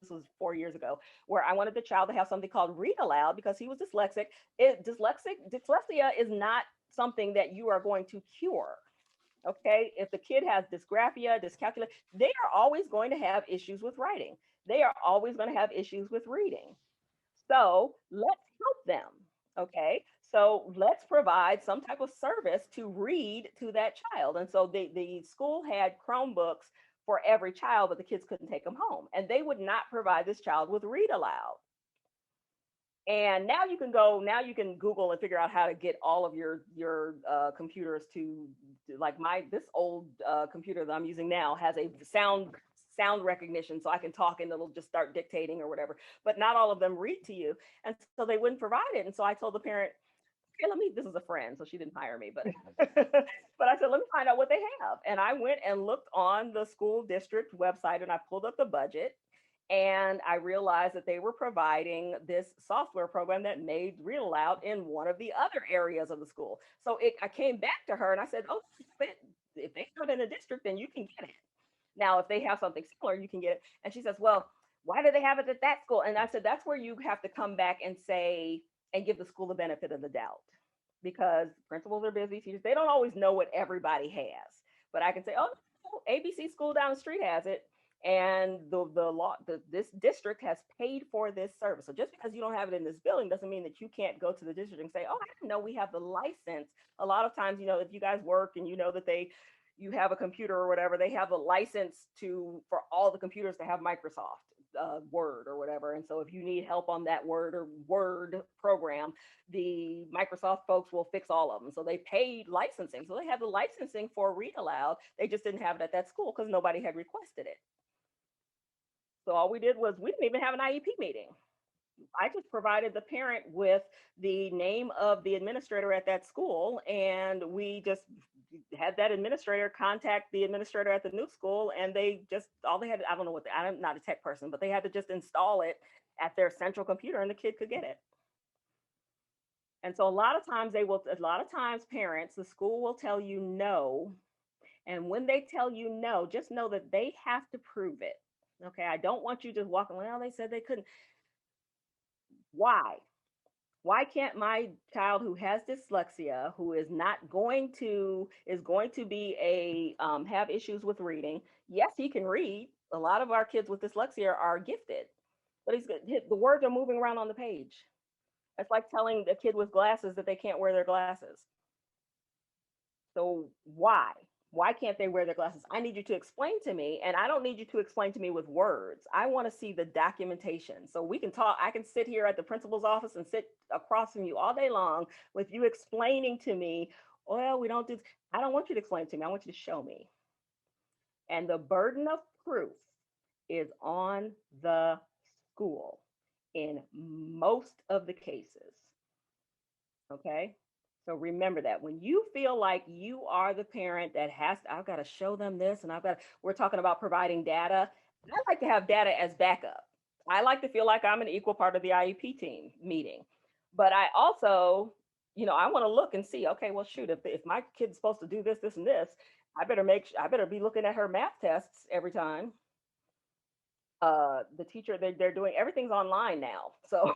B: was 4 years ago, where I wanted the child to have something called read aloud because he was dyslexic. Dyslexia is not something that you are going to cure. Okay, if the kid has dysgraphia, dyscalculia, they are always going to have issues with writing. They are always going to have issues with reading. So let's help them. Okay, so let's provide some type of service to read to that child. And so the school had Chromebooks for every child, but the kids couldn't take them home. And they would not provide this child with read aloud. And now you can Google and figure out how to get all of your computers to like this old computer that I'm using now has a sound recognition, so I can talk and it'll just start dictating or whatever. But not all of them read to you, and so they wouldn't provide it. And so I told the parent, okay, this is a friend, so she didn't hire me, but but I said, let me find out what they have. And I went and looked on the school district website and I pulled up the budget. And I realized that they were providing this software program that made read aloud in one of the other areas of the school. So I came back to her and I said, oh, if they have it in a district, then you can get it. Now, if they have something similar, you can get it. And she says, well, why do they have it at that school? And I said, that's where you have to come back and say, and give the school the benefit of the doubt. Because principals are busy, teachers, they don't always know what everybody has. But I can say, oh, ABC school down the street has it. And this district has paid for this service. So just because you don't have it in this building doesn't mean that you can't go to the district and say, oh, I didn't know we have the license. A lot of times, if you guys work and you know that you have a computer or whatever, they have a license for all the computers to have Microsoft Word or whatever. And so if you need help on that Word program, the Microsoft folks will fix all of them. So they paid licensing. So they have the licensing for read aloud. They just didn't have it at that school because nobody had requested it. So all we did was we didn't even have an IEP meeting. I just provided the parent with the name of the administrator at that school, and we just had that administrator contact the administrator at the new school, and they had, I don't know I'm not a tech person, but they had to just install it at their central computer and the kid could get it. And so a lot of times parents, the school will tell you no. And when they tell you no, just know that they have to prove it. Okay, I don't want you just walking, well, they said they couldn't. Why? Why can't my child who has dyslexia, who is going to be have issues with reading? Yes, he can read. A lot of our kids with dyslexia are gifted, but the words are moving around on the page. It's like telling a kid with glasses that they can't wear their glasses. So why? Why can't they wear their glasses? I need you to explain to me, and I don't need you to explain to me with words. I want to see the documentation. So we can talk, I can sit here at the principal's office and sit across from you all day long with you explaining to me, well, we don't do, I don't want you to explain to me. I want you to show me. And the burden of proof is on the school in most of the cases. Okay. So remember that when you feel like you are the parent that has, I've got to show them this, and we're talking about providing data. I like to have data as backup. I like to feel like I'm an equal part of the IEP team meeting. But I also, I want to look and see, okay, well, shoot, if my kid's supposed to do this, this, and this, I better be looking at her math tests every time. The teacher, they're doing, everything's online now. So,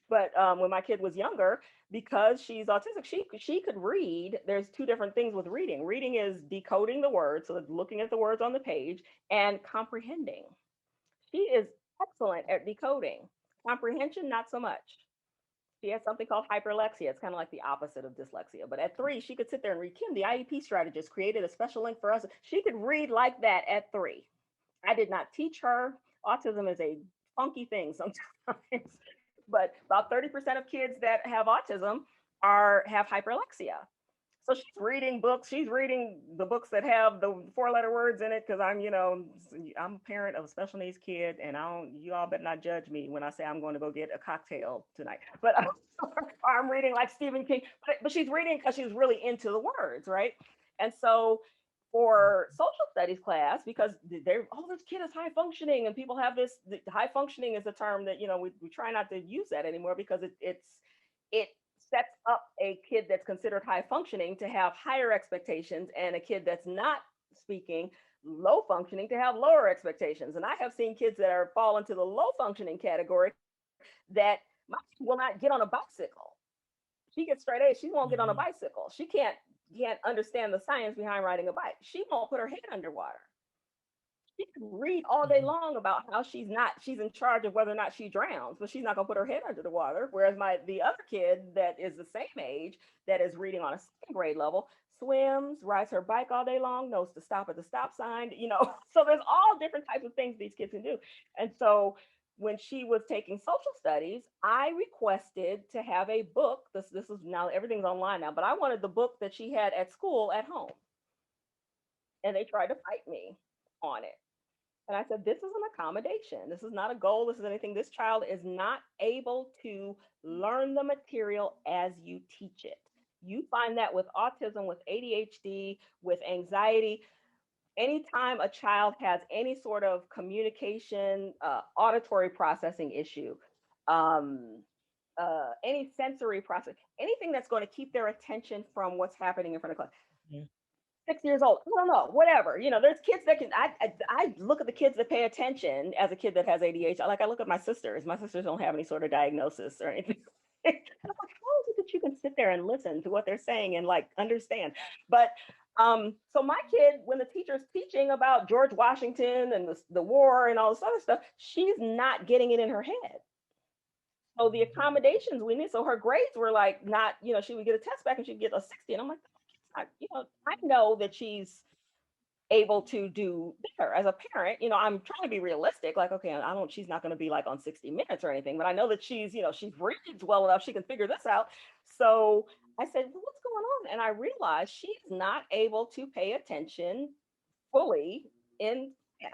B: but when my kid was younger, because she's autistic, she could read. There's two different things with reading. Reading is decoding the words, so looking at the words on the page, and comprehending. She is excellent at decoding. Comprehension, not so much. She has something called hyperlexia. It's kind of like the opposite of dyslexia. But at 3, she could sit there and read. Kim, the IEP strategist, created a special link for us. She could read like that at 3. I did not teach her. Autism is a funky thing sometimes, but about 30% of kids that have autism have hyperlexia. So she's reading books. She's reading the books that have the 4-letter words in it, because I'm a parent of a special needs kid, and you all better not judge me when I say I'm going to go get a cocktail tonight. But I'm reading like Stephen King, but she's reading because she's really into the words, right? And so for social studies class, because this kid is high functioning, and people have this, high functioning is a term that we try not to use that anymore, because it sets up a kid that's considered high functioning to have higher expectations, and a kid that's not speaking, low functioning, to have lower expectations. And I have seen kids that fall into the low functioning category that will not get on a bicycle. She gets straight A's. She won't get on a bicycle. She can't understand the science behind riding a bike. She won't put her head underwater. She can read all day long about how she's in charge of whether or not she drowns, but she's not gonna put her head under the water. Whereas the other kid that is the same age, that is reading on a 2nd grade level, swims, rides her bike all day long, knows to stop at the stop sign, So there's all different types of things these kids can do. And so when she was taking social studies, I requested to have a book. This is now, everything's online now, but I wanted the book that she had at school at home. And they tried to fight me on it. And I said, this is an accommodation. This is not a goal. This is anything. This child is not able to learn the material as you teach it. You find that with autism, with ADHD, with anxiety. Anytime a child has any sort of communication, auditory processing issue, any sensory process, anything that's going to keep their attention from what's happening in front of class. 6 years old, I don't know, whatever. There's kids that can, I look at the kids that pay attention as a kid that has ADHD. Like, I look at my sisters. My sisters don't have any sort of diagnosis or anything. I'm like, how is it that you can sit there and listen to what they're saying and like understand? But so my kid, when the teacher's teaching about George Washington and the war and all this other stuff, she's not getting it in her head. So the accommodations we need, so her grades were like not, she would get a test back and she'd get a 60. And I'm like, I know that she's able to do better as a parent. I'm trying to be realistic. Like, okay, she's not going to be like on 60 Minutes or anything, but I know that she's reads well enough. She can figure this out. So I said, well, what's going on? And I realized she's not able to pay attention fully in class.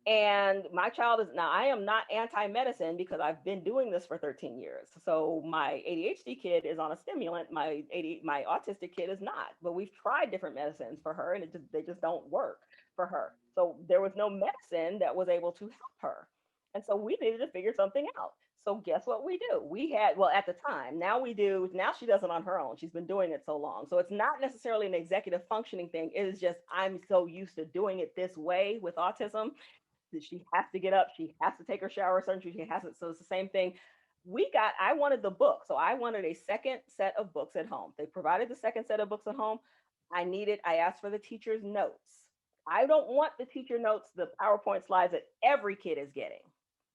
B: And my child is, now I am not anti-medicine because I've been doing this for 13 years. So my ADHD kid is on a stimulant. My autistic kid is not, but we've tried different medicines for her and they just don't work for her. So there was no medicine that was able to help her. And so we needed to figure something out. So guess what we do? We had, well, at the time, now she does it on her own. She's been doing it so long. So it's not necessarily an executive functioning thing. It is just, I'm so used to doing it this way with autism. She has to get up, she has to take her shower, she has it. So it's the same thing. I wanted the book. So I wanted a second set of books at home. They provided the second set of books at home. I asked for the teacher's notes. I don't want the teacher notes, the PowerPoint slides that every kid is getting,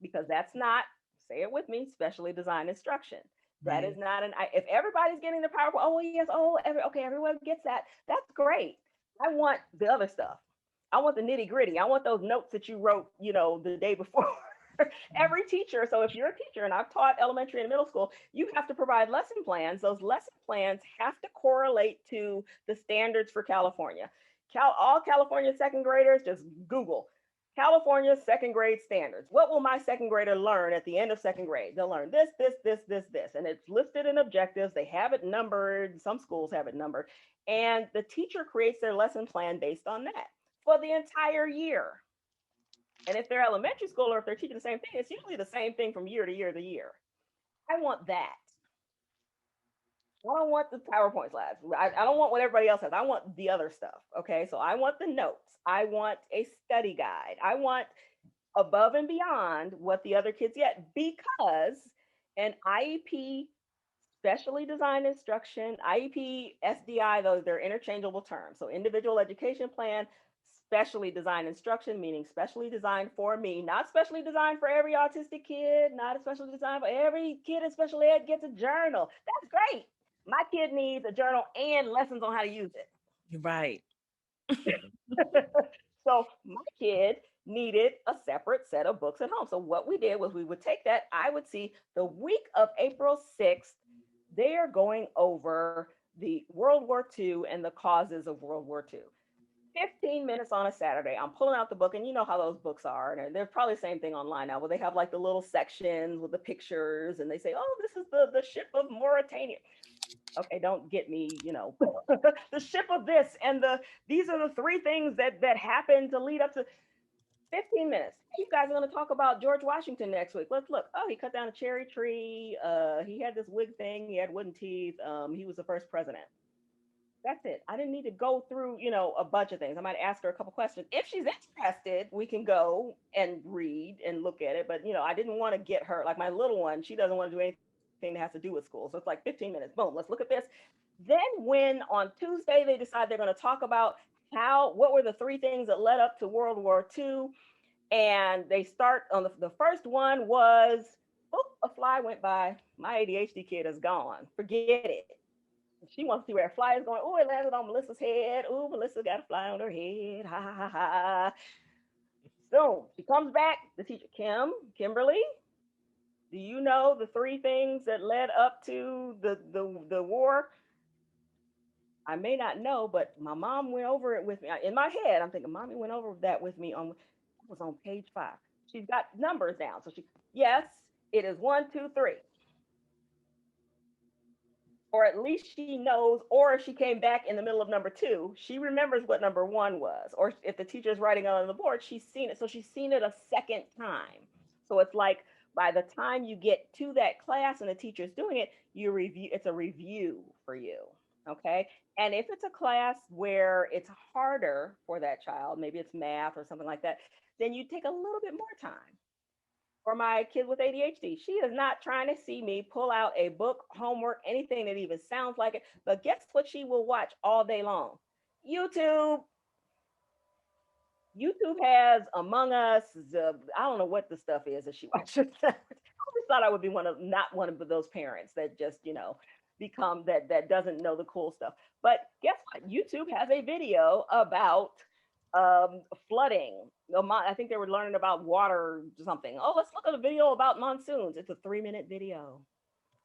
B: because that's not, say it with me, specially designed instruction. That is
A: Right.
B: not if everybody's getting the PowerPoint, oh yes, oh, okay, everyone gets that. That's great. I want the other stuff. I want the nitty gritty. I want those notes that you wrote, the day before. Every teacher. So if you're a teacher, and I've taught elementary and middle school, you have to provide lesson plans. Those lesson plans have to correlate to the standards for California. All California second graders, just Google California second grade standards. What will my second grader learn at the end of second grade? They'll learn this, this, this, this, this. And it's listed in objectives. They have it numbered. Some schools have it numbered. And the teacher creates their lesson plan based on that for the entire year. And if they're elementary school, or if they're teaching the same thing, it's usually the same thing from year to year to year. I want that. I don't want the PowerPoint slides. I don't want what everybody else has. I want the other stuff. Okay. So I want the notes. I want a study guide. I want above and beyond what the other kids get, because an IEP, specially designed instruction, IEP, SDI, those, they're interchangeable terms. So individual education plan, specially designed instruction, meaning specially designed for me, not specially designed for every autistic kid, not especially designed for every kid in special ed gets a journal. That's great. My kid needs a journal and lessons on how to use it.
A: Right.
B: So my kid needed a separate set of books at home. So what we did was we would take that. I would see the week of April 6th, they are going over the World War II and the causes of World War II. 15 minutes on a Saturday, I'm pulling out the book, and you know how those books are. And they're probably the same thing online now, where they have like the little sections with the pictures, and they say, oh, this is the ship of Mauritania. Okay, don't get me, the ship of this, and these are the three things that happened to lead up to 15 minutes. You guys are going to talk about George Washington next week. Let's look. Oh, he cut down a cherry tree. He had this wig thing. He had wooden teeth. He was the first president. That's it. I didn't need to go through, a bunch of things. I might ask her a couple questions. If she's interested, we can go and read and look at it. But, I didn't want to get her, like my little one, she doesn't want to do anything that has to do with school. So it's like 15 minutes. Boom, let's look at this. Then when on Tuesday they decide they're going to talk about what were the three things that led up to World War II. And they start on the first one was, oh, a fly went by. My ADHD kid is gone. Forget it. She wants to see where a fly is going. Oh, it landed on Melissa's head. Oh, Melissa got a fly on her head. Ha ha ha ha. So she comes back. The teacher, Kimberly, do you know the three things that led up to the war? I may not know, but my mom went over it with me. In my head, I'm thinking, Mommy went over that with me was on page 5. She's got numbers down. So yes, it is 1, 2, 3. Or at least she knows, or if she came back in the middle of number 2, she remembers what number 1 was. Or if the teacher's writing on the board, she's seen it. So she's seen it a second time. So it's like by the time you get to that class and the teacher's doing it, it's a review for you. Okay. And if it's a class where it's harder for that child, maybe it's math or something like that, then you take a little bit more time. For my kid with ADHD, she is not trying to see me pull out a book, homework, anything that even sounds like it. But guess what she will watch all day long? YouTube. YouTube has Among Us. I don't know what the stuff is that she watches. I always thought I would be not one of those parents that just, become that doesn't know the cool stuff. But guess what? YouTube has a video about flooding. I think they were learning about water or something. Oh, let's look at a video about monsoons. It's a 3-minute video.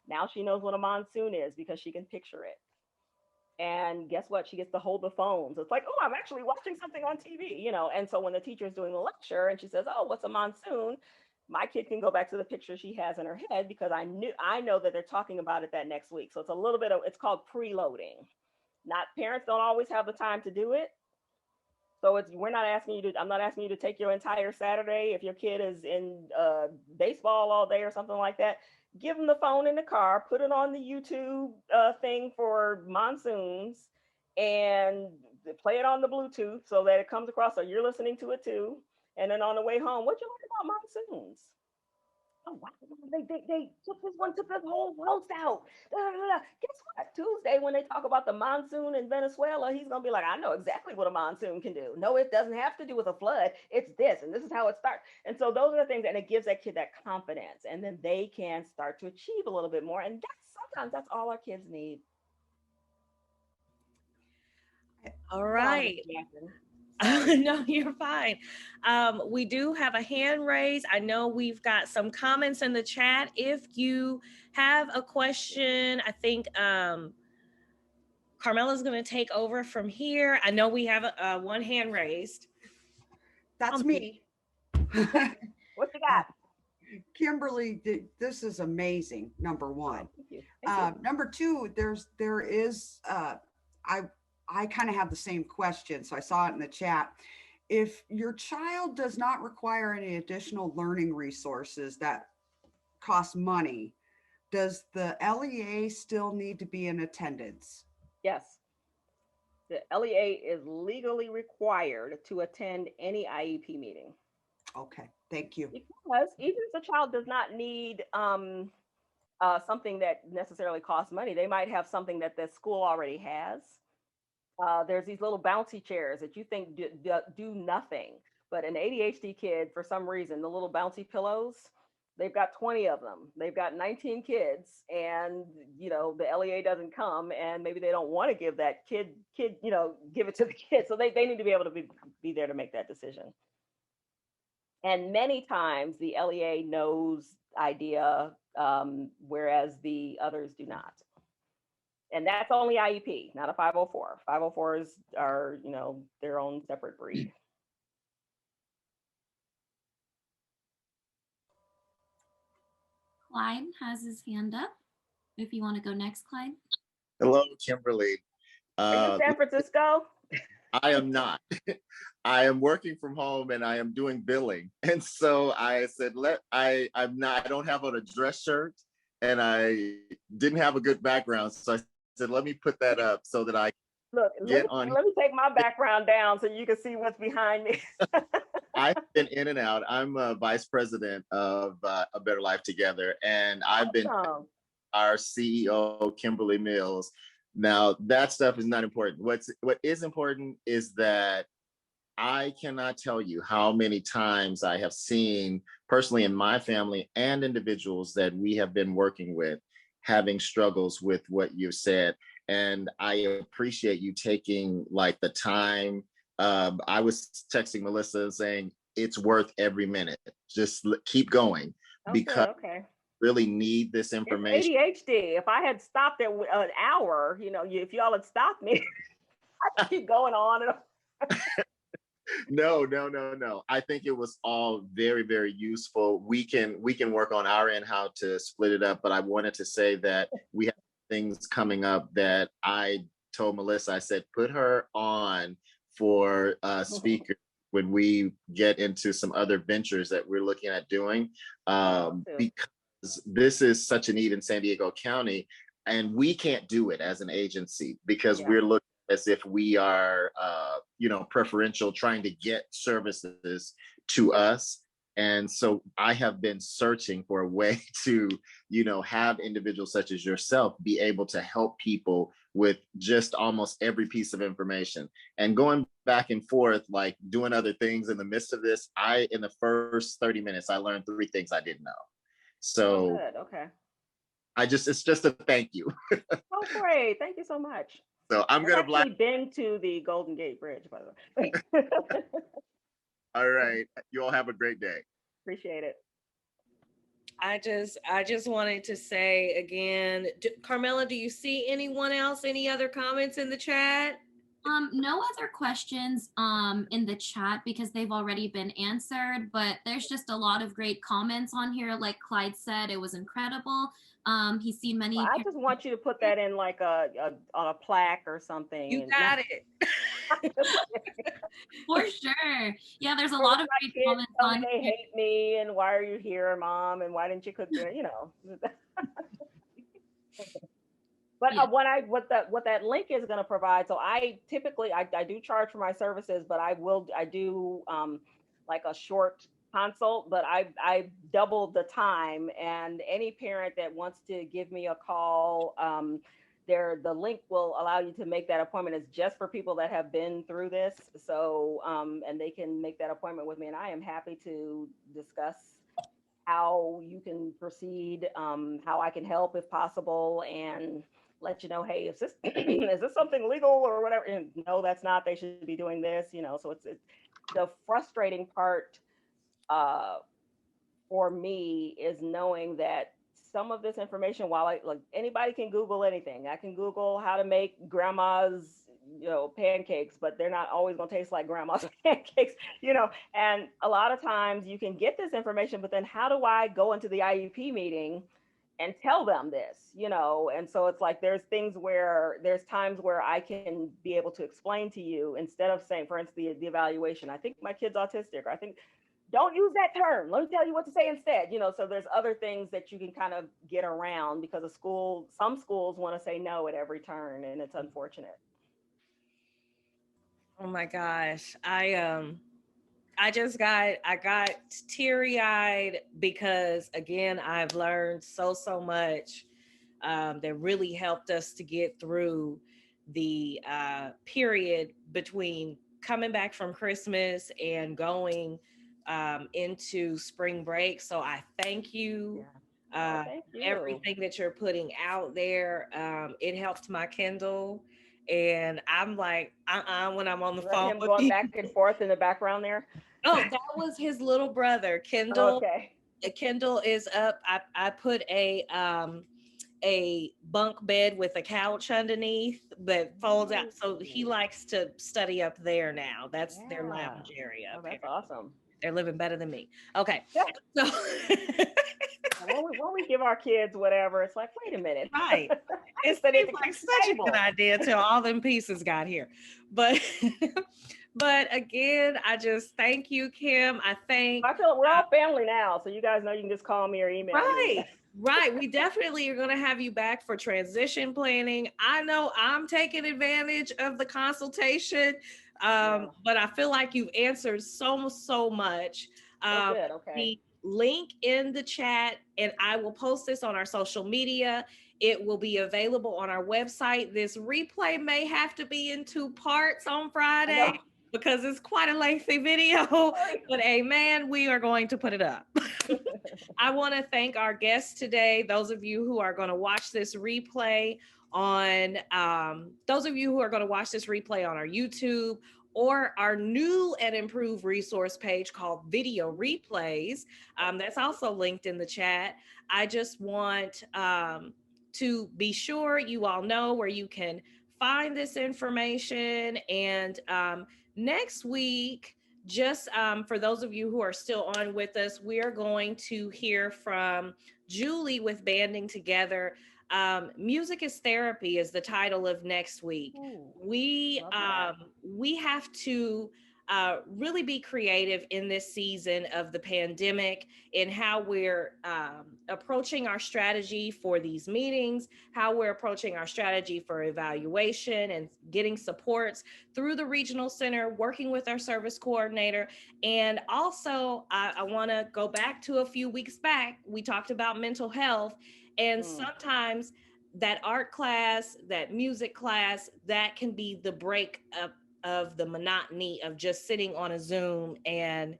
B: Now she knows what a monsoon is because she can picture it. And guess what? She gets to hold the phone. So it's like, oh, I'm actually watching something on TV, And so when the teacher's doing the lecture and she says, oh, what's a monsoon? My kid can go back to the picture she has in her head because I know that they're talking about it that next week. So it's a little bit it's called preloading. Parents don't always have the time to do it. So I'm not asking you to take your entire Saturday. If your kid is in baseball all day or something like that, give them the phone in the car, put it on the YouTube thing for monsoons, and play it on the Bluetooth so that it comes across so you're listening to it too. And then on the way home, what you learn about monsoons? oh wow, they took this whole roast out. Da, da, da, da. Guess what? Tuesday, when they talk about the monsoon in Venezuela, he's gonna be like, I know exactly what a monsoon can do. No, it doesn't have to do with a flood. It's this, and this is how it starts. And so those are the things, and it gives that kid that confidence, and then they can start to achieve a little bit more. And sometimes that's all our kids need.
A: All right. No, you're fine. We do have a hand raised. I know we've got some comments in the chat. If you have a question, I think Carmela's going to take over from here. I know we have one hand raised.
C: That's me.
B: What you got?
C: Kimberly, this is amazing. Number one.
B: Thank you. Thank you.
C: Number two, there is, I kind of have the same question. So I saw it in the chat. If your child does not require any additional learning resources that cost money, does the LEA still need to be in attendance?
B: Yes. The LEA is legally required to attend any IEP meeting.
C: Okay, thank you.
B: Because even if the child does not need something that necessarily costs money, they might have something that the school already has. There's these little bouncy chairs that you think do nothing, but an ADHD kid, for some reason, the little bouncy pillows, they've got 20 of them. They've got 19 kids, and the LEA doesn't come, and maybe they don't want to give that kid, give it to the kid. So they need to be able to be there to make that decision. And many times the LEA knows IDEA, whereas the others do not. And that's only IEP, not a 504. 504s are, their own separate breed.
D: Clyde has his hand up. If you want to go next, Clyde.
E: Hello, Kimberly.
B: Are you in San Francisco?
E: I am not. I am working from home and I am doing billing. And so I said, I don't have on a dress shirt and I didn't have a good background. So I said, let me put that up so that I
B: let me take my background down so you can see what's behind me.
E: I've been in and out. I'm a vice president of A Better Life Together, and I've been our CEO, Kimberly Mills. Now, that stuff is not important. What is important is that I cannot tell you how many times I have seen personally in my family and individuals that we have been working with having struggles with what you said. And I appreciate you taking the time. I was texting Melissa saying it's worth every minute. Just keep going because I really need this information.
B: It's ADHD. If I had stopped at an hour, if y'all had stopped me, I'd keep going on and on.
E: No. I think it was all very, very useful. We can work on our end how to split it up, but I wanted to say that we have things coming up that I told Melissa, I said, put her on for speaker when we get into some other ventures that we're looking at doing, because this is such a need in San Diego County, and we can't do it as an agency because we're looking as if we are, preferential, trying to get services to us. And so I have been searching for a way to, have individuals such as yourself be able to help people with just almost every piece of information. And going back and forth, doing other things in the midst of this, in the first 30 minutes, I learned 3 things I didn't know. So it's just a thank you.
B: Oh, great. Thank you so much.
E: So I've
B: been to the Golden Gate Bridge, by the way.
E: All right. You all have a great day.
B: Appreciate it.
A: I just wanted to say again, Carmela, do you see anyone else, any other comments in the chat?
D: No other questions in the chat because they've already been answered, but there's just a lot of great comments on here. Like Clyde said, it was incredible. He's seen many.
B: Well, I just want you to put that in on a plaque or something.
A: You got it.
D: For sure. Yeah, there's a lot of great comments on
B: they hate me and why are you here, Mom? And why didn't you cook? But what that link is going to provide. So I typically I do charge for my services, but I do a short consult, but I doubled the time. And any parent that wants to give me a call, the link will allow you to make that appointment. It's just for people that have been through this. So, and they can make that appointment with me, and I am happy to discuss how you can proceed, how I can help if possible, and let you know, hey, is this is this something legal or whatever? And no, that's not. They should be doing this, So it's the frustrating part for me is knowing that some of this information, while like anybody can Google anything, I can Google how to make grandma's pancakes, but they're not always going to taste like grandma's pancakes, and a lot of times you can get this information, but then how do I go into the IEP meeting and tell them this, and so it's like there's times where I can be able to explain to you, instead of saying, for instance, the evaluation, I think my kid's autistic, or I think, don't use that term, let me tell you what to say instead, so there's other things that you can kind of get around, because some schools want to say no at every turn, and it's unfortunate.
A: Oh my gosh. I got teary-eyed because, again, I've learned so much that really helped us to get through the period between coming back from Christmas and going into spring break. So I thank you.
B: Thank you.
A: Everything that you're putting out there. It helped my Kindle. And I'm like, when I'm on the phone
B: him
A: with
B: going
A: you.
B: back and forth in the background there.
A: Oh, that was his little brother, Kendall.
B: Okay.
A: Kendall is up. I put a bunk bed with a couch underneath that folds out. So he likes to study up there now. That's their lounge area.
B: Oh, that's awesome.
A: They're living better than me. Okay. So
B: when we give our kids whatever, it's like, wait a minute.
A: Right. It's like such a good idea till all them pieces got here. But again, I just thank you, Kim. I feel
B: we're all family now. So you guys know you can just call me or email me.
A: Right. We definitely are going to have you back for transition planning. I know I'm taking advantage of the consultation, but I feel like you've answered so much.
B: Good. Okay.
A: The link in the chat, and I will post this on our social media. It will be available on our website. This replay may have to be in 2 parts on Friday because it's quite a lengthy video, but amen, we are going to put it up. I want to thank our guests today. Those of you who are going to watch this replay on our YouTube or our new and improved resource page called Video Replays. That's also linked in the chat. I just want to be sure you all know where you can find this information. And next week, just for those of you who are still on with us, we are going to hear from Julie with Banding Together. Music is Therapy is the title of next week.
B: Ooh,
A: we have to really be creative in this season of the pandemic in how we're approaching our strategy for these meetings, how we're approaching our strategy for evaluation and getting supports through the regional center, working with our service coordinator. And also, I want to go back to a few weeks back. We talked about mental health, and sometimes that art class, that music class, that can be the break up of the monotony of just sitting on a Zoom and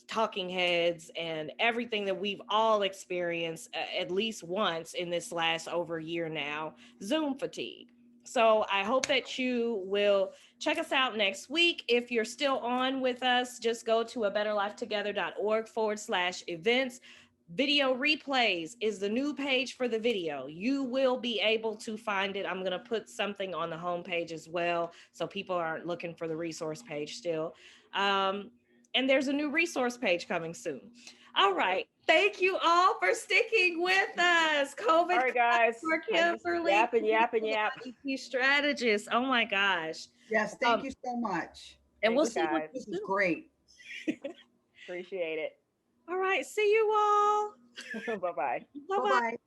A: talking heads and everything that we've all experienced at least once in this last over year now, Zoom fatigue. So I hope that you will check us out next week. If you're still on with us, just go to abetterlifetogether.org/events. Video replays is the new page for the video. You will be able to find it. I'm going to put something on the homepage as well, so people aren't looking for the resource page still. And there's a new resource page coming soon. All right. Thank you all for sticking with us. COVID.
B: All right, guys.
A: For Kimberly.
B: Yap.
A: IEP Strategist. Oh my gosh.
C: Yes. Thank you so much.
A: And we'll see.
C: This is great.
B: Appreciate it.
A: All right. See you all.
B: Bye-bye.
C: Bye-bye.